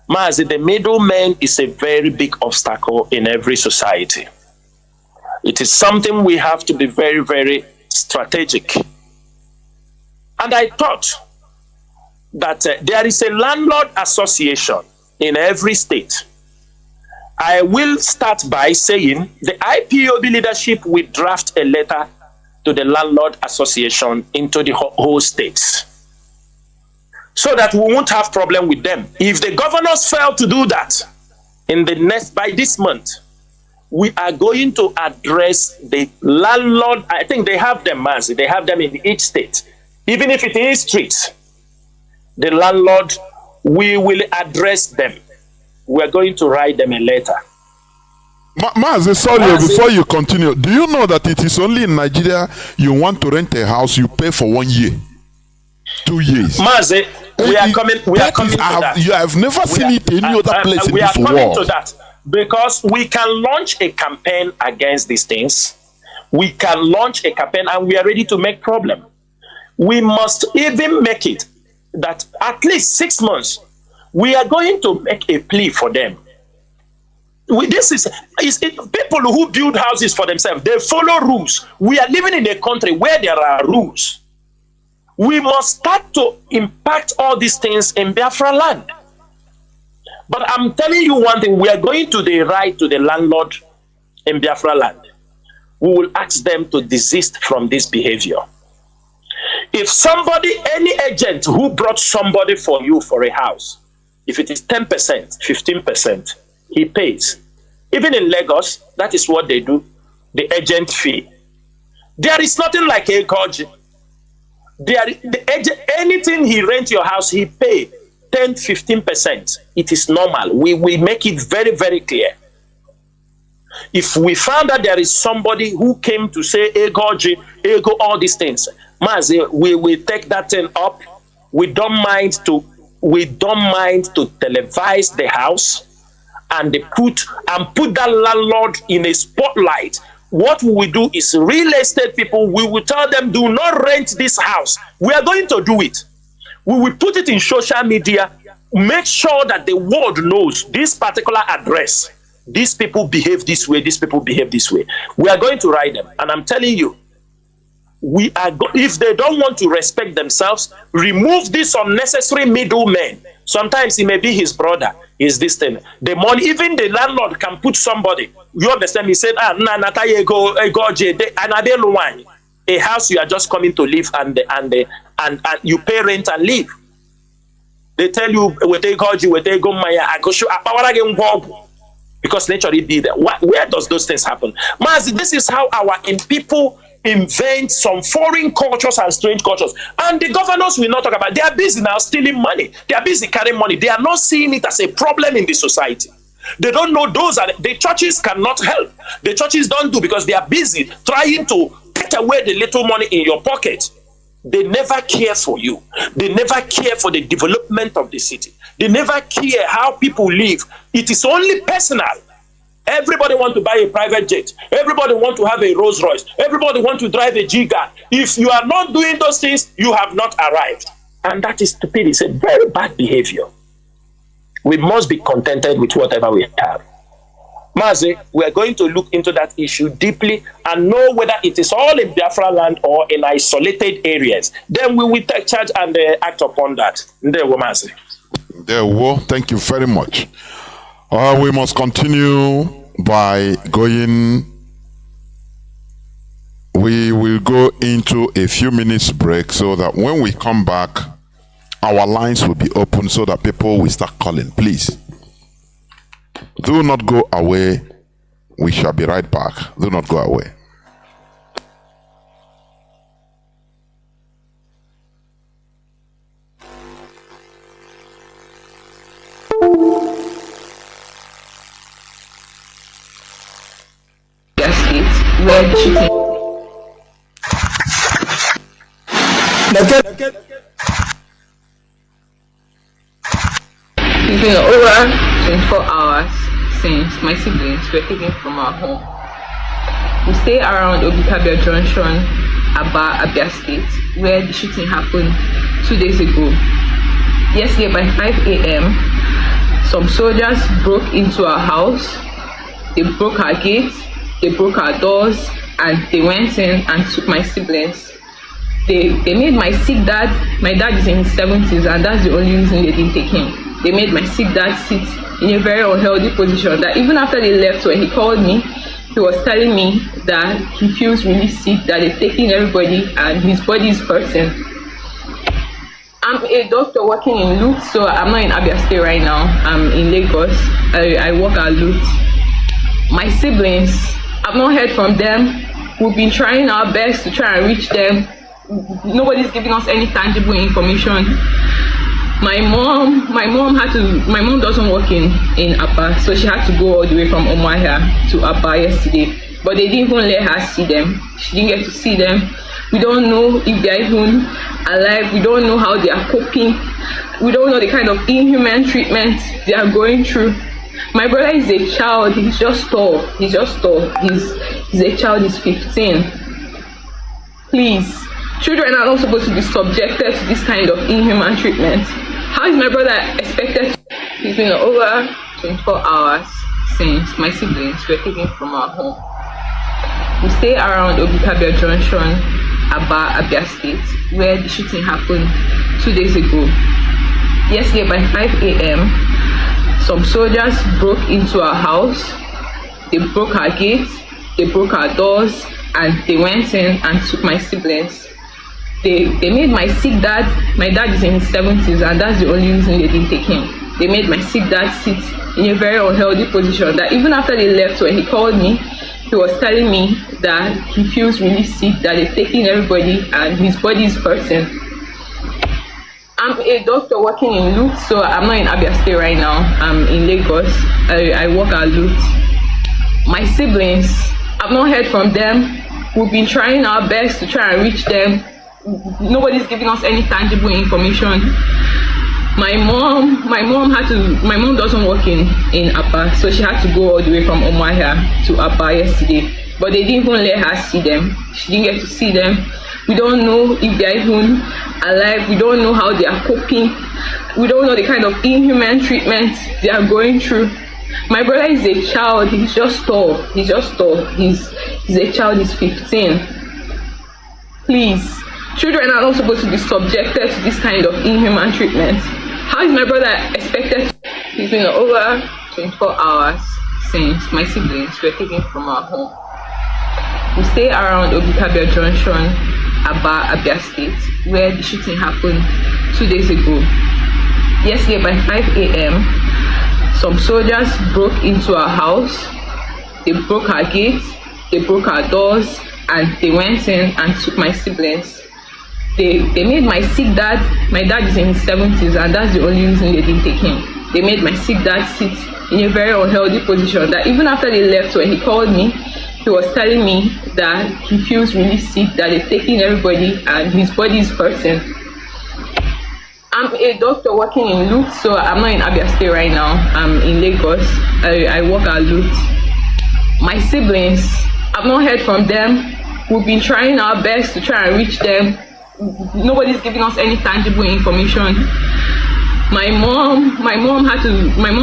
Mazi, the middleman is a very big obstacle in every society. It is something we have to be very, very strategic. And I thought that there is a landlord association in every state. I will start by saying the IPOB leadership will draft a letter to the landlord association into the whole states, so that we won't have problem with them. If the governors fail to do that by this month, we are going to address the landlord. I think they have them, Mazi. They have them in each state. Even if it is streets, the landlord, we will address them. We are going to write them a letter. Mazi, sorry, before you continue, do you know that it is only in Nigeria you want to rent a house, you pay for 1 year, 2 years? Mazi, we are coming to that. You have never seen it in any other place in this world. We are coming to that because we can launch a campaign against these things. We can launch a campaign and we are ready to make problem. We must even make it that at least 6 months, we are going to make a plea for them. This is people who build houses for themselves. They follow rules. We are living in a country where there are rules. We must start to impact all these things in Biafra land. But I'm telling you one thing, we are going to write to the landlord in Biafra land. We will ask them to desist from this behavior. If somebody, any agent who brought somebody for you for a house, if it is 10%, 15%, he pays. Even in Lagos, that is what they do, the agent fee. There is nothing like a gorge. Anything he rents your house, he pay 10, 15%. It is normal. We make it very, very clear. If we found that there is somebody who came to say, ego, all these things, Mazi, we will take that thing up. We don't mind to televise the house and put that landlord in a spotlight. What we will do is real estate people, we will tell them, do not rent this house. We are going to do it. We will put it in social media, make sure that the world knows this particular address. These people behave this way, these people behave this way. We are going to write them. And I'm telling you, if they don't want to respect themselves, remove this unnecessary middleman. Sometimes it may be his brother, is this thing. The money, even the landlord can put somebody. You understand? He said, a house you are just coming to live and you pay rent and leave. They tell you, because nature be there. Where does those things happen? Mazi, this is how our people invent some foreign cultures and strange cultures. And the governors will not talk about it. They are busy now stealing money. They are busy carrying money. They are not seeing it as a problem in the society. They don't know the churches cannot help. The churches don't do because they are busy trying to take away the little money in your pocket. They never care for you. They never care for the development of the city. They never care how people live. It is only personal. Everybody wants to buy a private jet. Everybody wants to have a Rolls Royce. Everybody wants to drive a Giga. If you are not doing those things, you have not arrived. And that is stupid. It's a very bad behavior. We must be contented with whatever we have. Mazi, we are going to look into that issue deeply and know whether it is all in Biafra land or in isolated areas. Then we will take charge and act upon that. There we Mazi. There we Thank you very much. We must continue by going. We will go into a few minutes break so that when we come back, our lines will be open so that people will start calling. Please, do not go away. We shall be right back. Do not go away. Where the shooting. It's been over 24 hours since my siblings were taken from our home. We stay around Obikabia Junction, Abia State, where the shooting happened 2 days ago. Yesterday by 5 a.m., some soldiers broke into our house. They broke our gates. they broke our doors, and they went in and took my siblings. They made my sick dad, my dad is in his 70s, and that's the only reason they didn't take him. They made my sick dad sit in a very unhealthy position that even after they left, when he called me, he was telling me that he feels really sick, that they've taken everybody and his body is hurting. I'm a doctor working in Lut, so I'm not in Abia State right now. I'm in Lagos. I work at Lut. My siblings, I've not heard from them. We've been trying our best to try and reach them. Nobody's giving us any tangible information. My mom doesn't work in Abba, so she had to go all the way from Umuahia to Abba yesterday. But they didn't even let her see them. She didn't get to see them. We don't know if they're even alive. We don't know how they are coping. We don't know the kind of inhuman treatment they are going through. My brother is a child. He's just tall. He's a child. He's 15. Please, children are not supposed to be subjected to this kind of inhuman treatment. How is my brother expected to? It's been over 24 hours since my siblings were taken from our home. We stay around Obikabia Junction, Abia State, where the shooting happened 2 days ago. Yesterday by 5 a.m., some soldiers broke into our house. They broke our gates, they broke our doors, and they went in and took my siblings. They made my sick dad, my dad is in his 70s, and that's the only reason they didn't take him. They made my sick dad sit in a very unhealthy position that even after they left, when he called me, he was telling me that he feels really sick, that they've taken everybody and his body is hurting. I'm a doctor working in Lut, so I'm not in Abia State right now. I'm in Lagos. I work at Lut. My siblings, I've not heard from them. We've been trying our best to try and reach them. Nobody's giving us any tangible information. My mom doesn't work in Abba, so she had to go all the way from Umuahia to Abba yesterday. But they didn't even let her see them. She didn't get to see them. We don't know if they're even alive. We don't know how they are coping. We don't know the kind of inhuman treatment they are going through. My brother is a child. He's just tall. He's a child. He's 15. Please, children are not supposed to be subjected to this kind of inhuman treatment. How is my brother expected to? It's been over 24 hours since my siblings were taken from our home. We stay around Obikabia Junction, Abia State, where the shooting happened 2 days ago. Yesterday by 5 a.m., some soldiers broke into our house. They broke our gates, they broke our doors, and they went in and took my siblings. They made my sick dad, my dad is in his 70s, and that's the only reason they didn't take him. They made my sick dad sit in a very unhealthy position that even after they left, when he called me, he was telling me that he feels really sick, that they've taken everybody and his body is hurting. I'm a doctor working in Lut, so I'm not in Abia State right now. I'm in Lagos. I work at Lut. My siblings, I've not heard from them. We've been trying our best to try and reach them. Nobody's giving us any tangible information. My mom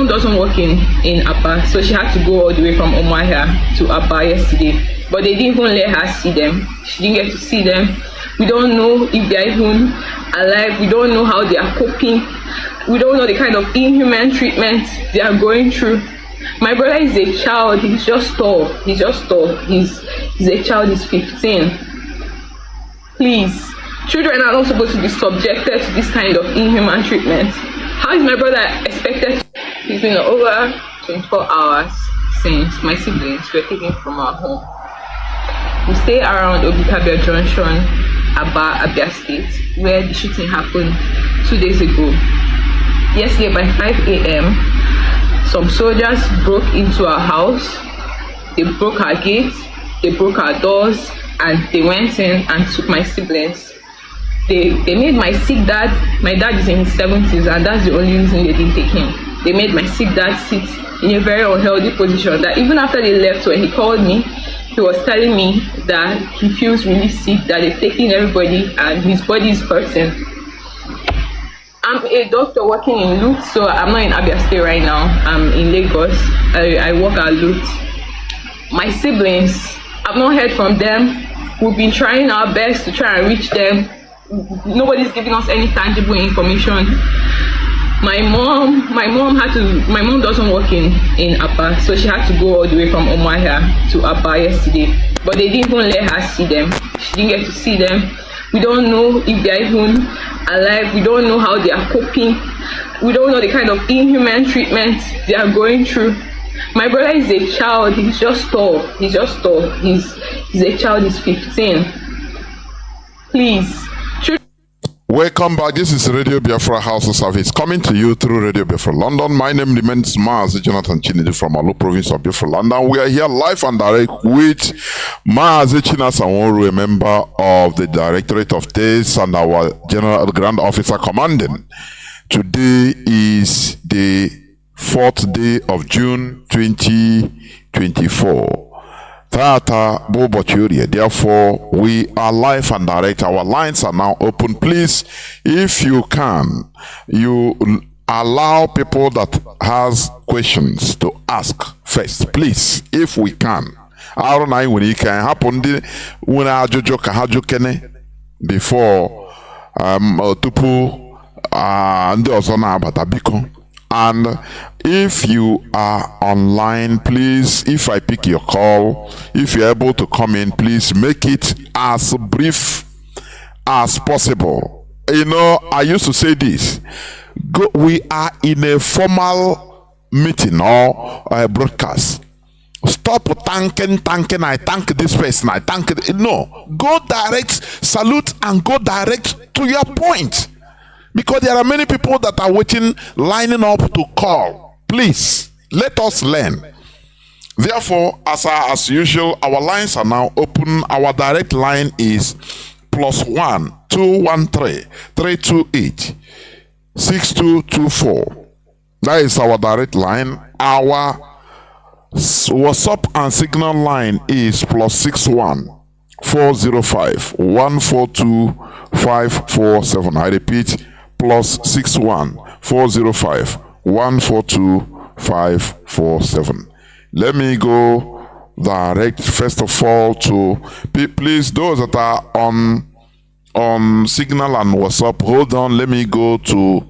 doesn't work in Abba, so she had to go all the way from Umuahia to Abba yesterday. But they didn't even let her see them. She didn't get to see them. We don't know if they're even alive. We don't know how they are coping. We don't know the kind of inhuman treatment they are going through. My brother is a child. He's just tall. He's a child. He's 15. Please, children are not supposed to be subjected to this kind of inhuman treatment. How is my brother expected to? It's been over 24 hours since my siblings were taken from our home. We stay around Obikabia Junction, Abia State, where the shooting happened 2 days ago. Yesterday by 5 a.m., some soldiers broke into our house. They broke our gates, they broke our doors, and they went in and took my siblings. They made my sick dad, my dad is in his 70s, and that's the only reason they didn't take him. They made my sick dad sit in a very unhealthy position that even after they left, when he called me, he was telling me that he feels really sick, that they've taken everybody and his body is hurting. I'm a doctor working in Lut, so I'm not in Abia State right now. I'm in Lagos. I work at Lut. My siblings, I've not heard from them. We've been trying our best to try and reach them. Nobody's giving us any tangible information. My mom doesn't work in Abia, so she had to go all the way from Umuahia to Abia yesterday. But they didn't even let her see them. She didn't get to see them. We don't know if they're even alive. We don't know how they are coping. We don't know the kind of inhuman treatment they are going through. My brother is a child. He's just tall. He's a child. He's 15. Please. Welcome back. This is Radio Biafra HAUSA-SERVICE coming to you through Radio Biafra London. My name remains Mazi Chinedu from Alu province of Biafra London. We are here live and direct with Mazi Chinasa Nworu, a member of the Directorate of Taste and our General Grand Officer Commanding. Today is the 4th day of June 2024. Therefore, we are live and direct. Our lines are now open. Please, if you can, you allow people that has questions to ask first. Please, if we can. I don't know when it can happen. When I before tupu and also na batabiko. And if you are online, please, if I pick your call, if you're able to come in, please make it as brief as possible. You know, I used to say this. We are in a formal meeting or a broadcast. Stop thanking, I thank this person, I thank it. No, go direct, salute, and go direct to your point. Because there are many people that are waiting, lining up to call. Please, let us learn. Therefore, as usual, our lines are now open. Our direct line is +1 213 328 6224. That is our direct line. Our WhatsApp and Signal line is +61 405 142 547. I repeat, +61 405 142 547. Let me go direct first of all to please those that are on Signal and WhatsApp. Hold on, let me go to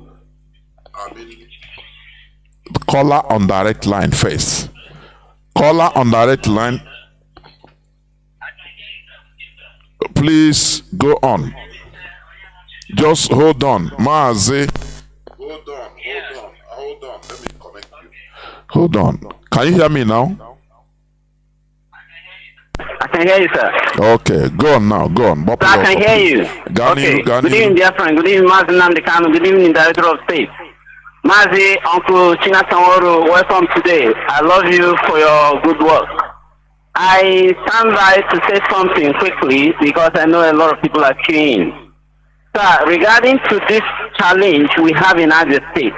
caller on direct line first. Caller on direct line. Please go on. Just hold on. Mazi. Hold on. Let me connect you. Hold on. Can you hear me now? I can hear you, sir. Okay, go on now. Go on. I can hear you. Okay. Good evening, dear friend. Good evening, Mazi Nnamdi Kanu. Good evening, Director of State. Mazi, Uncle Chinasa Nworu, welcome today. I love you for your good work. I stand by to say something quickly because I know a lot of people are queuing. Sir, regarding to this challenge we have in Abia State,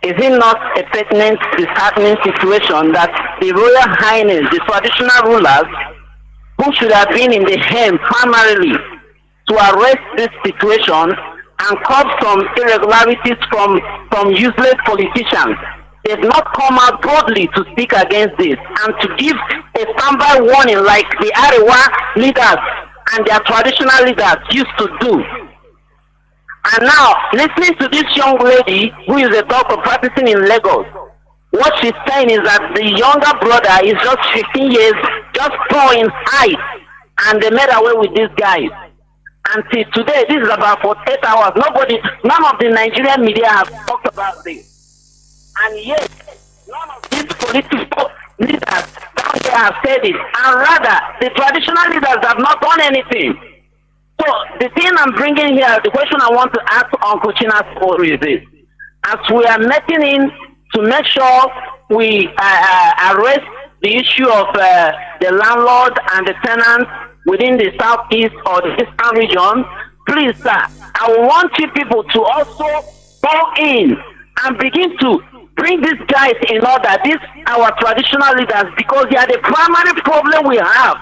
is it not a pertinent, disheartening situation that the Royal Highness, the traditional rulers, who should have been in the helm primarily to arrest this situation and curb some irregularities from useless politicians, they've not come out boldly to speak against this and to give a standby warning like the Arewa leaders and their traditional leaders used to do. And now, listening to this young lady who is a doctor practicing in Lagos, what she's saying is that the younger brother is just 15 years, just tall in height, and they made away with these guys. Until today, this is about 48 hours. None of the Nigerian media have talked about this. And yet, none of these political leaders down here have said it. And rather, the traditional leaders have not done anything. So the thing I'm bringing here, the question I want to ask Uncle Chinasa Nworu is this. As we are meeting in to make sure we arrest the issue of the landlord and the tenant within the southeast or the eastern region, please, sir, I want you people to also go in and begin to bring these guys in order, these our traditional leaders, because they are the primary problem we have.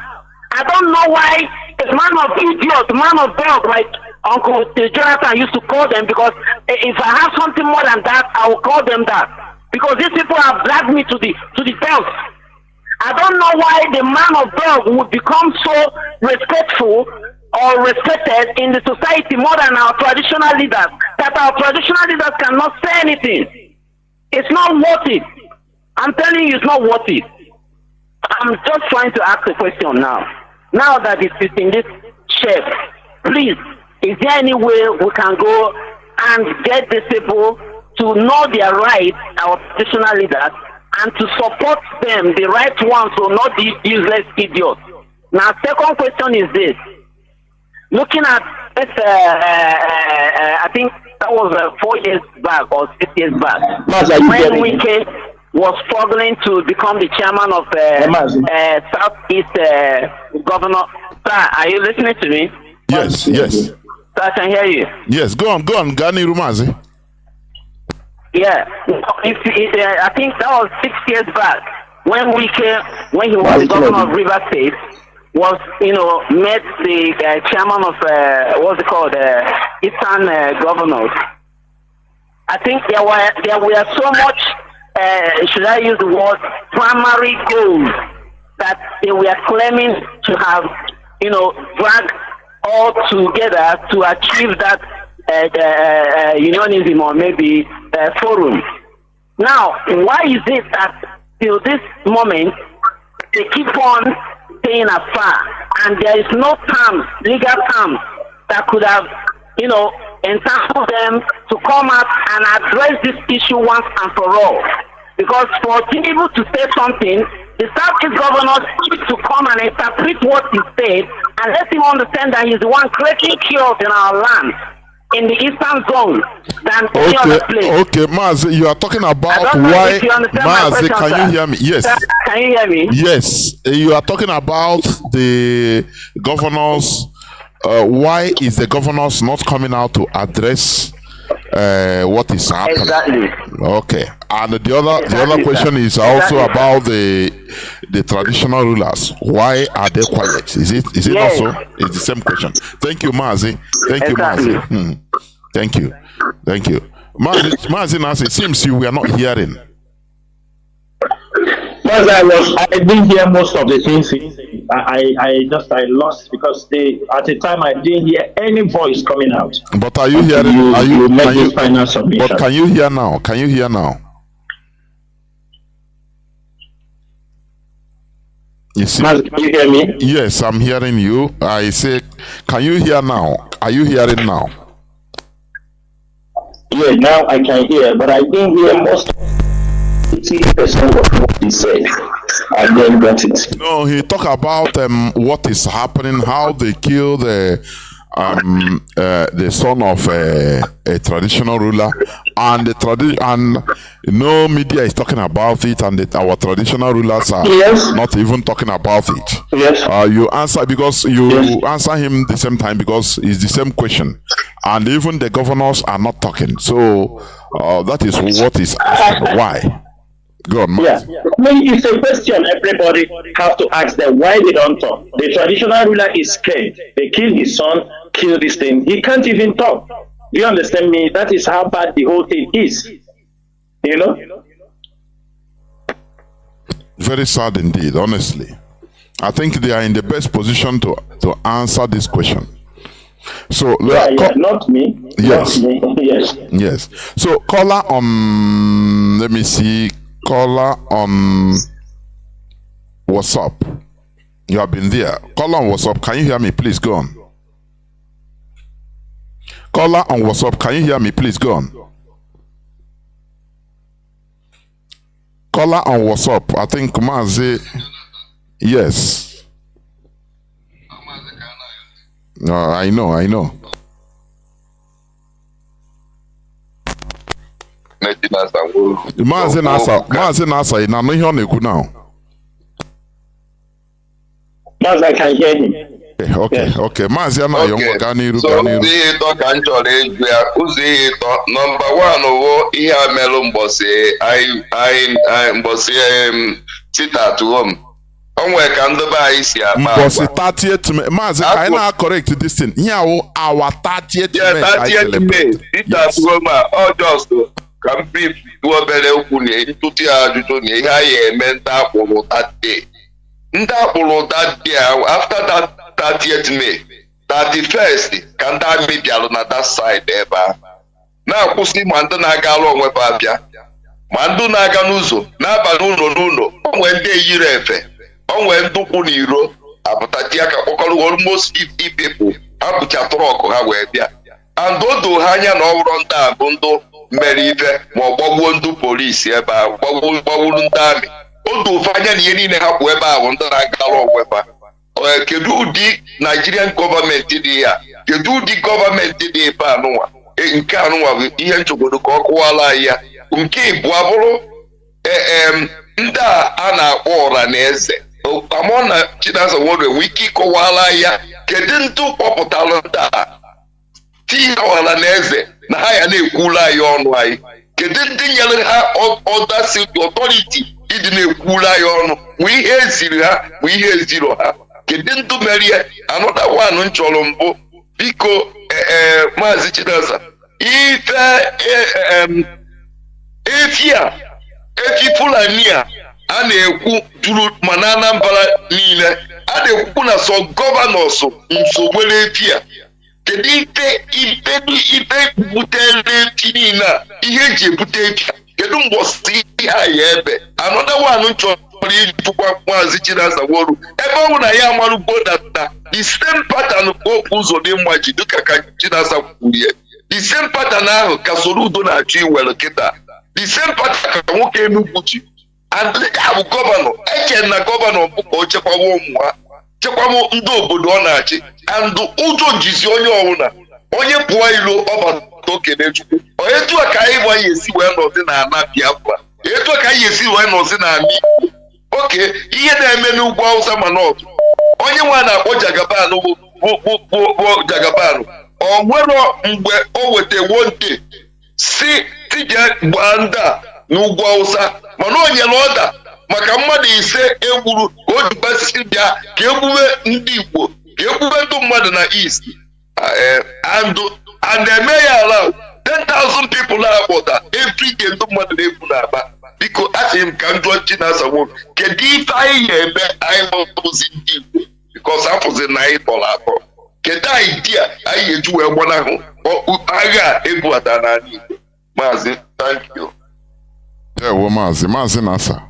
I don't know why a man of idiot, man of dog, like Uncle Jonathan used to call them, because if I have something more than that, I will call them that. Because these people have dragged me to the belt. I don't know why the man of God would become so respectful or respected in the society more than our traditional leaders, that our traditional leaders cannot say anything. It's not worth it. I'm telling you, it's not worth it. I'm just trying to ask a question now. Now that it is in this shape, please, is there any way we can go and get these people to know their rights, our traditional leaders, and to support them, the right ones, so not the useless idiots? Now, second question is this. Looking at this, I think that was 4 years back or 6 years back, when Wike was struggling to become the chairman of Southeast Governor. Sir, are you listening to me? Yes, yes. Sir, I can hear you. Yes, go on, Gani Rumazi. Yeah, I think that was 6 years back when Wike, when he was the governor of River State, was, met the chairman of what's it called, Eastern Governors. I think there were so much, should I use the word, primary goals that they were claiming to have, dragged all together to achieve that unionism or maybe forum. Now, why is it that till this moment they keep on staying afar, and there is no terms, legal terms, that could have, entitled them to come out and address this issue once and for all? Because for Chinedu to say something, the Southeast governor needs to come and interpret what he said and let him understand that he's the one creating chaos in our land, in the eastern zone, than any other place. Okay, Mazi, you are talking about why. Mazi, can you hear me? Yes. Can you hear me? Yes, you are talking about the governors. Why is the governors not coming out to address what is happening? Exactly. Okay, and the other question is also about the traditional rulers. Why are they quiet? Is it yes. also? It's the same question. Thank you, Mazi. Thank you, Mazi. Thank you. Mazi, it seems you were not hearing. Because I didn't hear most of the things. I lost because at the time I didn't hear any voice coming out. But are you hearing? But can you hear now? Can you hear now? You see? Can you hear me? Yes, I'm hearing you. I say, can you hear now? Are you hearing now? Yeah, now I can hear, but I didn't hear most. 80% of what he said. I then got it. No, he talked about what is happening, how they killed the son of a traditional ruler, and no media is talking about it, and our traditional rulers are not even talking about it. Yes. You answer because you answer him the same time because it's the same question, and even the governors are not talking. So that is what is asked. Why? Go on, yeah. It's a question everybody have to ask them why they don't talk. The traditional ruler is scared. They kill his son, kill this thing. He can't even talk. Do you understand me? That is how bad the whole thing is. Very sad indeed, honestly. I think they are in the best position to answer this question. So not me. Yes. Not me. Yes. Yes. So caller on let me see. Caller on WhatsApp. You have been there. Caller on WhatsApp. Can you hear me? Please go on. Caller on WhatsApp. Can you hear me? Please go on. Caller on WhatsApp. I think Mazi. Yes. I know. Mazi Nasa, na no hear neku now. Mazi, I can hear him. Okay. Mazi na yo Ganiru. So the talk and chole uzi number 1 owo ihe amelu mbosi I mbosi sita to home. Onwe ka ndo ba isi ama. Mbosi 30th Mazi I na correct this thing. Here our 30th May. Yeah, 30th May. Sita to home just ka m brief du obere okwu na ntụtụ ya ajụjụ na ihe anyị eme ndị akpụrụ that day. Ndị akpụrụ that day after that 30th May 31st ka ndị amị bịara na that side ebe ahụ na-akwụsị ma ndị na-aga alụ onwe ha abịa ma ndị na-aga n'ụzọ n'abalị n'ụlọ onwe ndị eyiri efe onwe ndị kwụ n'iro apụtachi aka kpọkọrọ almost 50 people abụcha trọk ha wee bịa and o doo ha anya na ọ bụrụ ndị a bụ ndị mere ife ma ọ gbagbuo ndị polisi ebe ahụ gbagburu ndị amị o doo ha anya na ihe niile ha kwụ ebe ahụ ndị na-aga alụ onwe ha. Kedu ụdị Nigerian gọọmenti dị ya? Kedu ụdị gọọmenti dị ebe anụnwa? Nke anụnwa bụ ihe nchọgodo ka ọ kụwala ya. Nke ịbụọ bụrụ ndị a na-akpọ ọra na eze Amona Chinasa Nworu enwe ike ịkọwala ya kedu ndị kpọpụtara ndị a tinye ọra na eze na ha ya na-ekwula anyị ọnụ anyị? Kedu ndị nyere ha ọdasi ọtọriti ịdị na-ekwula anyị ọnụ bụ ihe eziri ha bụ ihe eziro ha? Kedu ndị mere ihe? Anọda one nchọrọ mbụ biko Mazi Chinasa efi Fulani a na-ekwu juru ma na Anambra niile a na-ekwukwu na so gọvanọs nsogwere efi a. Kedu ife butere efi niile a ihe eji ebute efi? Kedu mgbọsị ihe a ya ebe? Anọda one chọrọ ịjụkwa Mazi Chinasa Nworu ebe ọ bụ na ya amarụgbo data the same pattern okwu ụzọ dị mma ji dịka ka Chinasa kwuru ya. The same pattern ahụ ka Soludo na-achọ iwere kịta. The same pattern ka nwoke Enugu ji. And ya bụ gọvanọ eche na gọvanọ bụ ka o chekwawa ụmụ ha chekwawa ndị obodo ọ na-achị and ụjọ jizi onye ọbụla onye pụọ ilo ọbata okene Chukwu. Etu a ka anyị gwa ya esi wee nọzi na ana Biafra, etu a ka anyị esi wee nọzi na ana Igbo. Oke ihe na-eme n'ugwu Hausa ma n'ọtụ onye nwa na-akpọ Jagaban bụ Jagaban ọ nwere mgbe o weta wonte si tije gbaa ndị a n'ugwu Hausa mana o nyere ọda maka mmadụ ise egburu ka o jibasisi bịa ka egbube ndị Igbo ka egbube ndị mmadụ na East and eme ya ala 10,000 people na-akpọta every day ndị mmadụ na-egbu n'Aba. Biko asị m ka njụọ Chinasa Nworu kedu ife anyị ga-eme anyị mụzi ndị Igbo because afụzi na anyị tọrọ atọ? Kedu idea anyị ga-eji wee gbanahụ agha ebuata n'ala Igbo? Maazị, thank you. Ndewo Mazi Nasa.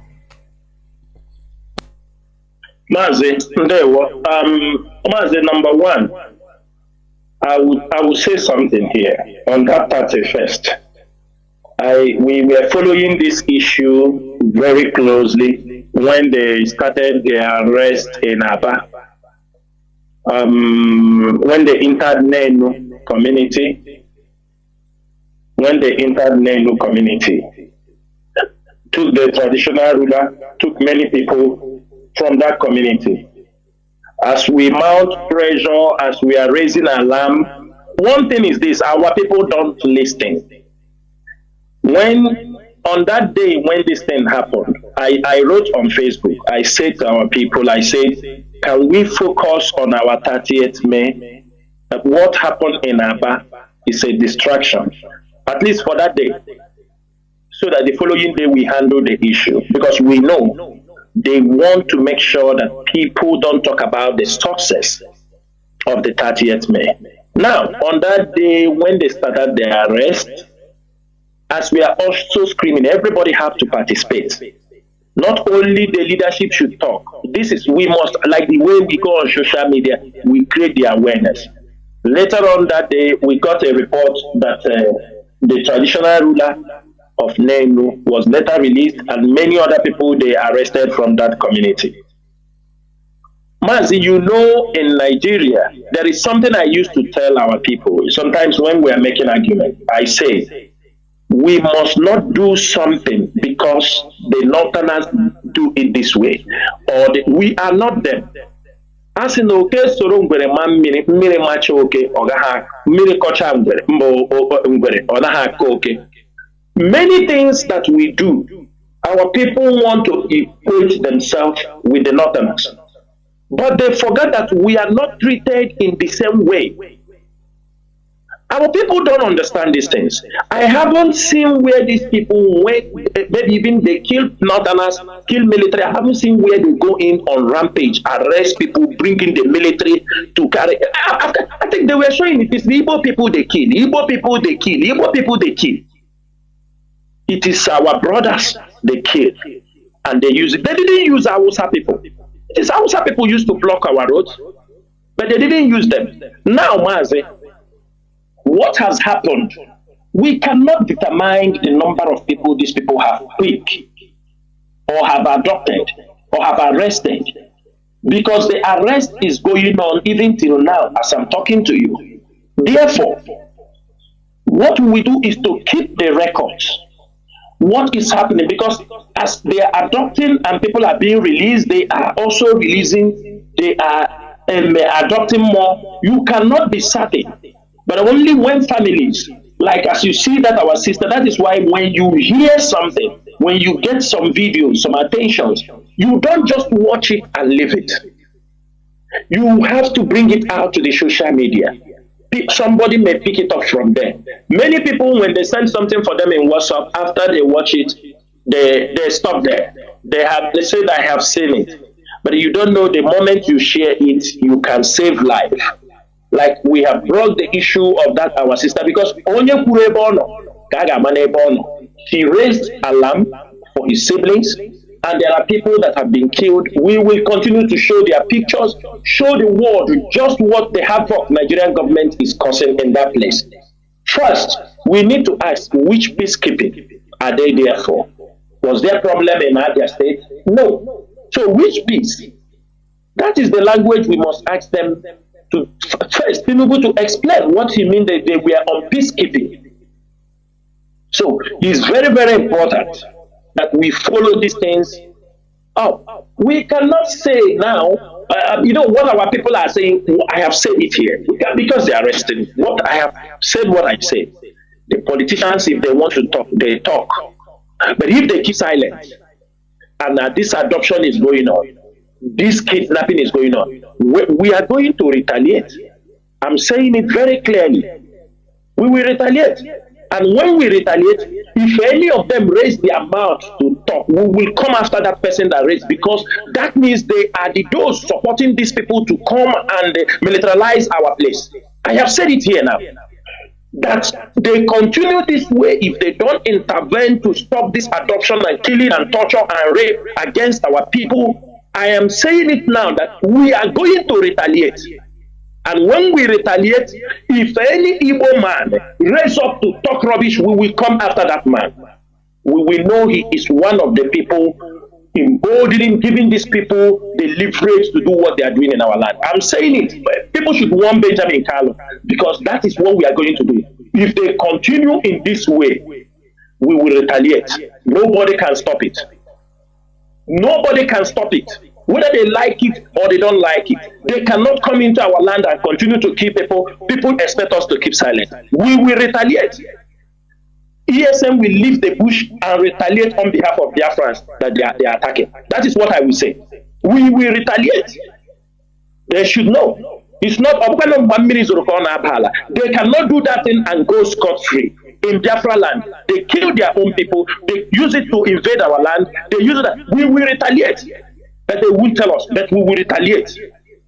Mazi, ndewo. Mazi, number one, I would say something here on that 31st. We were following this issue very closely when they started their arrest in Abia. When they entered Nenu community, took the traditional ruler, took many people from that community. As we mount pressure, as we are raising alarm, one thing is this: our people don't listen. When on that day when this thing happened, I wrote on Facebook, I said to our people, I said, can we focus on our 30th May? What happened in Abia is a distraction, at least for that day, so that the following day we handle the issue, because we know they want to make sure that people don't talk about the success of the 30th May. Now, on that day when they started their arrest, as we are also screaming, everybody have to participate. Not only the leadership should talk. We must, like the way we go on social media, we create the awareness. Later on that day, we got a report that the traditional ruler of Nenu was later released and many other people they arrested from that community. Mazi, you know, in Nigeria, there is something I used to tell our people. Sometimes when we are making arguments, I say, we must not do something because the Northerners do it this way, or we are not them. As in okay, so ngwere man mire macho okay, ogaha mire kocha ngwere ngwere onaha okay. Many things that we do, our people want to equate themselves with the Northerners, but they forget that we are not treated in the same way. Our people don't understand these things. I haven't seen where these people went, maybe even they kill northerners, kill military. I haven't seen where they go in on rampage, arrest people, bring in the military to carry. I think they were showing it is the Igbo people they kill, Igbo people they kill, Igbo people they kill. It is our brothers they kill, and they use it. They didn't use HAUSA people. It is HAUSA people used to block our roads, but they didn't use them. Now, Mazi, what has happened? We cannot determine the number of people these people have picked or have adopted or have arrested, because the arrest is going on even till now as I'm talking to you. Therefore, what we do is to keep the records. What is happening? Because as they are adopting and people are being released, they are also releasing, they are adopting more. You cannot be certain. But only when families, like as you see that our sister, that is why when you hear something, when you get some videos, some attentions, you don't just watch it and leave it. You have to bring it out to the social media. Somebody may pick it up from there. Many people, when they send something for them in WhatsApp, after they watch it, they stop there. They say I have seen it. But you don't know the moment you share it, you can save life. Like we have brought the issue of that our sister, because she raised alarm for his siblings, and there are people that have been killed. We will continue to show their pictures, show the world just what the havoc Nigerian government is causing in that place. First, we need to ask, which peacekeeping are they there for? Was there a problem in Abia State? No. So which peace? That is the language we must ask them to first be able to explain what he means that they were on peacekeeping. So it's very, very important that we follow these things up. We cannot say now, what our people are saying, I have said it here, because they are arresting. What I have said, what I said. The politicians, if they want to talk, they talk. But if they keep silent, and this adoption is going on, this kidnapping is going on, we are going to retaliate. I'm saying it very clearly. We will retaliate. And when we retaliate, if any of them raise their mouth to talk, we will come after that person that raised, because that means they are those supporting these people to come and militarize our place. I have said it here now, that they continue this way if they don't intervene to stop this adoption and killing and torture and rape against our people. I am saying it now that we are going to retaliate. And when we retaliate, if any Igbo man raise up to talk rubbish, we will come after that man. We will know he is one of the people emboldening, giving these people the leverage to do what they are doing in our land. I'm saying it. People should warn Benjamin Carlo, because that is what we are going to do. If they continue in this way, we will retaliate. Nobody can stop it. Nobody can stop it. Whether they like it or they don't like it, they cannot come into our land and continue to kill people. People expect us to keep silent. We will retaliate. ESM will leave the bush and retaliate on behalf of Biafrans that they are attacking. That is what I will say. We will retaliate. They should know. It's not they cannot do that thing and go scot-free. In Biafra land, they kill their own people, they use it to invade our land, they use it. We will retaliate. But they won't tell us that we will retaliate.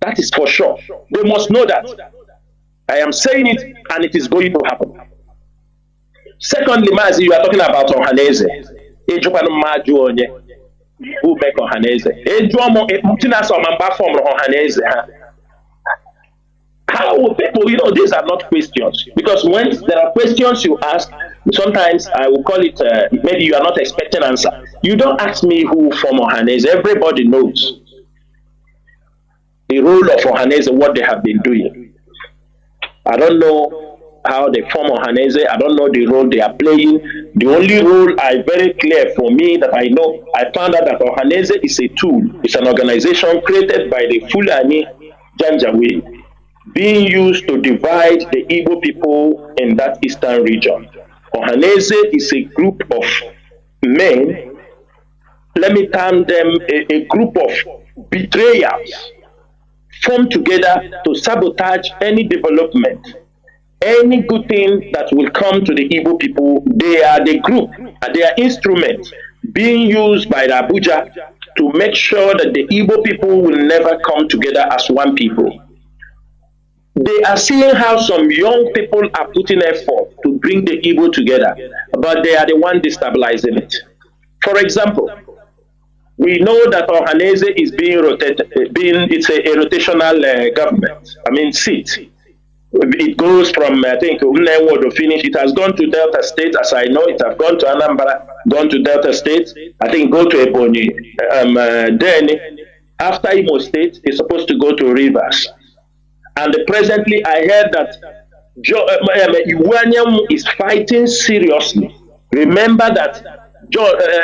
That is for sure. They must know that. I am saying it, and it is going to happen. Secondly, Mazi, you are talking about Ohaneze. Who make Ohaneze? How will people, these are not questions. Because when there are questions you ask, sometimes I will call it, maybe you are not expecting an answer. You don't ask me who form Ohaneze. Everybody knows the role of Ohaneze, what they have been doing. I don't know how they form Ohaneze. I don't know the role they are playing. The only role very clear for me that I know, I found out that Ohaneze is a tool. It's an organization created by the Fulani Janjaweed, being used to divide the Igbo people in that eastern region. Ohaneze is a group of men, let me term them a group of betrayers, formed together to sabotage any development Any good thing that will come to the Igbo people, they are the group, they are instruments being used by the Abuja to make sure that the Igbo people will never come together as one people. They are seeing how some young people are putting effort to bring the Igbo together, but they are the one destabilizing it. For example, we know that Ohaneze is being rotated, it's a rotational government, seat. It goes from, I think, Nnamdi to finish. It has gone to Delta State, as I know. It has gone to Anambra, gone to Delta State. I think go to Ebonyi. Then, after Imo State, it's supposed to go to Rivers. And presently, I heard that Iwanyam is fighting seriously. Remember that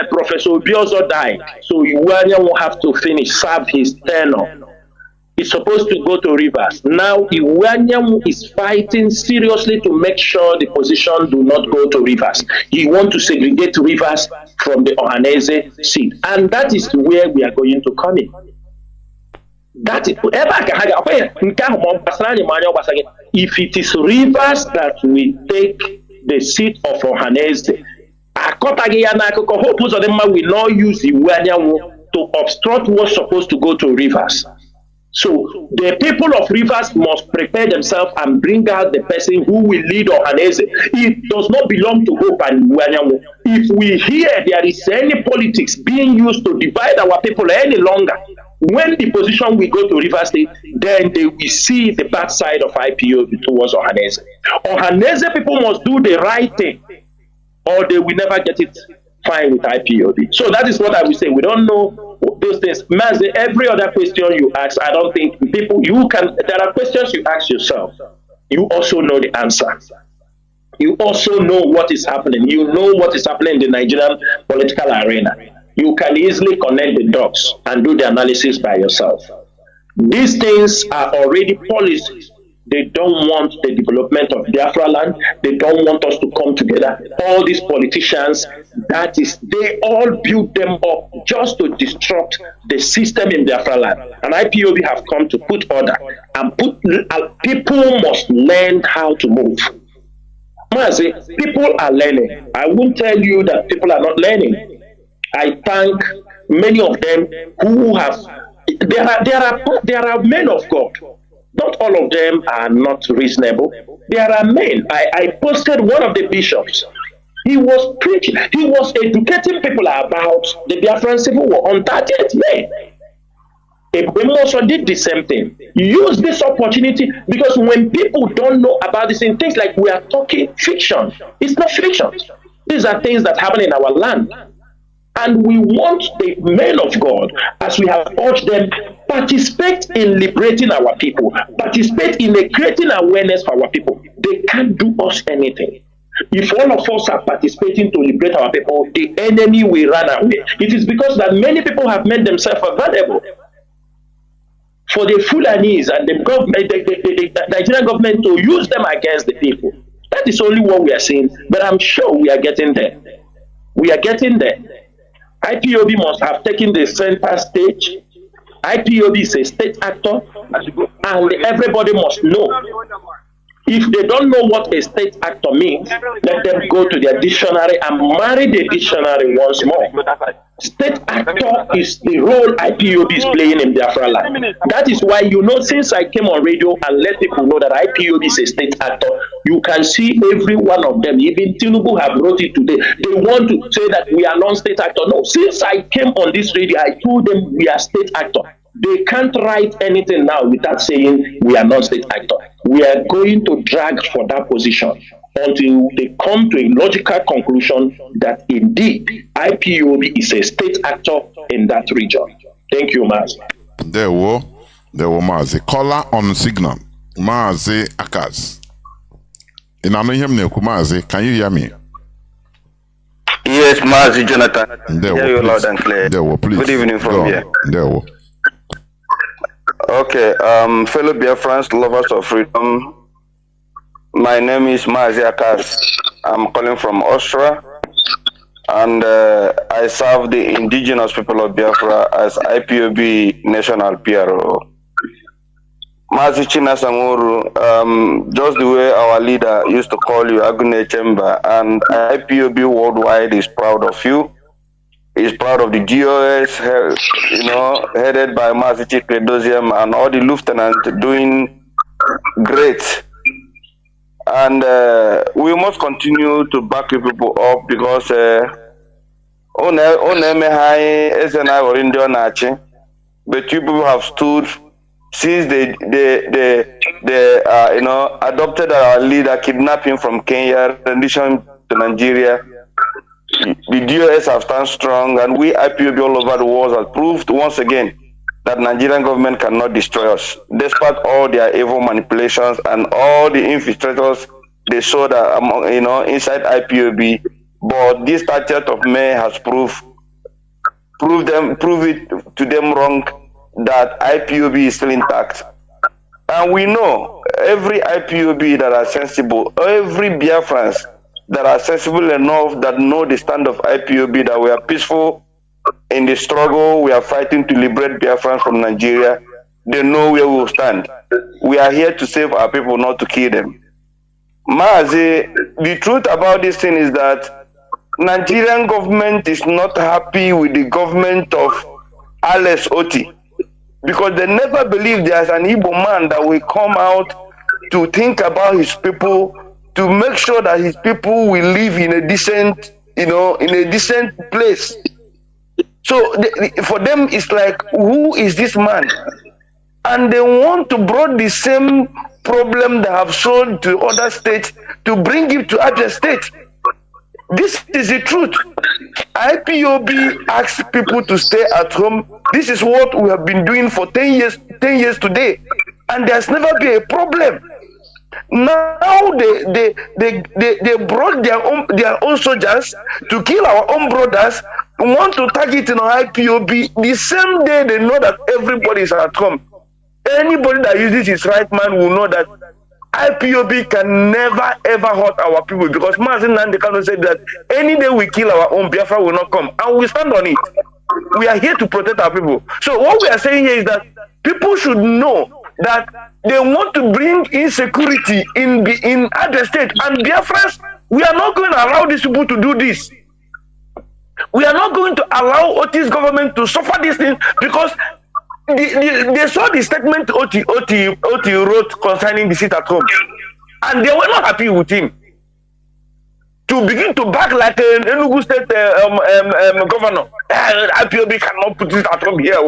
Professor Biozo died, so Iwanyam will have to serve his tenure. It's supposed to go to Rivers. Now, Iwanyam is fighting seriously to make sure the position do not go to Rivers. He wants to segregate Rivers from the Ohaneze seat. And that is where we are going to come in. That is, if it is Rivers that will take the seat of Ohaneze, will not use Iwanyam to obstruct what's supposed to go to Rivers. So the people of Rivers must prepare themselves and bring out the person who will lead Ohaneze. It does not belong to Hope and Wanyamu. If we hear there is any politics being used to divide our people any longer, when the position will go to Rivers State, then they will see the bad side of IPOB towards Ohaneze. Ohaneze people must do the right thing, or they will never get it fine with IPOB. So that is what I will say. We don't know those things. Mazi, every other question you ask, I don't think people, there are questions you ask yourself. You also know the answer. You also know what is happening. You know what is happening in the Nigerian political arena. You can easily connect the dots and do the analysis by yourself. These things are already policies. They don't want the development of Biafra land. They don't want us to come together. All these politicians, they all build them up just to disrupt the system in Biafra land. And IPOB have come to put order. And people must learn how to move. Mazi, people are learning. I won't tell you that people are not learning. I thank many of them who have, there are men of God. Not all of them are not reasonable. There are men. I posted one of the bishops. He was preaching. He was educating people about the Biafran Civil War on 30th May. Ebemo also did the same thing. Use this opportunity, because when people don't know about this, in things like we are talking fiction. It's not fiction. These are things that happen in our land. And we want the men of God, as we have urged them, participate in liberating our people, participate in creating awareness for our people. They can't do us anything. If all of us are participating to liberate our people, the enemy will run away. It is because that many people have made themselves available for the Fulanis and the government, the Nigerian government, to use them against the people. That is only what we are seeing. But I'm sure we are getting there. We are getting there. IPOB must have taken the center stage. IPOB is a state actor, and everybody must know. If they don't know what a state actor means, let them go to their dictionary and marry the dictionary once more. State actor is the role IPOB is playing in Biafra land. That is why, since I came on radio and let people know that IPOB is a state actor, you can see every one of them. Even Tinubu have wrote it today. They want to say that we are non-state actor. No, since I came on this radio, I told them we are state actor. They can't write anything now without saying we are non-state actor. We are going to drag for that position until they come to a logical conclusion that indeed IPOB is a state actor in that region. Thank you, Mazi. There were Mazi. Caller on signal. Mazi Akas. In Mazi, can you hear me? Yes, Mazi Jonathan. Hear you loud and clear. Please. Good evening from here. Okay, fellow Biafrans, lovers of freedom, my name is Mazi Akas. I'm calling from Austria, and I serve the indigenous people of Biafra as IPOB National PRO. Mazi Chinasa Nworu, just the way our leader used to call you, Agune Chamber, and IPOB worldwide is proud of you. Is proud of the GOS, headed by Mazi Chinedu and all the lieutenants doing great. And we must continue to back you people up because but you people have stood since they adopted our leader, kidnapping from Kenya, rendition to Nigeria. The DOS have stand strong, and we IPOB all over the world have proved once again that Nigerian government cannot destroy us, despite all their evil manipulations and all the infiltrators they saw that inside IPOB. But this 30th of May has proved it to them wrong that IPOB is still intact. And we know every IPOB that are sensible, every Biafrans that are sensible enough that know the stand of IPOB, that we are peaceful in the struggle, we are fighting to liberate Biafrans from Nigeria, they know where we will stand. We are here to save our people, not to kill them. Mazi, the truth about this thing is that Nigerian government is not happy with the government of Alex Oti, because they never believe there's an Igbo man that will come out to think about his people, to make sure that his people will live in a decent, in a decent place. So for them, it's like, who is this man? And they want to bring the same problem they have shown to other states to bring it to Abia state. This is the truth. IPOB asks people to stay at home. This is what we have been doing for 10 years today, and there's never been a problem. Now they brought their own soldiers to kill our own brothers, want to target IPOB the same day they know that everybody is at home. Anybody that uses his right mind will know that IPOB can never ever hurt our people, because Mazi Nnamdi said that any day we kill our own, Biafra will not come, and we stand on it. We are here to protect our people. So what we are saying here is that people should know that they want to bring insecurity in Abia state, and Biafrans, we are not going to allow these people to do this. We are not going to allow Oti's government to suffer this thing, because they saw the statement Oti wrote concerning the sit at home, and they were not happy with him. To begin to back like an Enugu state governor, IPOB cannot put it at home here.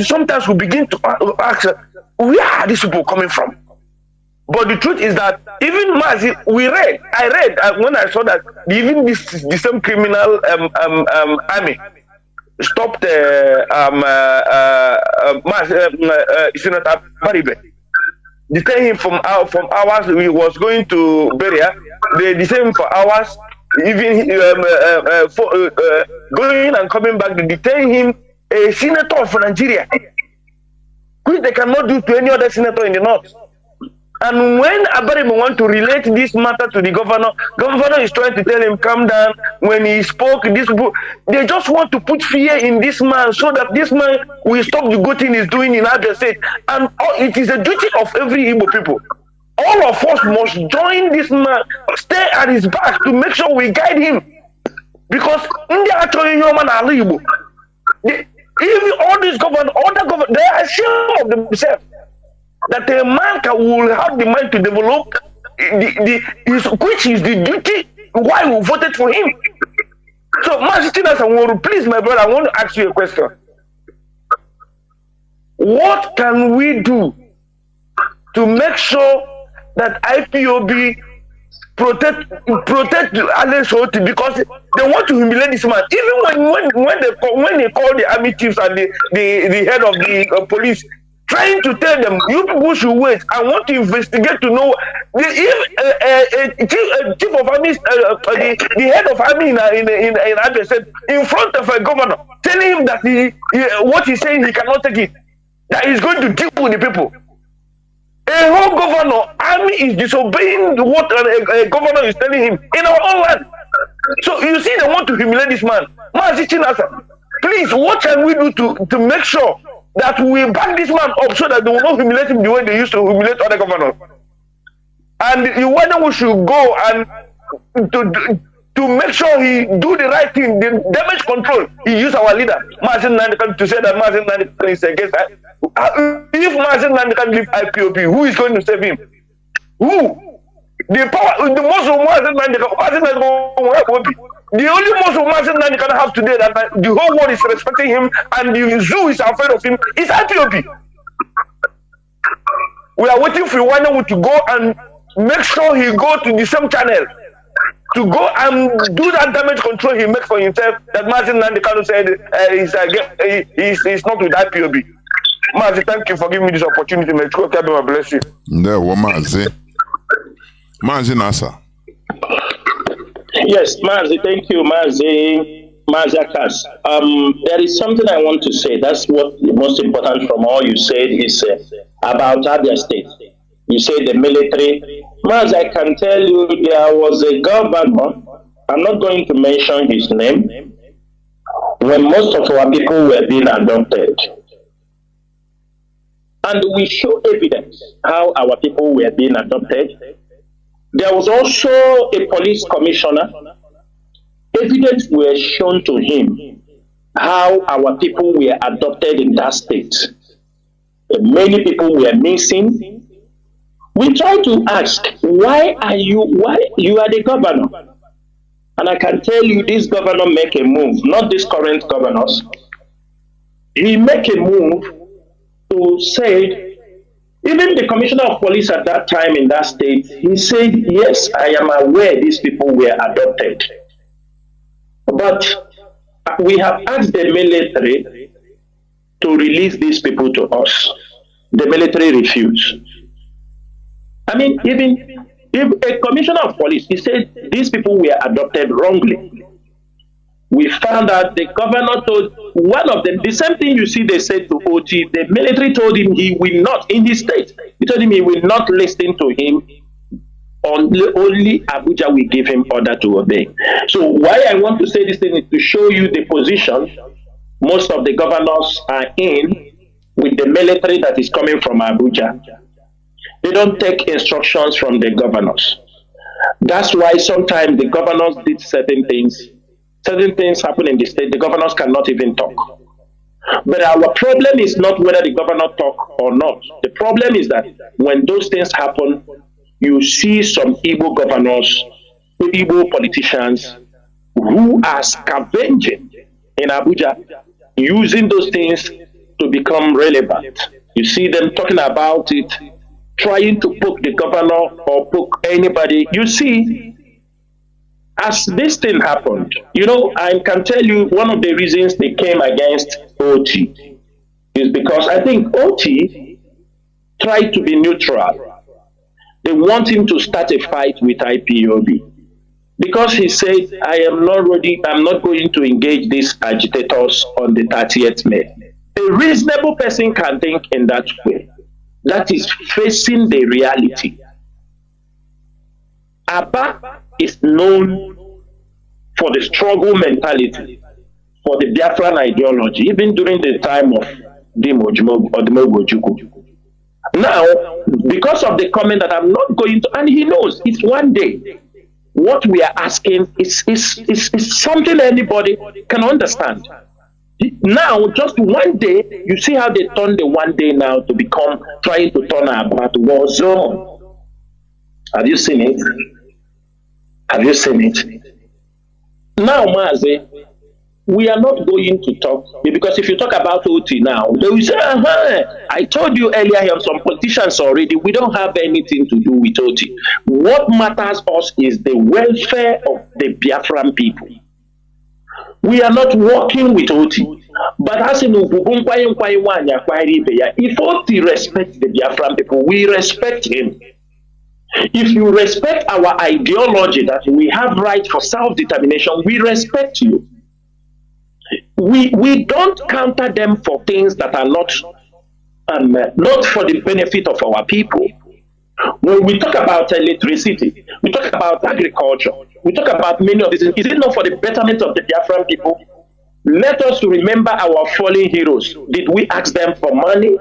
Sometimes we begin to ask, where are these people coming from? But the truth is that even Mazi, I read when I saw that even the same criminal army stopped Senator Baribe, detain him from hours. He was going to Beria. They detain him for hours, even going and coming back. They detain him, a senator of Nigeria, which they cannot do to any other senator in the north. And when Abaribe want to relate this matter to the governor is trying to tell him, calm down. When he spoke, they just want to put fear in this man so that this man will stop the good thing he's doing in Abia state. And it is a duty of every Igbo people. All of us must join this man, stay at his back to make sure we guide him. Because India actually human are Igbo. Even all these governors, they are ashamed of themselves. That a man will have the mind to develop which is the duty why we voted for him. So, Mazi Chinasa Nworu, please, my brother, I want to ask you a question. What can we do to make sure that IPOB protect Alex Oti, because they want to humiliate this man? Even when they call the army chiefs and the head of the police, trying to tell them, you people should wait. I want to investigate to know chief of army, the head of army in Abia said in front of a governor, telling him that what he's saying he cannot take it, that he's going to deal with the people. A whole governor, army is disobeying what a governor is telling him in our own land. So you see, they want to humiliate this man. Mazi Chinasa, please, what can we do to make sure that we back this man up so that they will not humiliate him the way they used to humiliate other governors. And whether we should go and to make sure he do the right thing, the damage control, he used our leader, Mazi Chinasa, to say that Mazi Chinasa is against that. If Mazi Chinasa can leave IPOB, who is going to save him? Who? The power, the most of Mazi Chinasa, the only most of Mazi Chinasa can have today that the whole world is respecting him and the zoo is afraid of him is IPOB. We are waiting for one to go and make sure he go to the same channel to go and do that damage control he makes for himself that Mazi Chinasa said he's not with IPOB. Mazi, thank you for giving me this opportunity. May God bless you. Mazi Chinasa. Yes, Mazi, thank you, Mazi Akas. There is something I want to say. That's what the most important from all you said is about Abia State. You say the military. Mazi, I can tell you there was a governor, I'm not going to mention his name, when most of our people were being adopted. And we show evidence how our people were being adopted. There was also a police commissioner. Evidence were shown to him how our people were adopted in that state. Many people were missing. We try to ask, why you are the governor? And I can tell you this governor make a move, not this current governors. He make a move to say, even the commissioner of police at that time in that state, he said, yes, I am aware these people were adopted. But we have asked the military to release these people to us. The military refused. I mean, even if a commissioner of police, he said these people were adopted wrongly. We found out the governor told one of them, the same thing you see they said to OT, the military told him he will not, in his state, he told him he will not listen to him, only Abuja will give him order to obey. So why I want to say this thing is to show you the position most of the governors are in with the military that is coming from Abuja. They don't take instructions from the governors. That's why sometimes the governors did certain things happen in the state, the governors cannot even talk. But our problem is not whether the governor talk or not. The problem is that when those things happen, you see some Igbo governors, Igbo politicians who are scavenging in Abuja, using those things to become relevant. You see them talking about it, trying to poke the governor or poke anybody. You see, as this thing happened, you know, I can tell you one of the reasons they came against OT is because I think OT tried to be neutral. They want him to start a fight with IPOB because he said, I'm not going to engage these agitators on the 30th May. A reasonable person can think in that way. That is facing the reality. Abba is known for the struggle mentality, for the Biafran ideology, even during the time of Dimogojuku. Now, because of the comment that I'm not going to, and he knows it's one day, what we are asking is something anybody can understand. Now, just one day, you see how they turn the one day now to become, trying to turn about war zone. Have you seen it? Have you seen it? Now, Mazi, we are not going to talk, because if you talk about OT now, they will say, I told you earlier here, some politicians already, we don't have anything to do with OT. What matters us is the welfare of the Biafran people. We are not working with OT. But as in if OT respects the Biafran people, we respect him. If you respect our ideology that we have right for self-determination, we respect you. We don't counter them for things that are not for the benefit of our people. When we talk about electricity, we talk about agriculture, we talk about many of these things. Is it not for the betterment of the Biafran people? Let us remember our fallen heroes. Did we ask them for money?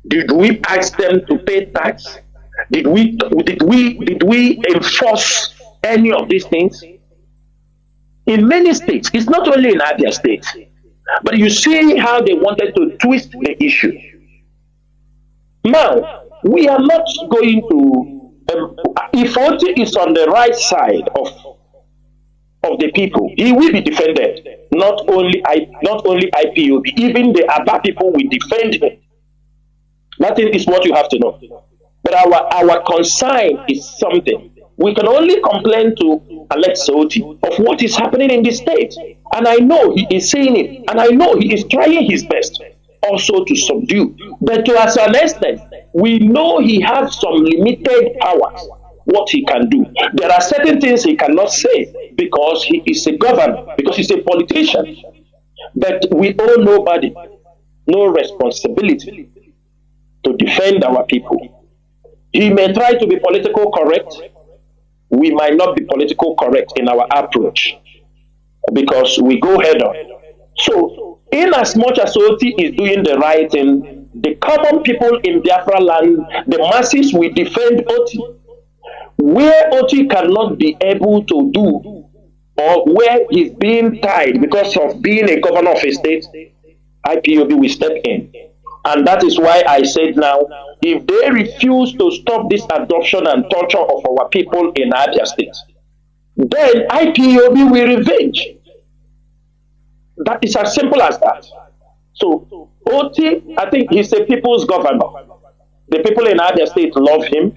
Did we ask them to pay tax? Did we enforce any of these things? In many states, it's not only in Abia State, but you see how they wanted to twist the issue. Now, we are not going to, if Oti is on the right side of the people, he will be defended. Not only IPOB, even the Abba people will defend him. That is what you have to know. But our concern is something. We can only complain to Alex Oti of what is happening in the state. And I know he is seeing it. And I know he is trying his best also to subdue. But to a certain extent, we know he has some limited powers, what he can do. There are certain things he cannot say because he is a governor, because he's a politician. But we owe nobody no responsibility to defend our people. He may try to be political correct. We might not be political correct in our approach because we go head on. So, in as much as Oti is doing the right thing, the common people in Biafra land, the masses will defend Oti. Where Oti cannot be able to do, or where he's being tied because of being a governor of a state, IPOB will step in. And that is why I said now, if they refuse to stop this adoption and torture of our people in Abia State, then IPOB will revenge. That is as simple as that. So, Oti, I think he's a people's governor. The people in Abia State love him.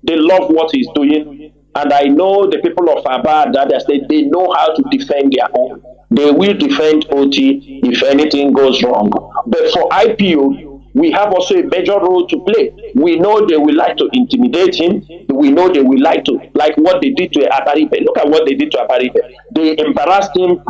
They love what he's doing. And I know the people of Abia and Abia State, they know how to defend their own. They will defend Oti if anything goes wrong. But for IPO, we have also a major role to play. We know they will like to intimidate him. We know they will like what they did to Abaribe. Look at what they did to Abaribe. They embarrassed him,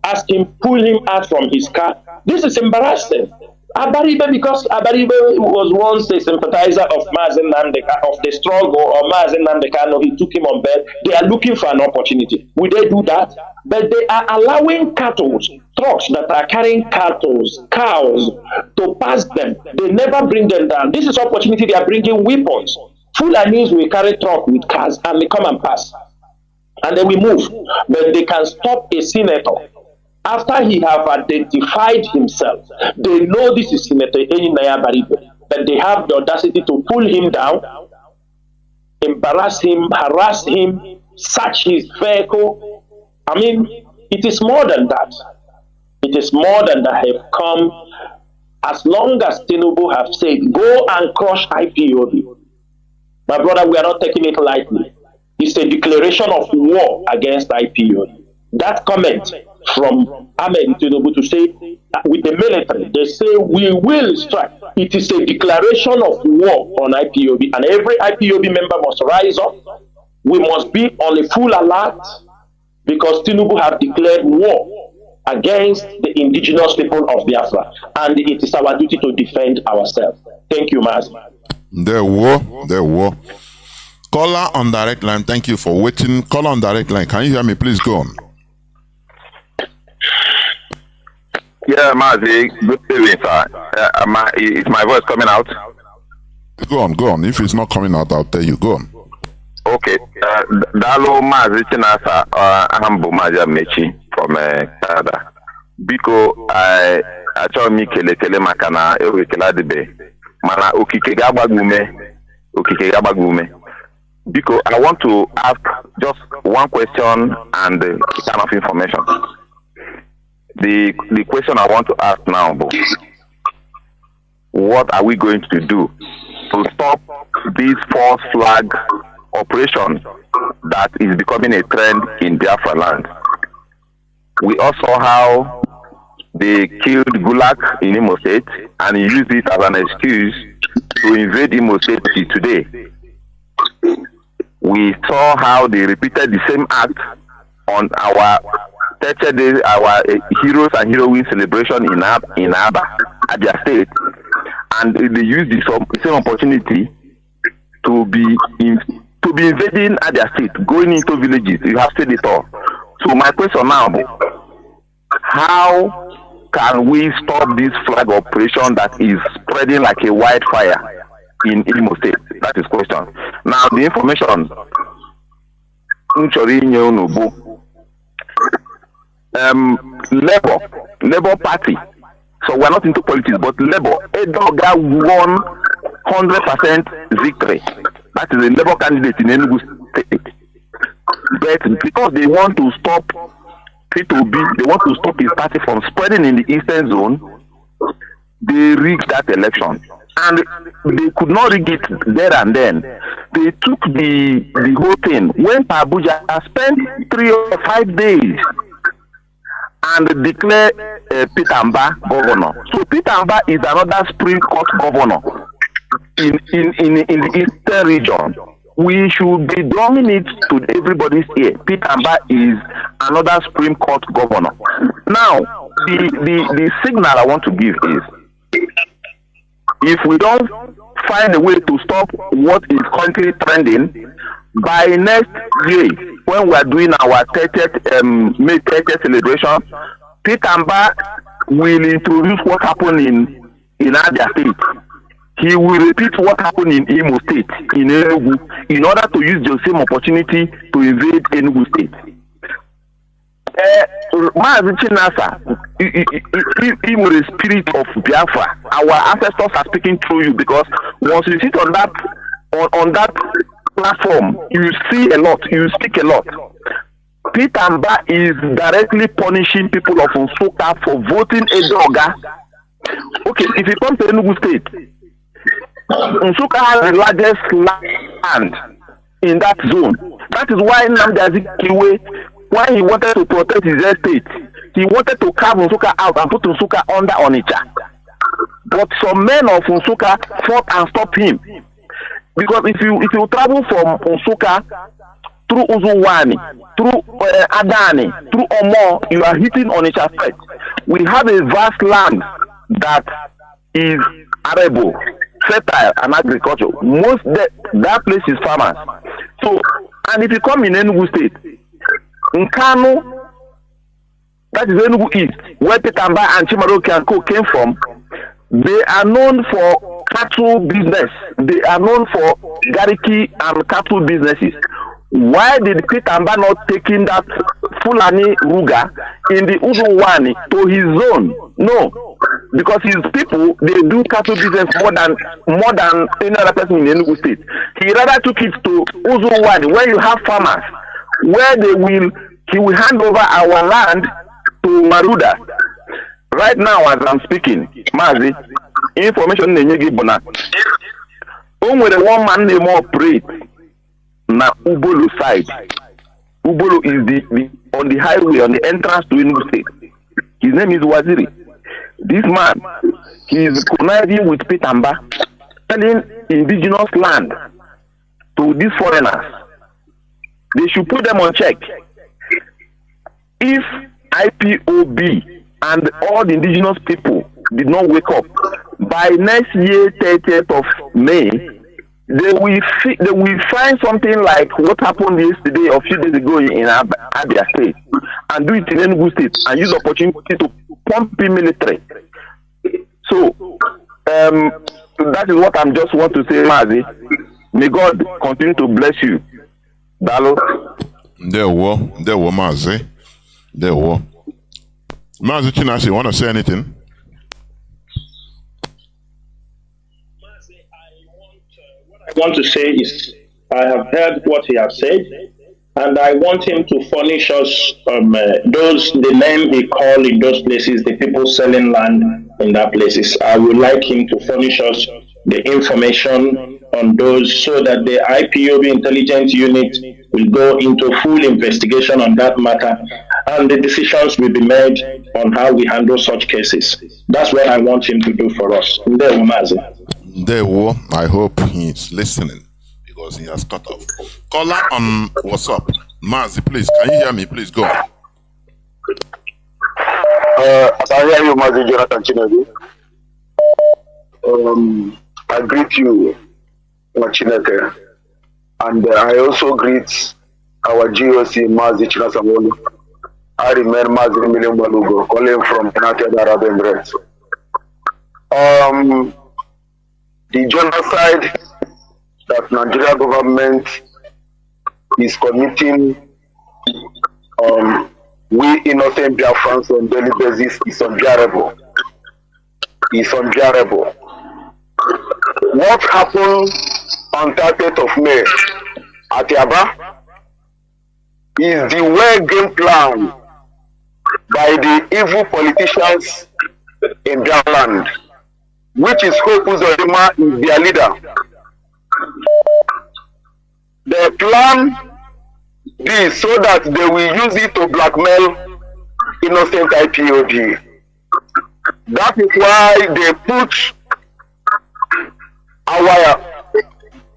asked him, pull him out from his car. This is embarrassing. Abaribe, because Abaribe was once a sympathizer of Mazi Nnamdi, of the struggle of Mazi Nnamdi Kanu. He took him on bed. They are looking for an opportunity. Will they do that? But they are allowing cattle, trucks that are carrying cattle, cows, to pass them. They never bring them down. This is opportunity. They are bringing weapons. Fulanis will carry truck with cars and they come and pass. And then we move. But they can stop a senator. After he have identified himself, they know this is Senator Enyinaya Baribe, but they have the audacity to pull him down, embarrass him, harass him, search his vehicle. I mean, it is more than that. It is more than that have come. As long as Tinubu have said, go and crush IPOB. My brother, we are not taking it lightly. It's a declaration of war against IPOB. That comment from Ahmed Tinubu to say with the military, they say we will strike. It is a declaration of war on IPOB, and every IPOB member must rise up. We must be on a full alert because Tinubu have declared war against the indigenous people of Biafra, and it is our duty to defend ourselves. Thank you, Mazi. There were. Caller on direct line, thank you for waiting. Caller on direct line, can you hear me? Please go on. Yeah, Mazi, good evening, sir. Is my voice coming out? Go on. If it's not coming out, I'll tell you. Go on. Okay. Dalo Mazi Chinasa Nworu Mechi from Canada. Biko, I told me kele makana ewekela debe. Mana okike gabagume. Biko, I want to ask just one question and kind of information. The question I want to ask now, what are we going to do to stop this false flag operation that is becoming a trend in Biafra land? We also saw how they killed Gulag in Imo State and used it as an excuse to invade Imo State today. We saw how they repeated the same act on our 30 days, our heroes and heroines celebration in Abia State, and they used the same opportunity to be invading Abia State, going into villages. You have said it all. So my question now, how can we stop this flag operation that is spreading like a wildfire in Imo State? That is question. Now, the information Labour Party. So we're not into politics, but Labour, Edoga won 100% victory. That is a Labour candidate in Enugu State. But because they want to stop P2B, they want to stop his party from spreading in the eastern zone, they rigged that election. And they could not rig it there and then. They took the whole thing, went to Abuja and spent 3 or 5 days and declare Peter Mba governor. So Peter Mba is another Supreme Court governor in the eastern region. We should be drumming it to everybody's ear. Peter Mba is another Supreme Court governor. Now, the signal I want to give is, if we don't find a way to stop what is currently trending, by next year, when we are doing our 30th May 30th celebration, Peter Mba will introduce what happened in Abia State. He will repeat what happened in Imo State, in Enugu, in order to use the same opportunity to invade Enugu State. Mazi Chinasa, Imo the spirit of Biafra. Our ancestors are speaking through you, because once you sit on that platform, you see a lot, you speak a lot. Peter Mba is directly punishing people of Nsukka for voting Edoga. Okay, if you come to Enugu State, Nsukka has the largest land in that zone. That is why Nnamdi, when he wanted to protect his estate, he wanted to carve Nsukka out and put Nsukka under Onitsha. But some men of Nsukka fought and stopped him. Because if you travel from Nsukka through Uzuwani, through Adani, through Omo, you are hitting Onitsha first. We have a vast land that is arable, fertile, and agriculture. That place is farmers. So, and if you come in Enugu State, in Kanu, that is Enugu East, where Peter Mba and Chimaroke and Co came from, they are known for cattle business. They are known for gariki and cattle businesses. Why did Peter Mba not taking that Fulani Ruga in the Uzuwani to his zone? No, because his people, they do cattle business more than any other person in Enugu State. He rather took it to Uzuwani, where you have farmers, where he will hand over our land to Maruda. Right now, as I'm speaking, Mazi, information in Yegibona. Only the one man name operate na Ubolo side. Ubolo is on the highway, on the entrance to Enugu State. His name is Waziri. This man, he is conniving with Peter Mba, selling indigenous land to these foreigners. They should put them on check. If IPOB and all the indigenous people did not wake up by next year 30th of May, they will find something like what happened yesterday or a few days ago in Abia State, and do it in Enugu State, and use the opportunity to pump in military. So that is what I just want to say, Mazi. May God continue to bless you. Dalo. There were Mazi. There were. Mazi Chinasa, you want to say anything? What I want to say is, I have heard what he has said, and I want him to furnish us the name he called in those places, the people selling land in that places. I would like him to furnish us the information on those, so that the IPOB intelligence unit will go into full investigation on that matter, and the decisions will be made on how we handle such cases. That's what I want him to do for us. I hope he's listening, because he has cut off. Caller on WhatsApp. Mazi, please, can you hear me? Please go. I can hear you, Mazi Jonathan Chinedu. I greet you, Chineke, and I also greet our GOC, Mazi Chinasa Nworu. I remain Mazi Chinasa calling from United Arab Emirates. The genocide that Nigeria government is committing we innocent Biafrans on daily basis is unbearable. It's unbearable. What happened on 30th of May at Abia is the well game plan by the evil politicians in their land, which is HAUSA-SERVICE is their leader. They plan this so that they will use it to blackmail innocent IPOB. That is why they put our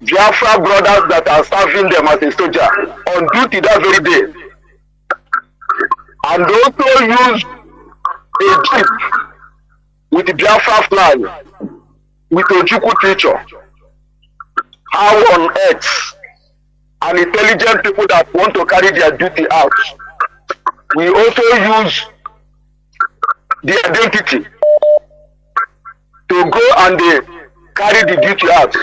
Biafra brothers that are serving them as a soldier on duty that very day. And also use a jeep with the Biafra flag with a Ojukwu picture. How on earth and intelligent people that want to carry their duty out we also use the identity to go and carry the duty out.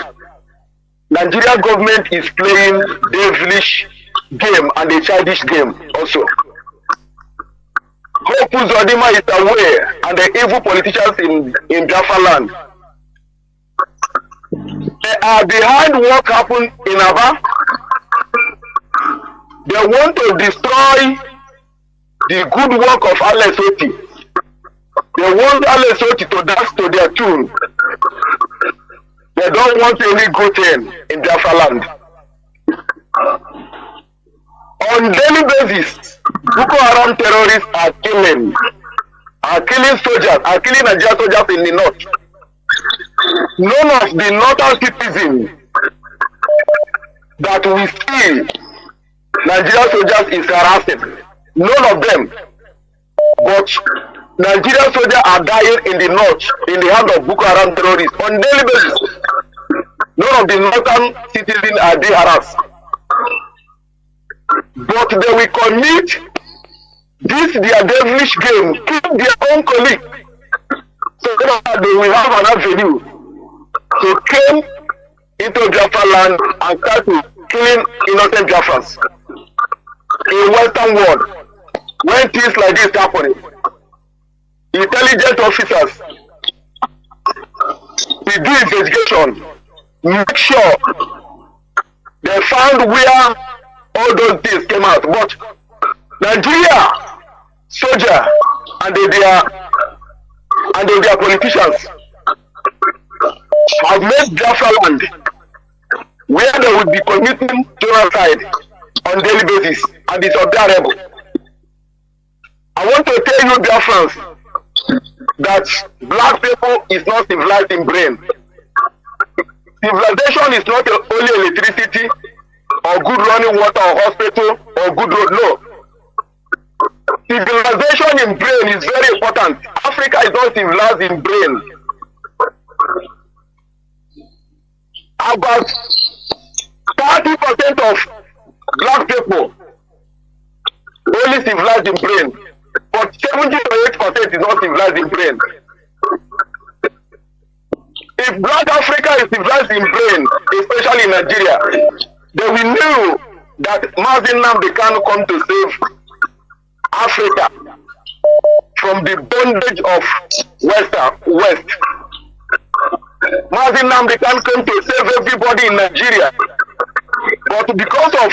Nigeria government is playing devilish game and a childish game also. HAUSA-SERVICE is aware, and the evil politicians in Biafra land, they are behind what happened in Abia. They want to destroy the good work of Nsoti. They want Nsoti to dance to their tune. They don't want any good thing in Biafra land. On daily basis, Boko Haram terrorists are killing soldiers, are killing Nigerian soldiers in the north. None of the northern citizens that we see Nigerian soldiers is harassing. None of them. But Nigerian soldiers are dying in the north in the hand of Boko Haram terrorists on daily basis. None of the northern citizens are being harassed. But they will commit this their devilish game, kill their own colleague, so that they will have an avenue to come into Biafra land and start killing innocent Biafrans. In Western world, when things like this happen, intelligent officers will do investigation, make sure they found where all those things came out. But Nigeria soldier and their politicians have made Biafra land where they would be committing genocide on daily basis, and it's unbearable. I want to tell you, Biafrans, that black people is not civilized in brain. Civilization is not only electricity or good running water or hospital or good road. No. Civilization in brain is very important. Africa is not civilized in brain. About 30% of black people only civilized in brain, but 70 to 8% is not civilized in brain. If black Africa is civilized in brain, especially in Nigeria, then we knew that Mazi Nnamdi Kanu come to save Africa from the bondage of West. Mazi Nnamdi Kanu came to save everybody in Nigeria, but because of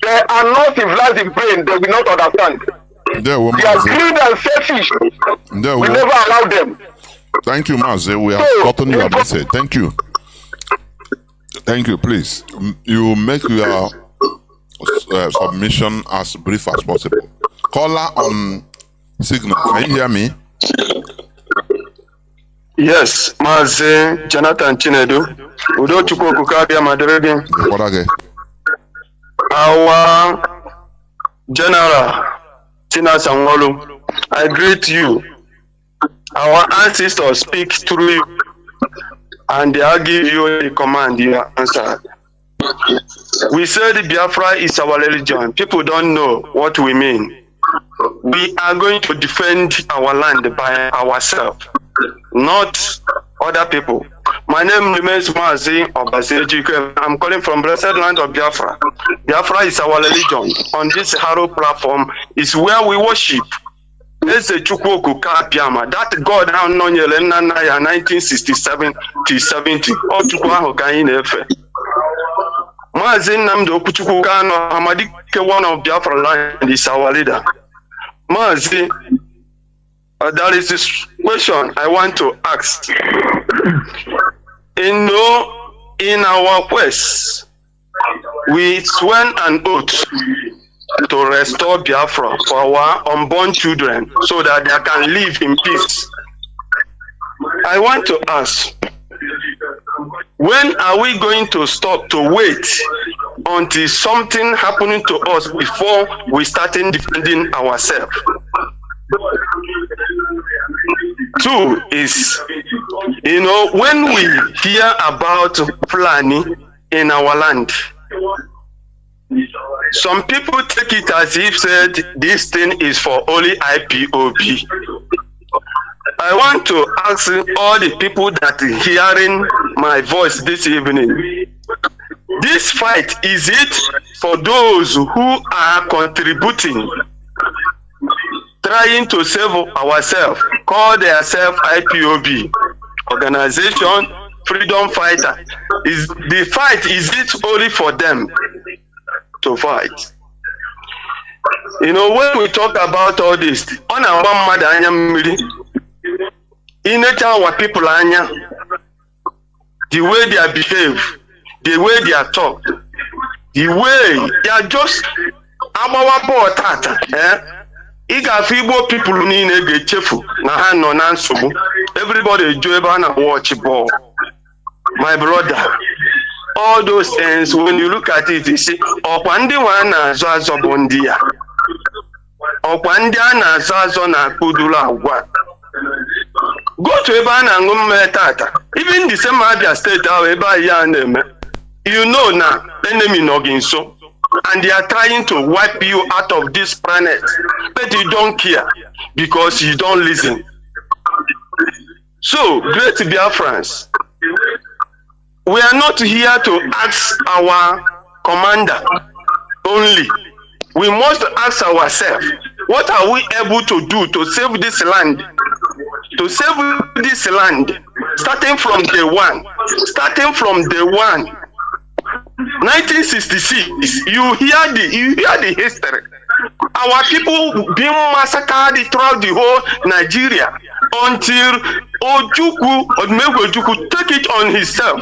they are not civilized in brain, they will not understand. They are greed and selfish. We never allow them. Thank you, Mazi. We have gotten your message. Thank you. Thank you. Please, you make your submission as brief as possible. Caller on signal. Can you hear me? Yes, Mazi Jonathan Chinedu. Udo chukwu kukabia maderege. Our General Chinasa Nworu, I greet you. Our ancestors speak through you, and they will give you the command you answer. We say the Biafra is our religion. People don't know what we mean. we are going to defend our land by ourselves, not other people. My name remains Mazi Chinasa. I'm calling from blessed land of Biafra. Biafra is our religion. On this Haro platform is where we worship. That God now known 1967 to 70. All Chukwu Kain Efe. Mazi Nnamdi Kanu Hamadike, one of Biafra land, is our leader. Mazi, there is this question I want to ask. In our quest, we swear an oath to restore Biafra for our unborn children so that they can live in peace. I want to ask, when are we going to stop to wait until something happening to us before we start defending ourselves? Two is, when we hear about planning in our land, some people take it as if said this thing is for only IPOB. I want to ask all the people that are hearing my voice this evening, this fight, is it for those who are contributing, trying to save ourselves, call themselves IPOB, Organization Freedom Fighter? Is the fight, is it only for them to fight? When we talk about all this, on our mother, in our people, the way they behave, the way they are talk, the way they are just our tata, Igbo people need to get cheerful. Everybody enjoy and watch ball. My brother, all those things, when you look at it, you see, Okwandi wana zazo bondia. Okwandi ana zazo na kudula wa. Go to Ebana and tata. Even the same Abia state, now, enemy noggin so. And they are trying to wipe you out of this planet, but you don't care because you don't listen. So, great Biafrans, we are not here to ask our commander only. We must ask ourselves, what are we able to do to save this land? To save this land, starting from day one. 1966, you hear the history. Our people being massacred throughout the whole Nigeria until Ojukwu take it on himself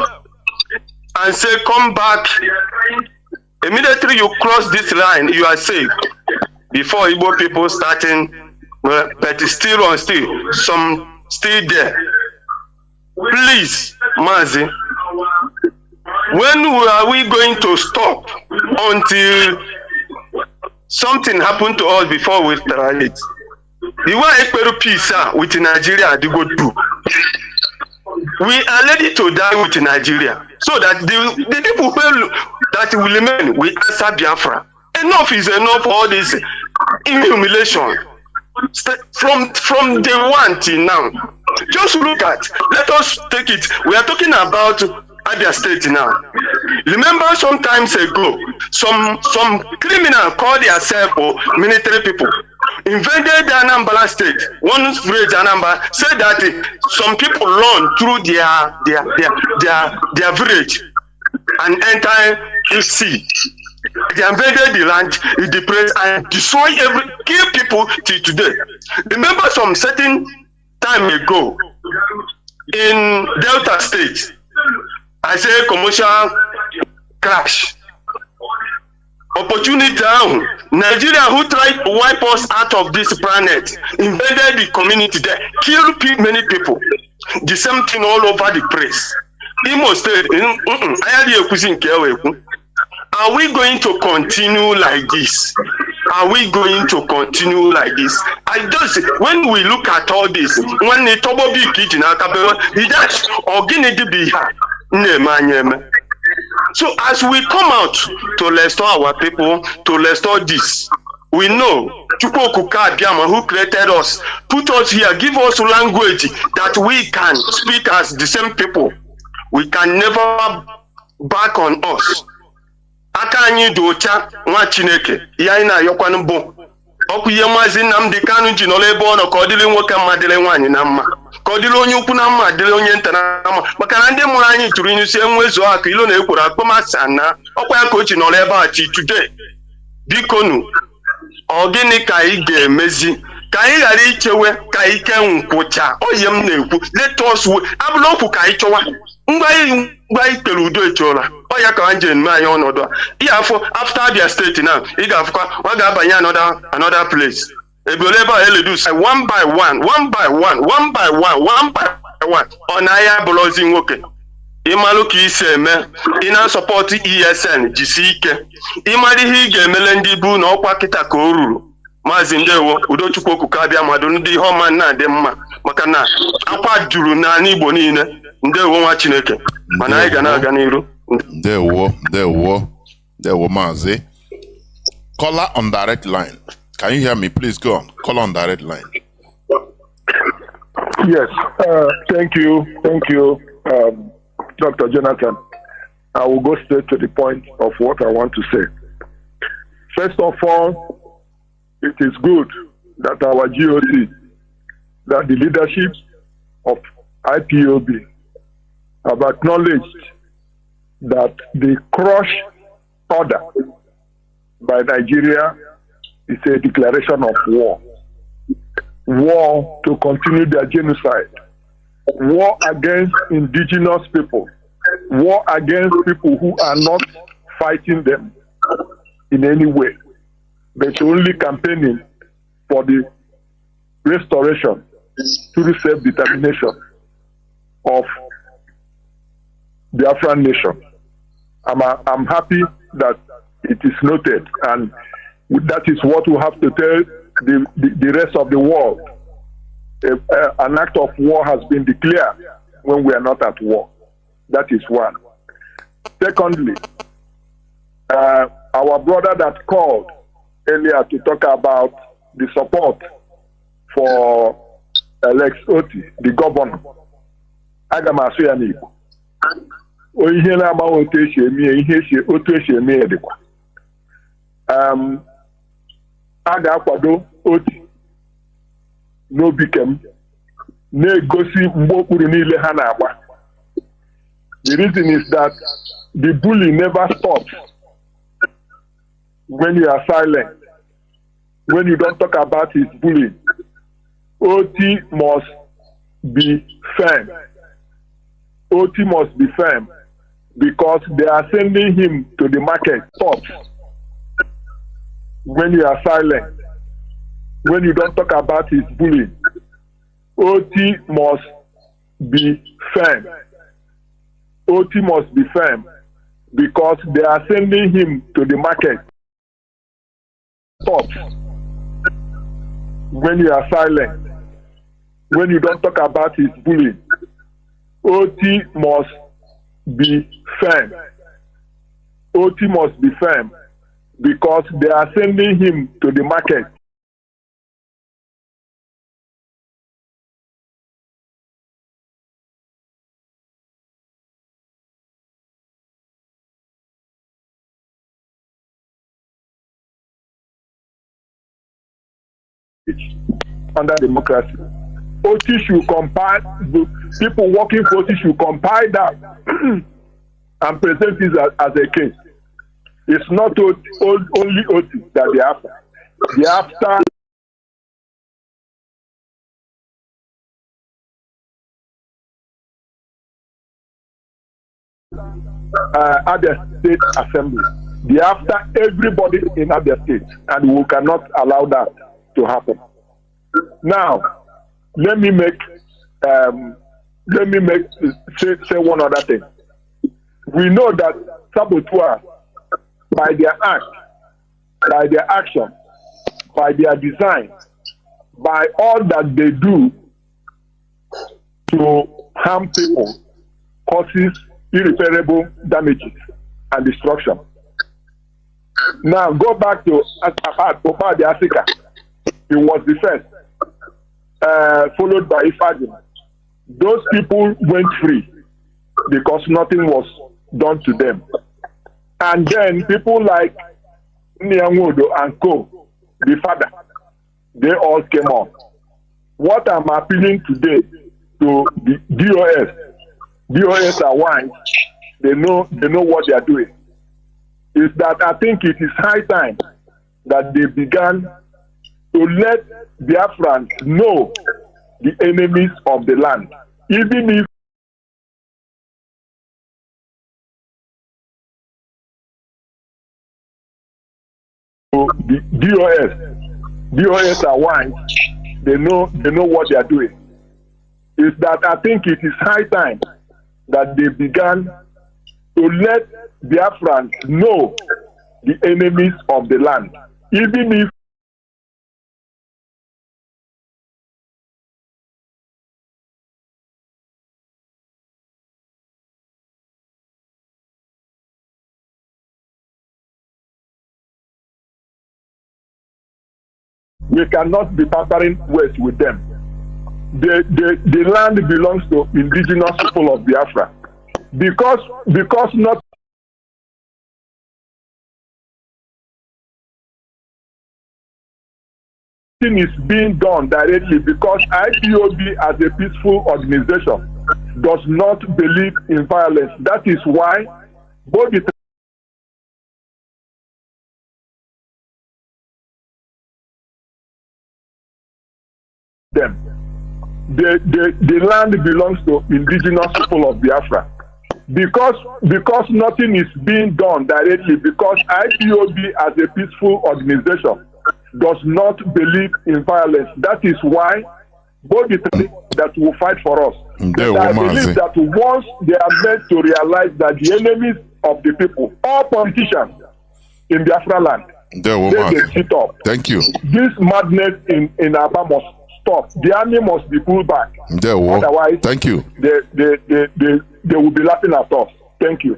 and say, come back. Immediately you cross this line, you are safe. Before Igbo people starting, but still some still there. Please, Mazi, when are we going to stop until something happened to us before we try it? The way Ekperu peace with Nigeria, they go do. We are ready to die with Nigeria, so that the people that will remain will answer Biafra. Enough is enough. All this humiliation from day one till now. Just look at. Let us take it. We are talking about Abia State now. Remember, some times ago, some criminal called themselves military people invaded the Anambra State. One village, Anambra, said that some people run through their village and enter the sea. They invaded the land, the place, and destroy kill people till today. Remember, some certain time ago in Delta State, I say commercial crash. Opportunity down. Nigeria, who tried to wipe us out of this planet, invaded the community there, killed many people. The same thing all over the place. Imo State, are we going to continue like this? Are we going to continue like this? I just, when we look at all this, when the Tobo big kitchen, so as we come out to restore our people, to restore this, we know who created us, put us here, give us language that we can speak as the same people. We can never back on us. Aka anyị dị ọcha nwa Chineke, ihe anyị na-ayọkwanụ bụ ọkụ ihe Mazi Nnamdi Kanu ji nọrọ ebe ọ nọ ka ọ dịrị nwoke mma dịrị nwaanyị na mma, ka ọ dịrị onye ukwu na mma dịrị onye nta na mma, maka na ndị mụrụ anyị tụrụ inu si enwezuo aka ilo na-ekworo akpọmasị na ọkwa ya ka o ji nọrọ ebe a chi today. Bikonu, ọ gịnị ka anyị ga-emezi ka anyị ghara ichewe ka ike nkwụcha oyi m na-ekwu let us abụla okwu ka anyị chọwa mgbe anyị kpere udo echola ọ ya ka anyị eme anyị ọnọdụ a ihe afọ after Abia State na ị ga-afụkwa ọ ga-abanye another place ebe ole ebe a eledus one by one ọ na-ahịa bụrụzi nwoke ịmalụ ka isi eme ị na-asọpọtụ ESN jisi ike ịmara ihe ị ga-emele ndị bụ na ọkwa kịta ka o ruru. Maazị ndewo Udochukwu Okuka Abia mmadụ ndị ihe ọma na-adị mma maka na akwa juru n'ala Igbo niile. Ndewo nwa Chineke mana anyị ga na-aga n'iru. Ndewo Mazi. Caller on direct line. Can you hear me? Please go on. Call on direct line. Yes, thank you, Dr. Jonathan. I will go straight to the point of what I want to say. First of all, it is good that our GOC, that the leadership of IPOB have acknowledged that the crush order by Nigeria is a declaration of war. War to continue their genocide. War against indigenous people. War against people who are not fighting them in any way, but only campaigning for the restoration through self-determination of the Biafra nation. I'm happy that it is noted, and that is what we have to tell the rest of the world. An act of war has been declared when we are not at war. That is one. Secondly, our brother that called earlier to talk about the support for Alex Oti, the governor. Agamasu ya n'Igbo. Ihe na-ama otu esi eme otu esi eme ya dịkwa. A ga-akwado Oti n'obi kem na-egosi mgbe okpuru niile ha na-agba. The reason is that the bully never stops when you are silent, when you don't talk about his bullying. Oti must be firm. Oti must be firm because they are sending him to the market. Stop. When you are silent, when you don't talk about his bullying, Oti must be firm. Oti must be firm because they are sending him to the market. Stop. When you are silent, when you don't talk about his bullying, Oti must be firm. Oti must be firm because they are sending him to the market. Under democracy, Oti should compile, people working for Oti should compile that and present it as a case. It's not only Oti that they after. They after Abia State Assembly. They after everybody in Abia State, and we cannot allow that to happen. Now, let me say one other thing. We know that saboteurs, by their act, by their action, by their design, by all that they do to harm people, causes irreparable damages and destruction. Now, go back to Africa. He was the first, followed by Ifagin. Those people went free because nothing was done to them. And then people like Nyangodo and Co, the father, they all came up. What I'm appealing today to the DOS are wise, they know what they are doing, is that I think it is high time that they began to let Biafrans know the enemies of the land, even if the DOS are wise, they know what they are doing. Is that I think it is high time that they began to let Biafrans know the enemies of the land, even if we cannot be partnering with them. The land belongs to indigenous people of Biafra. Because not is being done directly, because IPOB as a peaceful organization does not believe in violence. That is why both the land belongs to indigenous people of Biafra. Because nothing is being done directly, because IPOB as a peaceful organization does not believe in violence. That is why both that will fight for us. I believe that once they are made to realize that the enemies of the people, all politicians in Biafra land, they sit up. Thank you. This madness in Abia must stop. The army must be pulled back. Otherwise, thank you. They will be laughing at us. Thank you.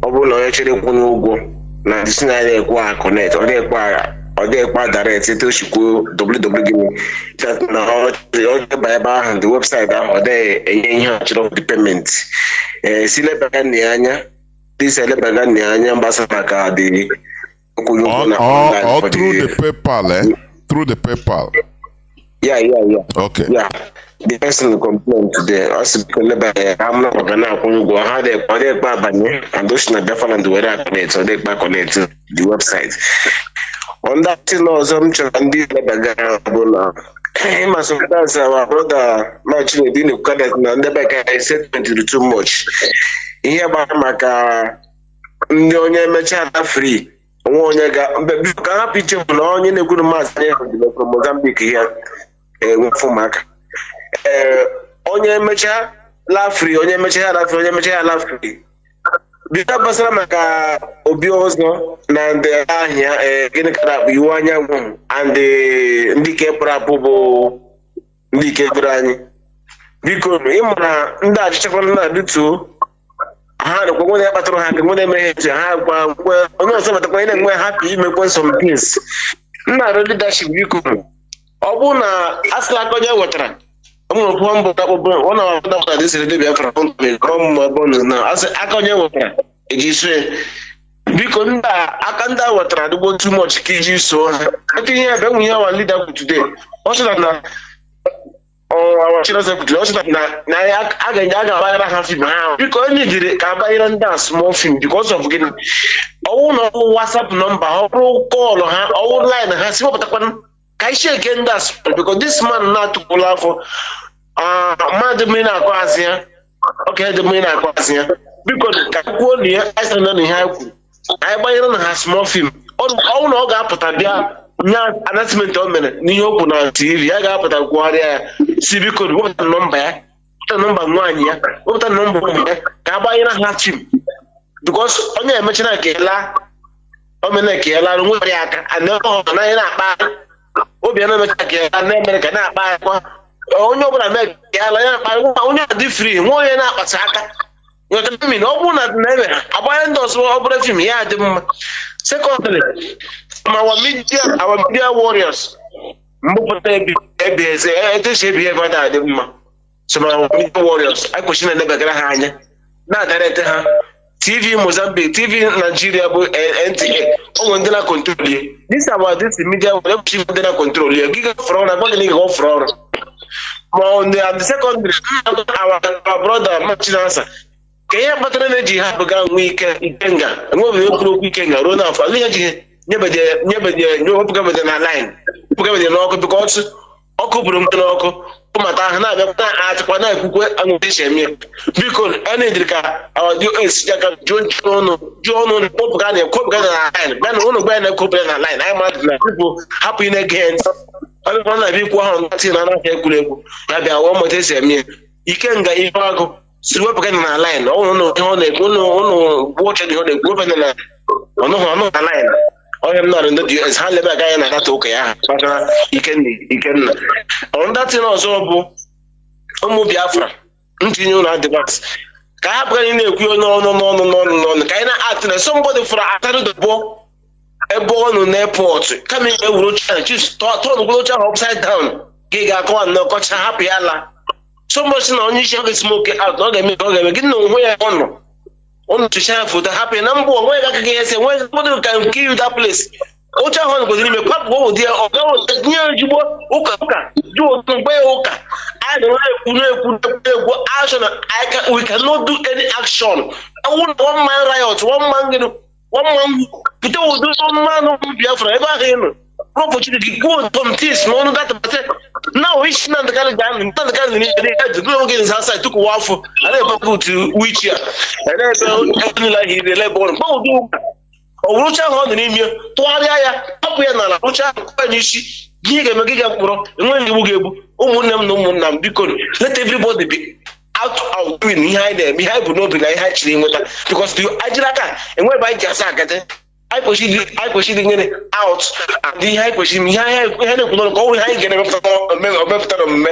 ọ bụrụ na onye chere kwụ n'ụgwọ na disi na ekwe connect ọ dịkwa direct eto chikwo www na ọ dịba ebe ahụ the website ahụ ọ dị enye ihe achọrọ the payment si lebaga nne anya lebaga nne anya mgbasa maka the or through the PayPal, through the PayPal. Yeah. Okay. Yeah. The person complained today. Also, I'm not going to go ahead and those na Biafra and the weather connect, so they back connect to the website. On that thing, some Chinese him as sometimes our brother Chinedu didn't cut that and the back I said too much. Here about Maka Nyonya Machata free. Onye ga picture na onye na-ekwu mass from Mozambique here for Mark onye mecha la free onye mecha la free bita basara maka obi ọzọ na ndị ahịa gịnị ka bụ iwu anyanwụ and ndị ke prapụ bụ ndị ke bụrụ anyị biko ịmara ndị achịchakwa na dutu ha na kwagwo na kpatara ha nke na emere ha gwa onye ọzọ batakwa ina nwe happy imekwe some things nna ro leadership biko ọ bụ na asla konye wetara ọmụ kwọ mbụ takpọ one of the this is the Biafra come bonus na as akonye wetara ejiswe biko nda aka nda wetara dugbo too much ka iji so ha ati ihe be nwunye our leader today ọ sị na our Chinasa Nworu na aga bayara ha film ha biko onye jiri ka bayara nda small film because of gini owu no WhatsApp number ọ call ha owu line ha si wepụtakwa ka isi again that because this man not to pull out for mmadụ mmiri na-akọ asị ya oke dị mmiri na-akọ asị ya biko ka kwuo na ya anyị sịrị na ihe anyị kwuru anyị gbanyere na ha small film ọnwụ na ọ ga-apụta bịa nye announcement o mere n'ihe o kwuru na TV ya ga-apụta kwugharịa ya si biko wepụta nọmba ya wepụta nọmba nwaanyị ya wepụta nọmba ụmụ ya ka a gbanyere ha fim because onye emechara ekela omena ekela nwere aka anaghị na-akpa obi na-emecha ka ya na-emere ka na-akpa akwa onye ọbụla na-ekela ya akpa onye dị free nwa onye na-akpata aka ọ bụrụ na na-eme agbanye ndị ọzọ ọ bụrụ fim ya dị mma. Secondly, our media warriors mbụpụta ebi eze etesi ebi ebe a dị mma. So our media warriors anyị kwesịrị na-edebagara ha anya na-adarete ha TV Mozambique, TV Nigeria bụ NTA onwe ndị na-kontrol ya. This media warriors ndị na-kontrol ya gị gafere ọrụ agbaghị na ịga ọfere ọrụ ma on the secondary our brother Mazi Chinasa ka ihe kpatara na-eji ha bụga nwe ikenga enwebeghị okwu okwu ikenga ruo n'afọ alụ ihe ji nyebede na line bụgabede n'ọkụ bikọs ọkụ bụrụ mpe n'ọkụ ụmụata ahụ na-abịakwa na-achịkwa na-ekwukwe anwụdechi eme biko a na-ediri ka awadịos aka jụọ ọnụ na-ekpopụga na-ekwopụga na line bịa na ụlọ gbe anyị na-ekwopụga na line anyị mmadụ na bipụ hapụ ị na-ege ntị ọbịakwa na-abịa ikwu ahụ ntị na anaghị egwuregwu ya bịa wụọ mụta esi eme ikenga ihe agụ siri wepụga na line ọnụ ihe ọ na-ekwu ụnụ bụ oche dị ọ na-ekwu wepụga na ọnụ na line onye m nọrọ ndị DS ha lebe aga ya na data ụka ya ha kpatara Ikenna ọndatị ọzọ bụ ụmụ Biafra ntinye ụlọ adịbas ka ha bụga anyị na-ekwu n'ọnụ ka anyị na-atị na somebody fụrụ atarụdụbọ ebe ọnụ n'airport kama ewuru oche chis tọnụgworo oche ahụ upside down ka ị ga-akọwa na ọkọcha hapụ ya la somebody na onye isi ọ ga-esi moke out na ọ ga-eme gị na onwe ya ọnụ on to share for the happy number one ga ga say when somebody can kill that place ocha hon go ni me pap go there o ga nya jibo uka do to gbe uka I don't know action we cannot do any action one man riot one man people do one man Biafra eba him opportunity go from this no that but now which na the kind ni dey go again outside took one for and they go to which year and then like he dey born but do orucha ho ni mi to aria ya papu ya na orucha kwa ni isi gi ga me gi ga kporo enwe ngi bu ga-ebu umunne m na umunna m biko let everybody be out doing ihe anyị na-eme ihe anyị bụ n'obi na ihe anyị chiri nweta because the ajiraka enwe ba ji asa akete I push it out and the high pushing me. I don't go high get a me.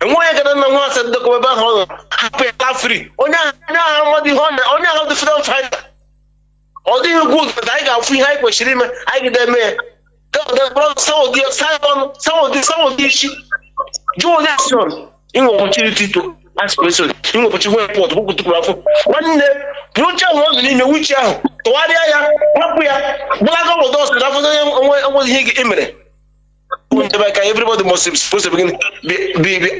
And why I don't know what said the go back home. Happy free. Oh, now what the honor, only have the freedom fighter. All the good that I got free high pushing I get them there. Some of these shit. Do that son. In opportunity to ask questions. In opportunity to go one day, you tell one in which out. Toaria, Papua, Black of those that was here imminent. Everybody must be supposed to be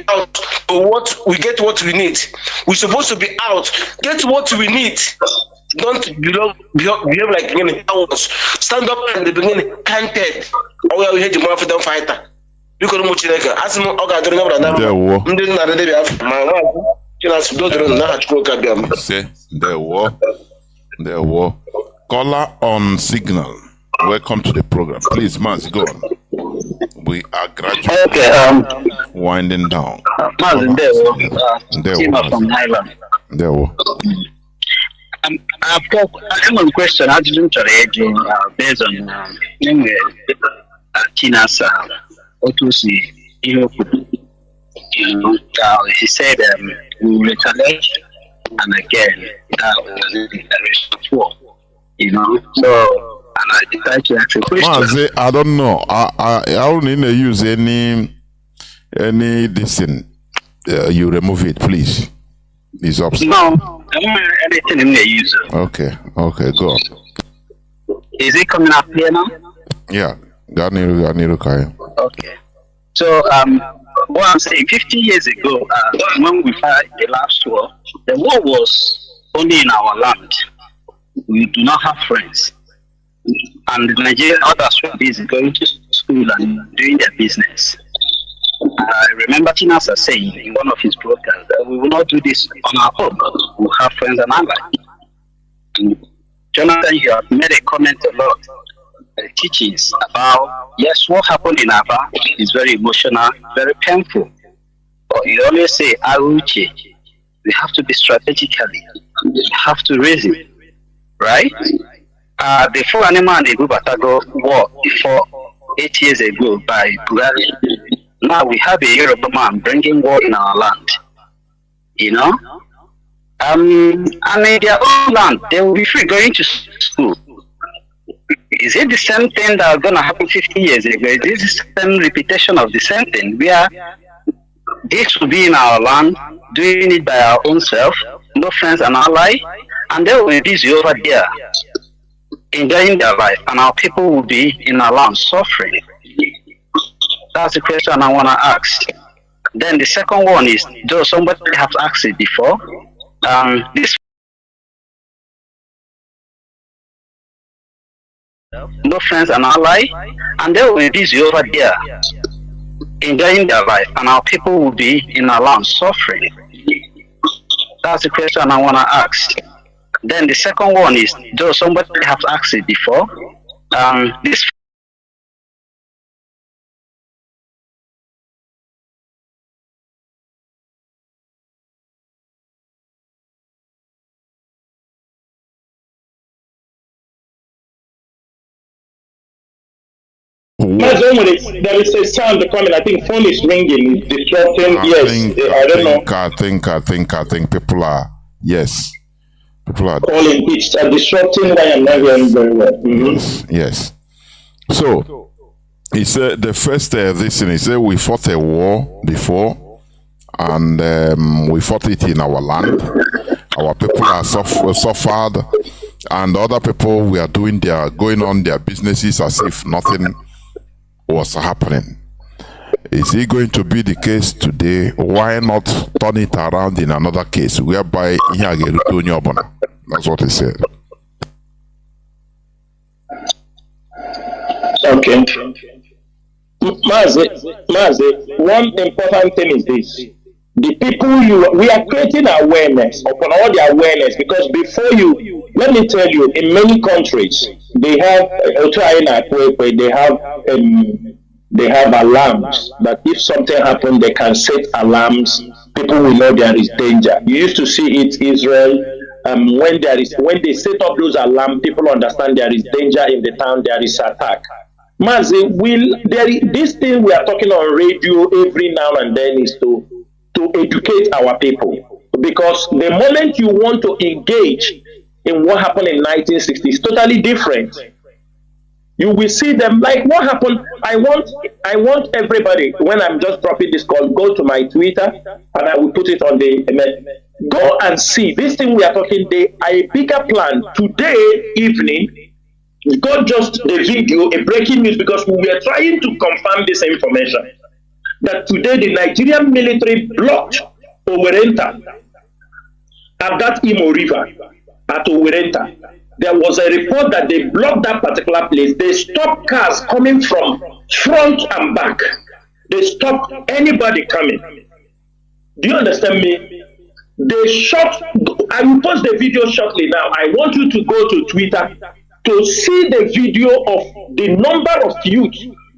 out. What we get, what we need. We're supposed to be out. Get what we need. Don't behave like hours. Stand up at the beginning, canted. Oh, we had the more freedom fighter. You could much like as I'm ordering my wife. Say there were caller on signal. Welcome to the program. Please, Mazi, go on. We are gradually winding down. There were. I've got one question. I didn't based on Chinasa Nworu. He said we will retaliate, and again that was a declaration of war. So and I decided to ask a question. Mazi, I don't know. I don't need to use any this thing. You remove it, please. It's upset. No, I don't have anything in the user. Okay, go on. Is it coming up here now? Yeah, Ganiru Kaya. Okay. So what I'm saying, 50 years ago, when we had the last war, the war was only in our land. We do not have friends. And the Nigerian others were busy going to school and doing their business. I remember Chinasa saying in one of his broadcasts that we will not do this on our own. We'll have friends and allies. And Jonathan, you have made a comment a lot, teachings about, yes, what happened in Abia is very emotional, very painful. But you always say, Auche, we have to be strategically, we have to reason, right? The full Animo and the Batago war before 8 years ago by Buhari. Now we have a Yoruba man bringing war in our land, you know? And in their own land, they will be free going to school. Is it the same thing that was going to happen 50 years ago? Is this the same repetition of the same thing? Where this will be in our land, doing it by our own self, no friends and allies, and they will be busy over there, enjoying their life, and our people will be in our land suffering. That's the question I want to ask. Then the second one is, though somebody has asked it before, this no friends and allies, and they will be busy over there, enjoying their life, and our people will be in our land suffering. That's the question I want to ask. Then the second one is, though somebody has asked it before, this there is a sound coming. I think phone is ringing, it's disrupting. I think people are, yes. People are calling, it's disrupting why I'm not hearing very well. Yes. So, he said the first this thing, he said we fought a war before, and we fought it in our land. Our people are suffered, and other people we are going on their businesses as if nothing was happening. Is it going to be the case today? Why not turn it around in another case whereby that's what he said. Okay. Mazi, one important thing is this. The people we are creating awareness upon all the awareness, because before let me tell you, in many countries they have alarms that if something happens, they can set alarms. People will know there is danger. You used to see it Israel. When they set up those alarms, people understand there is danger in the town. There is attack. Mazi, this thing we are talking on radio every now and then is to educate our people, because the moment you want to engage in what happened in 1960 is totally different. You will see them like what happened. I want everybody, when I'm just dropping this call, go to my Twitter and I will put it on go and see this thing we are talking. A bigger plan today evening. Got just the video, a breaking news, because we were trying to confirm this information that today the Nigerian military blocked Owerenta at that Imo River at Owerenta. There was a report that they blocked that particular place. They stopped cars coming from front and back. They stopped anybody coming. Do you understand me? They shot. I will post the video shortly now. I want you to go to Twitter to see the video of the number of youth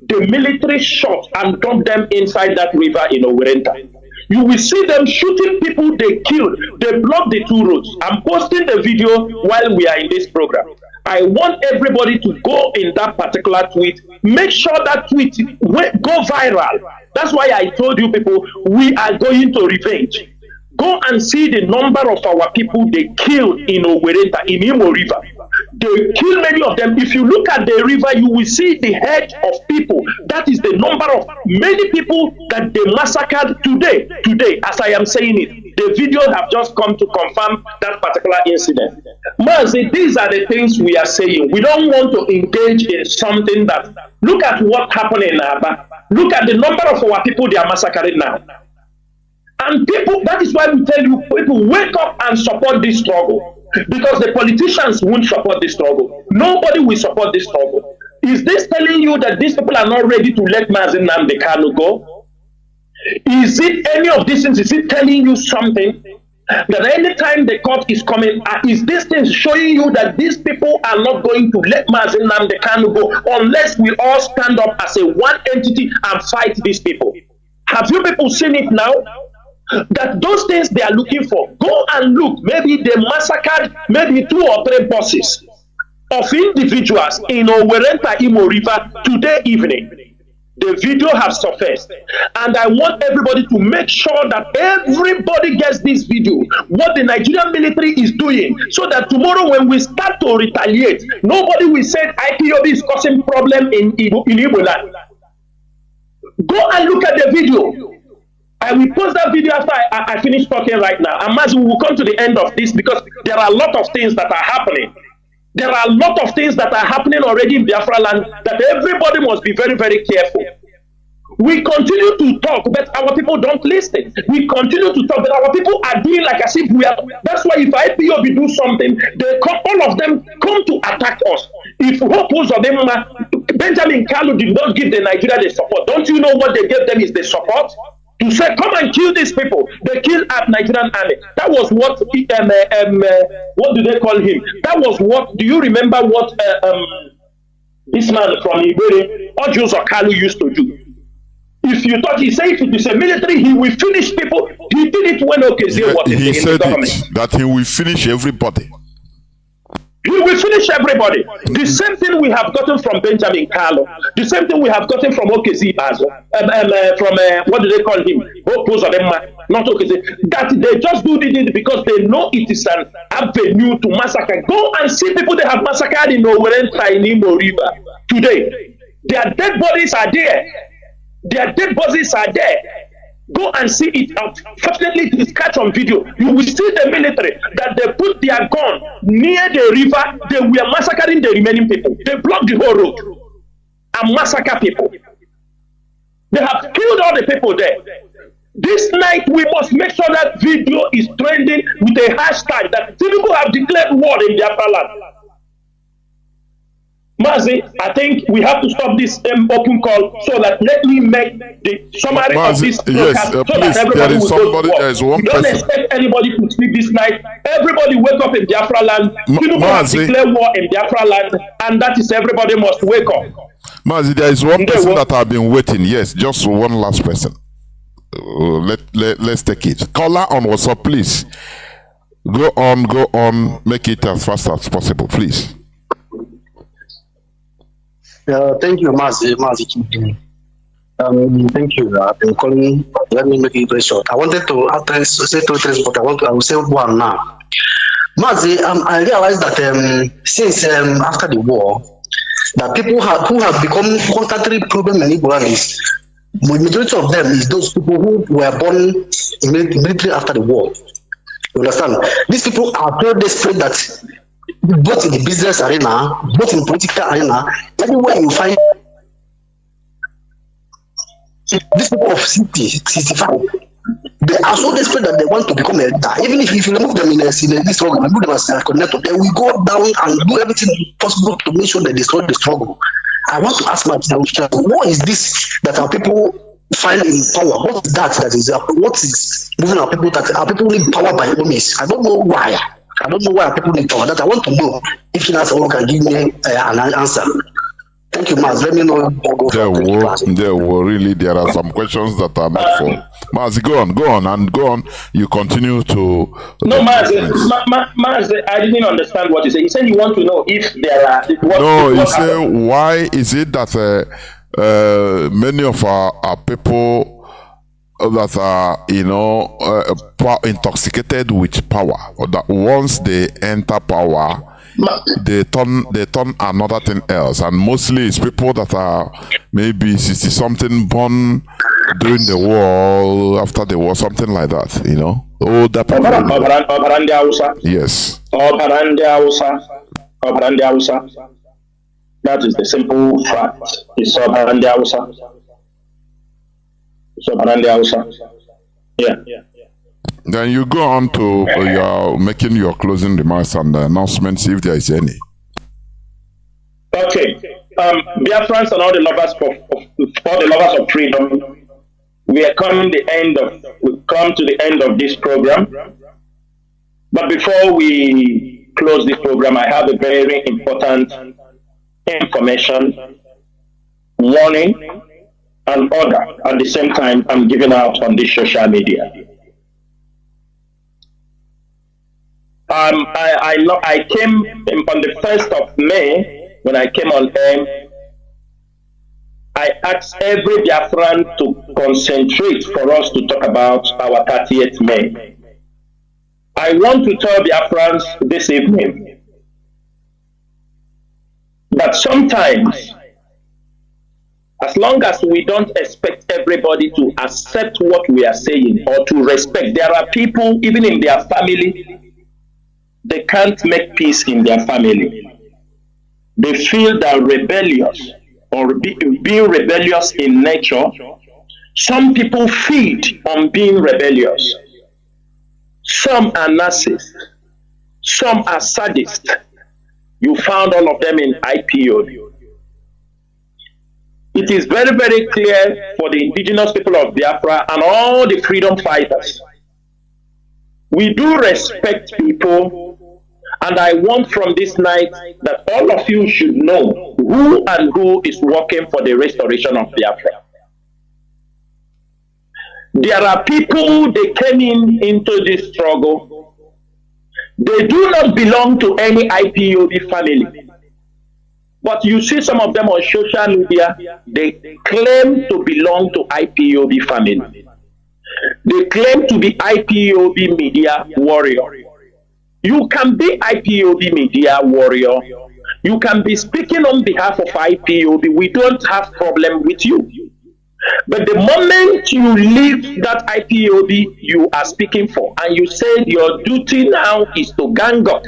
the military shot and dumped them inside that river in Owerenta. You will see them shooting people they killed. They blocked the two roads. I'm posting the video while we are in this program. I want everybody to go in that particular tweet. Make sure that tweet go viral. That's why I told you people, we are going to revenge. Go and see the number of our people they killed in Owerenta, in Imo River. They killed many of them. If you look at the river, you will see the head of people. That is the number of many people that they massacred today. Today, as I am saying it, the videos have just come to confirm that particular incident. Mazi, these are the things we are saying. We don't want to engage in something that, look at what happened in Abia. Look at the number of our people they are massacring now. And people, that is why we tell you, people, wake up and support this struggle. Because the politicians won't support this struggle. Nobody will support this struggle. Is this telling you that these people are not ready to let Mazi Nnamdi Kanu go? Is it any of these things? Is it telling you something? That anytime the court is coming, is this thing showing you that these people are not going to let Mazi Nnamdi Kanu go unless we all stand up as a one entity and fight these people? Have you people seen it now? That those things they are looking for, go and look. Maybe they massacred maybe 2 or 3 buses of individuals in Owerenta Imo River today evening. The video has surfaced, and I want everybody to make sure that everybody gets this video, what the Nigerian military is doing, so that tomorrow when we start to retaliate, nobody will say IPOB is causing problem in Igbo land. Go and look at the video. I will post that video after I finish talking right now. And Mazi, we will come to the end of this because there are a lot of things that are happening. There are a lot of things that are happening already in Biafra land that everybody must be very, very careful. We continue to talk, but our people don't listen. We continue to talk, but our people are doing like as if we are. That's why if IPOB do something, they come, all of them come to attack us. If Benjamin Kanu did not give the Nigeria the support, don't you know what they gave them is the support? To say, come and kill these people. They killed our Nigerian army. That was what, what do they call him? That was what, do you remember what this man from Iberi, Ojuzo Kalu used to do? If you thought he said if it is a military, he will finish people. He did it when Okezie was in the government. That he will finish everybody. He will finish everybody. The same thing we have gotten from Benjamin Carlo. The same thing we have gotten from Okezie Bazo. What do they call him? Not Okezie. That they just do it because they know it is an avenue to massacre. Go and see people they have massacred in Owerenta in Imo River today. Their dead bodies are there. Their dead bodies are there. Go and see it. Unfortunately, it is catch on video. You will see the military that they put their gun near the river. They were massacring the remaining people. They blocked the whole road and massacre people. They have killed all the people there. This night, we must make sure that video is trending with a hashtag that people have declared war in Biafra land. Mazi, I think we have to stop this open call so that let me make the summary of this broadcast so please, that everybody will go to work. There is one Don't expect anybody to sleep this night. Everybody wake up in Biafra land. People have declared war in Biafra land, and that is everybody must wake up. Mazi, there is one person that I've been waiting. Yes, just one last person. Let's take it. Caller on WhatsApp, please. Go on. Make it as fast as possible, please. Thank you, Mazi. Thank you. I've been calling. Let me make it very short. I wanted to say 2 things, but I will say one now. Mazi, I realized that since after the war, that people who have become constantly problem in Igbo is majority of them is those people who were born in military after the war. You understand? These people are so desperate that both in the business arena, both in political arena, everywhere you find these people of city, 65, they are so desperate that they want to become a leader. Even if you remove them in this struggle, remove them as a connector, they will go down and do everything possible to make sure they destroy the struggle. I want to ask my question, what is this that our people find in power? What is that is what is moving our people that our people need power by enemies? I don't know why. I don't know why people need power. That I want to know if Chinasa Nworu can give me an answer. Thank you, Maz. Let me know. There are some questions that are not for Maz. Go on. You continue to. No, Maz, I didn't understand what you said. You said you want to know if there are. You say why is it that many of our people that are intoxicated with power, or that once they enter power, they turn another thing else, and mostly it's people that are maybe 60-something born during the war, after the war, something like that, older people. Yes. That is the simple fact. It's Obarande Hausa. Yeah. Then you go on to your making your closing remarks and announcements, if there is any. Okay. Biafrans and all the lovers of freedom, we've come to the end of this program. But before we close this program, I have a very important information, warning, and order at the same time I'm giving out on this social media. I came on the 1st of May, when I came on air, I asked every Biafran to concentrate for us to talk about our 30th May. I want to tell Biafrans this evening that sometimes, as long as we don't expect everybody to accept what we are saying or to respect, there are people, even in their family, they can't make peace in their family. They feel that rebellious or being rebellious in nature, some people feed on being rebellious. Some are narcissists, some are sadists. You found all of them in IPOB. It is very, very clear for the indigenous people of Biafra and all the freedom fighters. We do respect people, and I want from this night that all of you should know who is working for the restoration of Biafra. There are people, they came into this struggle. They do not belong to any IPOB family. But you see some of them on social media, they claim to belong to IPOB family. They claim to be IPOB media warrior. You can be IPOB media warrior. You can be speaking on behalf of IPOB. We don't have problem with you. But the moment you leave that IPOB you are speaking for, and you say your duty now is to gang up,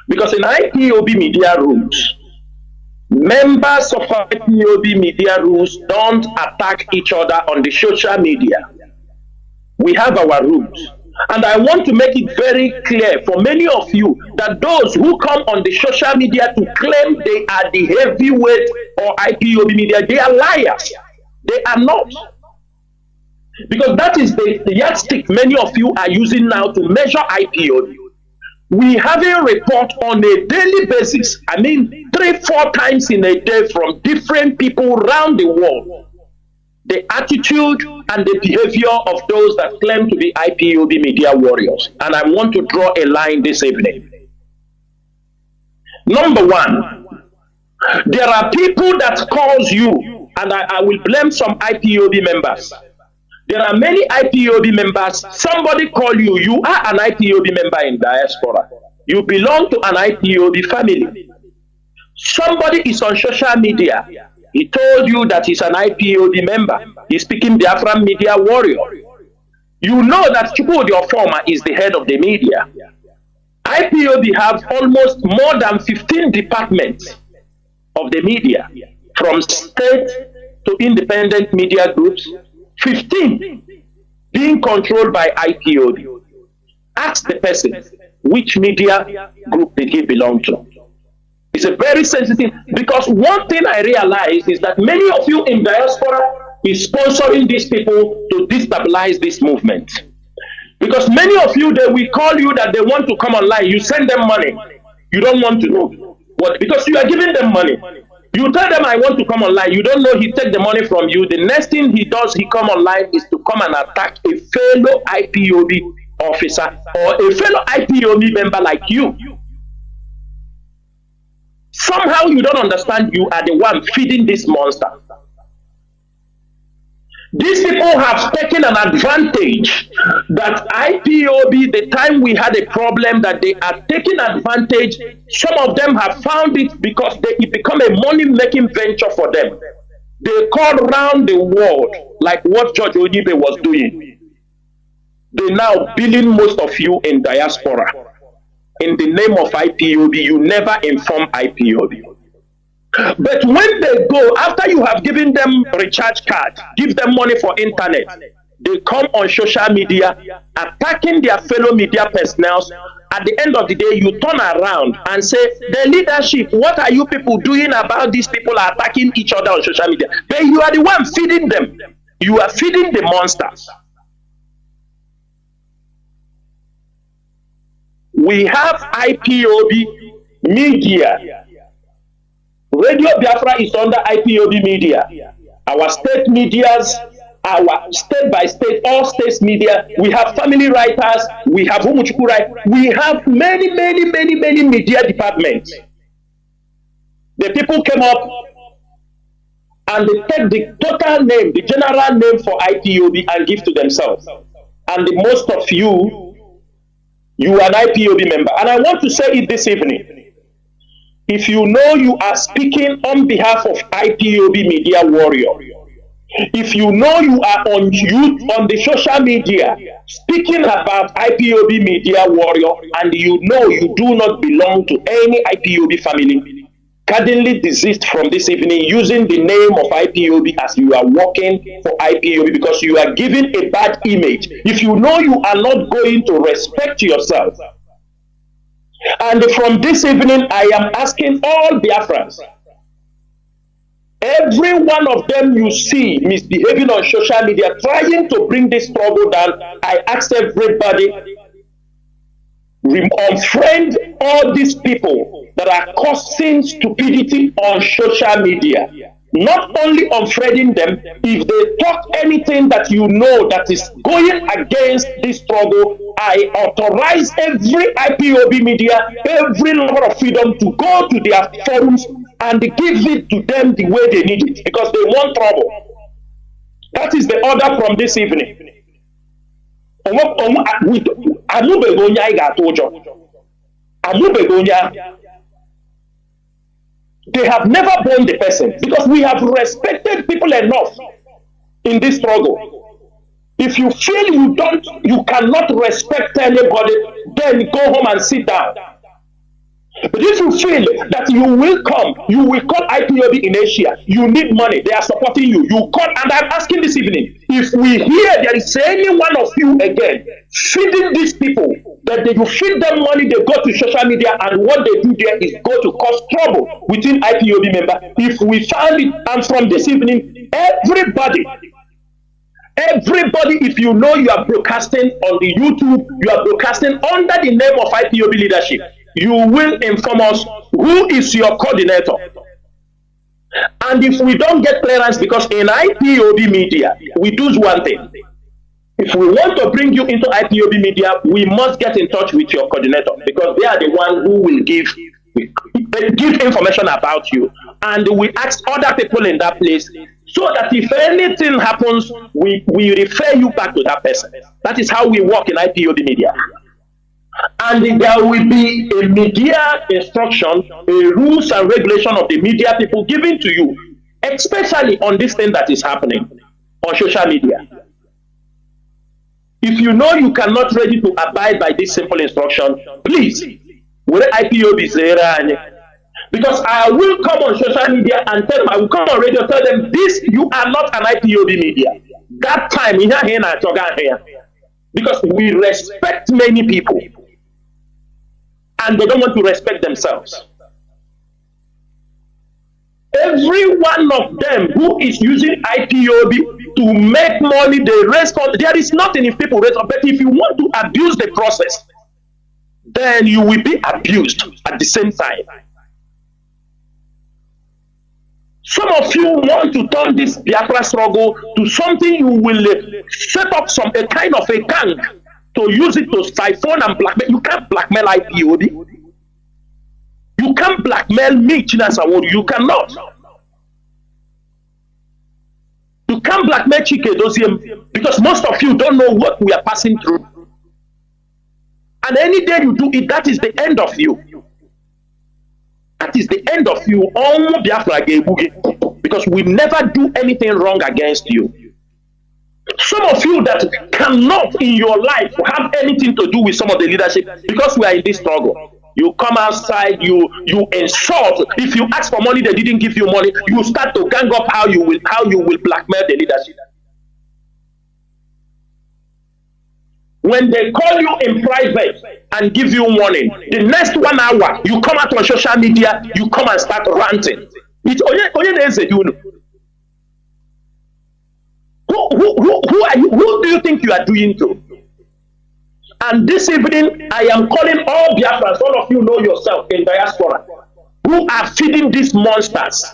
because in IPOB media rules, members of IPOB media rules don't attack each other on the social media. We have our rules. And I want to make it very clear for many of you that those who come on the social media to claim they are the heavyweight or IPOB media, they are liars. They are not. Because that is the yardstick many of you are using now to measure IPOB. We have a report on a daily basis, 3-4 times in a day from different people around the world. The attitude and the behavior of those that claim to be IPOB media warriors. And I want to draw a line this evening. Number one, there are people that calls you, and I will blame some IPOB members. There are many IPOB members. Somebody call you, you are an IPOB member in Diaspora. You belong to an IPOB family. Somebody is on social media. He told you that he's an IPOB member. He's speaking Biafran media warrior. You know that Chinedu Former is the head of the media. IPOB have almost more than 15 departments of the media, from state to independent media groups, 15 being controlled by IPOB. Ask the person, which media group did he belong to? It's a very sensitive, because one thing I realize is that many of you in Diaspora is sponsoring these people to destabilize this movement. Because many of you, they will call you that they want to come online. You send them money. You don't want to know what, because you are giving them money. You tell them I want to come online. You don't know he take the money from you. The next thing he does, he come online, is to come and attack a fellow IPOB officer or a fellow IPOB member like you. Somehow you don't understand you are the one feeding this monster. These people have taken an advantage that IPOB, the time we had a problem, that they are taking advantage. Some of them have found it because it become a money-making venture for them. They called around the world, like what George Onibe was doing. They now billing most of you in Diaspora. In the name of IPOB, you never inform IPOB. But when they go, after you have given them recharge card, give them money for internet, they come on social media, attacking their fellow media personnel. At the end of the day, you turn around and say, the leadership, what are you people doing about these people attacking each other on social media? But you are the one feeding them. You are feeding the monsters. We have IPOB media. Radio Biafra is under IPOB media. Our state medias, our state by state, all states media. We have family writers. We have Umuchuku writers. We have many media departments. The people came up and they take the total name, the general name for IPOB and give to themselves. And the most of you are an IPOB member. And I want to say it this evening. If you know you are speaking on behalf of IPOB media warrior, if you know you are on the social media speaking about IPOB media warrior, and you know you do not belong to any IPOB family, kindly desist from this evening using the name of IPOB as you are working for IPOB, because you are giving a bad image. If you know you are not going to respect yourself. And from this evening, I am asking all Biafrans, every one of them you see misbehaving on social media, trying to bring this struggle down, I ask everybody, unfriend all these people that are causing stupidity on social media. Not only unfriending them, if they talk anything that you know that is going against this struggle, I authorize every IPOB media, every level of freedom to go to their forums and give it to them the way they need it, because they want trouble. That is the order from this evening. They have never borne the person, because we have respected people enough in this struggle. If you feel you cannot respect anybody, then go home and sit down. But if you feel that you will come IPOB in Asia, you need money, they are supporting you, you come. And I'm asking this evening, if we hear there is any one of you again feeding these people, that you feed them money, they go to social media, and what they do there is go to cause trouble within IPOB member. If we found it, and from this evening, everybody, if you know you are broadcasting on the YouTube, you are broadcasting under the name of IPOB leadership, you will inform us who is your coordinator. And if we don't get clearance, because in IPOB media, we do one thing. If we want to bring you into IPOB media, we must get in touch with your coordinator, because they are the one who will give information about you. And we ask other people in that place, so that if anything happens, we refer you back to that person. That is how we work in IPOB media. And there will be a media instruction, a rules and regulation of the media people given to you, especially on this thing that is happening on social media. If you know you cannot ready to abide by this simple instruction, please, where IPOB is there, because I will come on social media and I will come on radio, tell them this, you are not an IPOB media. That time, because we respect many people, and they don't want to respect themselves. Every one of them who is using IPOB to make money, they raise. There is nothing if people raise, but if you want to abuse the process, then you will be abused at the same time. Some of you want to turn this Biafra struggle to something you will set up a kind of a gang to use it to siphon and blackmail. You can't blackmail IPOB. You can't blackmail me, Chinasa Nworu. You cannot. You can't blackmail Chinedu, because most of you don't know what we are passing through. And any day you do it, that is the end of you. That is the end of you. All Biafra, because we never do anything wrong against you. Some of you that cannot in your life have anything to do with some of the leadership, because we are in this struggle. You come outside, you insult. If you ask for money, they didn't give you money. You start to gang up how you will blackmail the leadership. When they call you in private and give you warning, the next 1 hour you come out on social media, you come and start ranting. It's Who are you? Who do you think you are doing to? And this evening, I am calling all Biafrans, all of you know yourself in diaspora, who are feeding these monsters.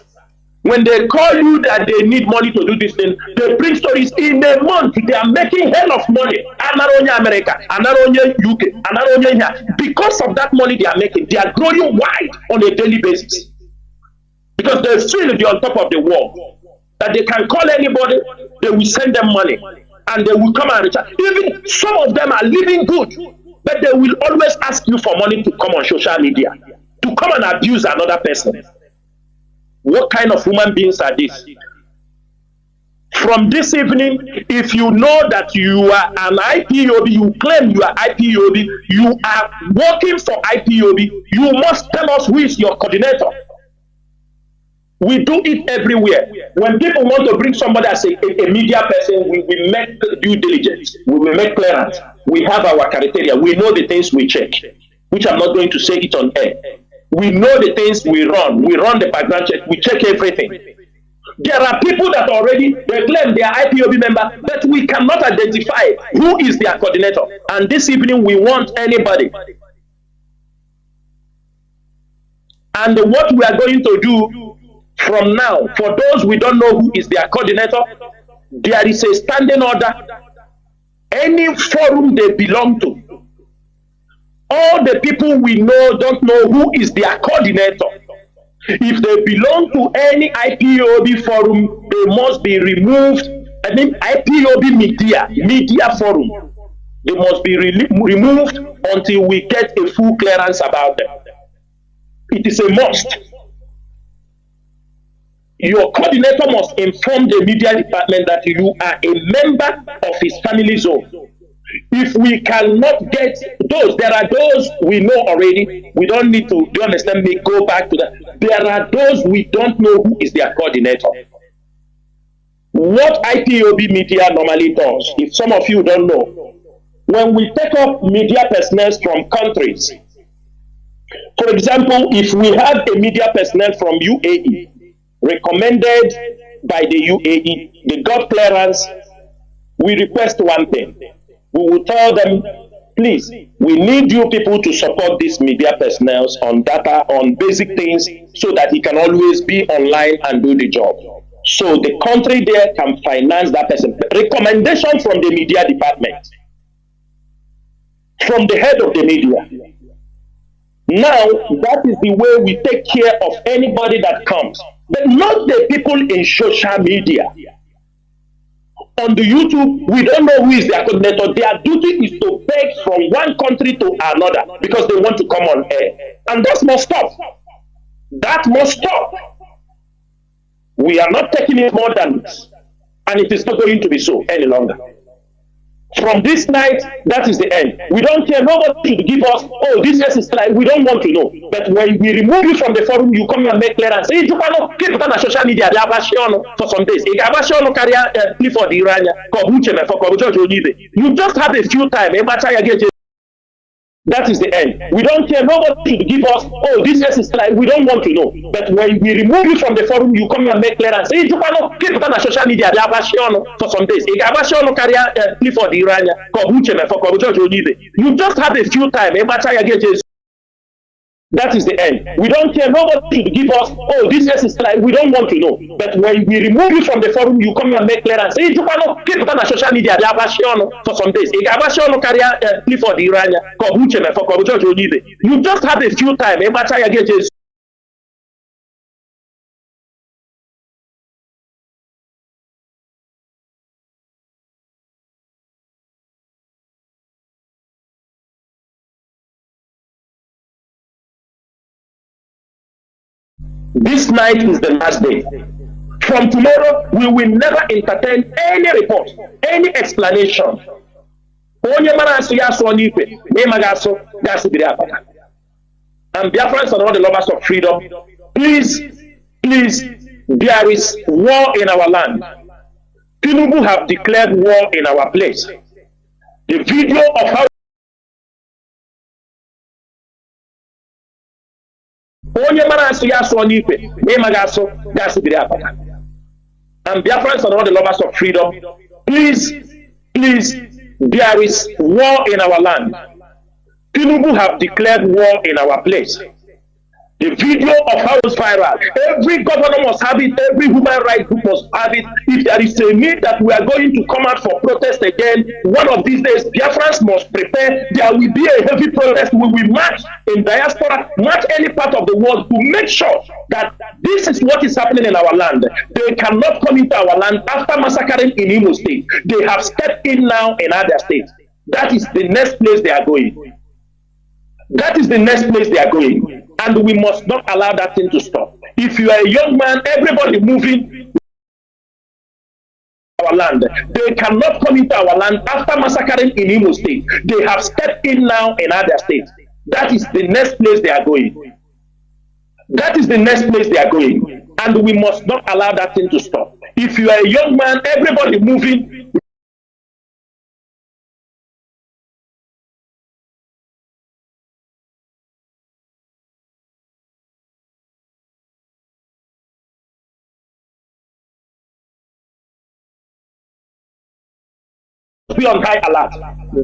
When they call you that they need money to do this thing, they bring stories in a month. They are making hell of money. Anaronya America, Anaronya UK, Anaronya here. Because of that money they are making, they are growing wide on a daily basis. Because they feel they're on top of the world. That they can call anybody, they will send them money. And they will come and recharge. Even some of them are living good. But they will always ask you for money to come on social media. To come and abuse another person. What kind of human beings are these? From this evening, if you know that you are an IPOB, you claim you are IPOB, you are working for IPOB, you must tell us who is your coordinator. We do it everywhere. When people want to bring somebody as a media person, we make due diligence. We will make clearance. We have our criteria. We know the things we check, which I'm not going to say it on air. We know the things we run. We run the background check. We check everything. There are people that already they claim they are IPOB member, but we cannot identify who is their coordinator. And this evening we want anybody. And what we are going to do from now, for those we don't know who is their coordinator, there is a standing order. Any forum they belong to, all the people we know don't know who is their coordinator. If they belong to any IPOB forum, they must be removed. I mean, IPOB media forum, they must be removed until we get a full clearance about them. It is a must. Your coordinator must inform the media department that you are a member of his family zone. If we cannot get those, there are those we know already. We don't need to, do you understand me, go back to that. There are those we don't know who is their coordinator. What IPOB media normally does, if some of you don't know, when we take up media personnel from countries, for example, if we have a media personnel from UAE, recommended by the UAE, the got clearance, we request one thing. We will tell them, please, we need you people to support these media personnel on data, on basic things, so that he can always be online and do the job. So the country there can finance that person. Recommendation from the media department, from the head of the media. Now, that is the way we take care of anybody that comes, but not the people in social media. On the YouTube, we don't know who is their coordinator. Their duty is to beg from one country to another because they want to come on air. And that must stop. That must stop. We are not taking it more than this. And it is not going to be so any longer. From this night, that is the end. We don't care. Nobody should give us, oh, this is like, we don't want to know. But when we remove you from the forum, you come and make clearance. Hey, you cannot keep it on social media. They have for some days. You just have a few times. That is the end. We don't care. Nobody should give us, oh, this is like, we don't want to know. But when we remove you from the forum, you come and make clearance. Hey, you cannot keep it on social media. They have for some days. You just have a few times. That is the end. We don't care. Nobody should give us, oh, this is like, we don't want to know. But when we remove you from the forum, you come and make clearance. Hey, you cannot keep it on social media. They have for some days. You just have a few times. This night is the last day. From tomorrow, we will never entertain any report, any explanation. And Biafrans and all the lovers of freedom, please, there is war in our land. Tinubu have declared war in our place. The video of how and Biafrans and all the lovers of freedom, Please, there is war in our land. Tinubu have declared war in our place. The video of how it's viral. Every governor must have it. Every human rights group must have it. If there is a need that we are going to come out for protest again, one of these days, Biafrans must prepare. There will be a heavy protest. We will march in diaspora, march any part of the world to make sure that this is what is happening in our land. They cannot come into our land after massacring in Imo State. They have stepped in now in Abia State. That is the next place they are going. That is the next place they are going. And we must not allow that thing to stop. If you are a young man, everybody moving our land. They cannot come into our land after massacring in Imo State. They have stepped in now in Abia State. That is the next place they are going. That is the next place they are going. And we must not allow that thing to stop. If you are a young man, everybody moving be on high alert.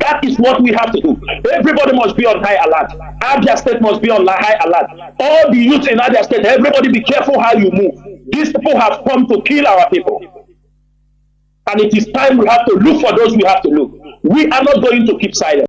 That is what we have to do. Everybody must be on high alert. Abia State must be on high alert. All the youth in Abia State, everybody be careful how you move. These people have come to kill our people. And it is time we have to look for those we have to look. We are not going to keep silent.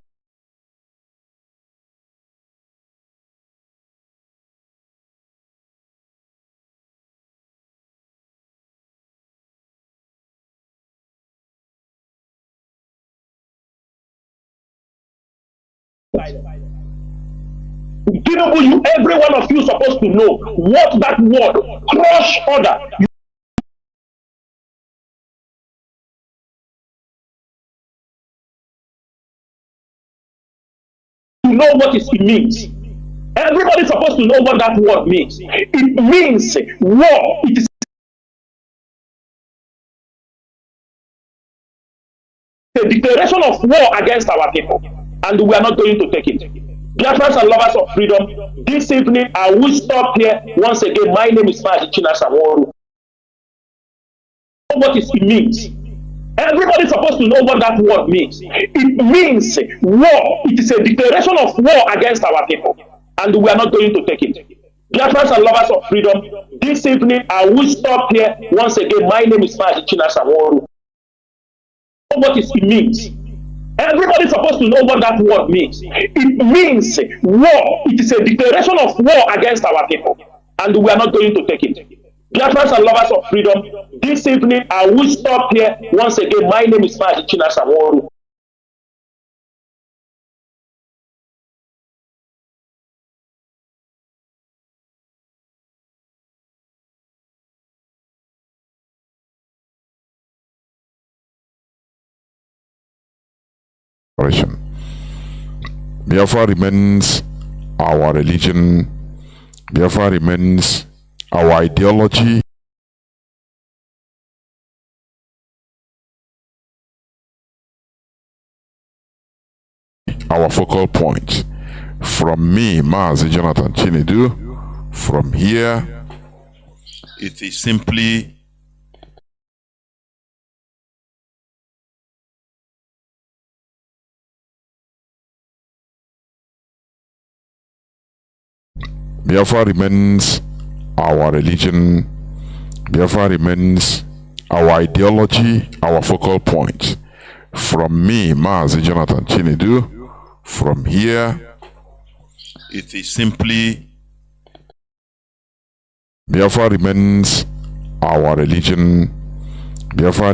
Tinubu, every one of you supposed to know what that word crush order. You know what it means. Everybody supposed to know what that word means. It means war. It is a declaration of war against our people, and we are not going to take it. Biafrans and lovers of freedom, this evening I will stop here. Once again, my name is Mazi Chinasa Nworu. What it means. Everybody supposed to know what that word means. It means war. It is a declaration of war against our people, and we are not going to take it. Biafrans and lovers of freedom, this evening I will stop here. Once again, my name is Mazi Chinasa Nworu. What it means. Everybody supposed to know what that word means. It means war. It is a declaration of war against our people, and we are not going to take it. Biafrans and lovers of freedom, this evening I will stop here. Once again, my name is Mazi Chinasa Nworu. Biafra remains our religion. Biafra remains our ideology. Our focal point. From me, Mazi Chinedu, from here, it is simply Biafra remains our religion. Biafra remains our ideology, our focal point. From me, Mazi Chinedu, from here, it is simply Biafra remains our religion. Biafra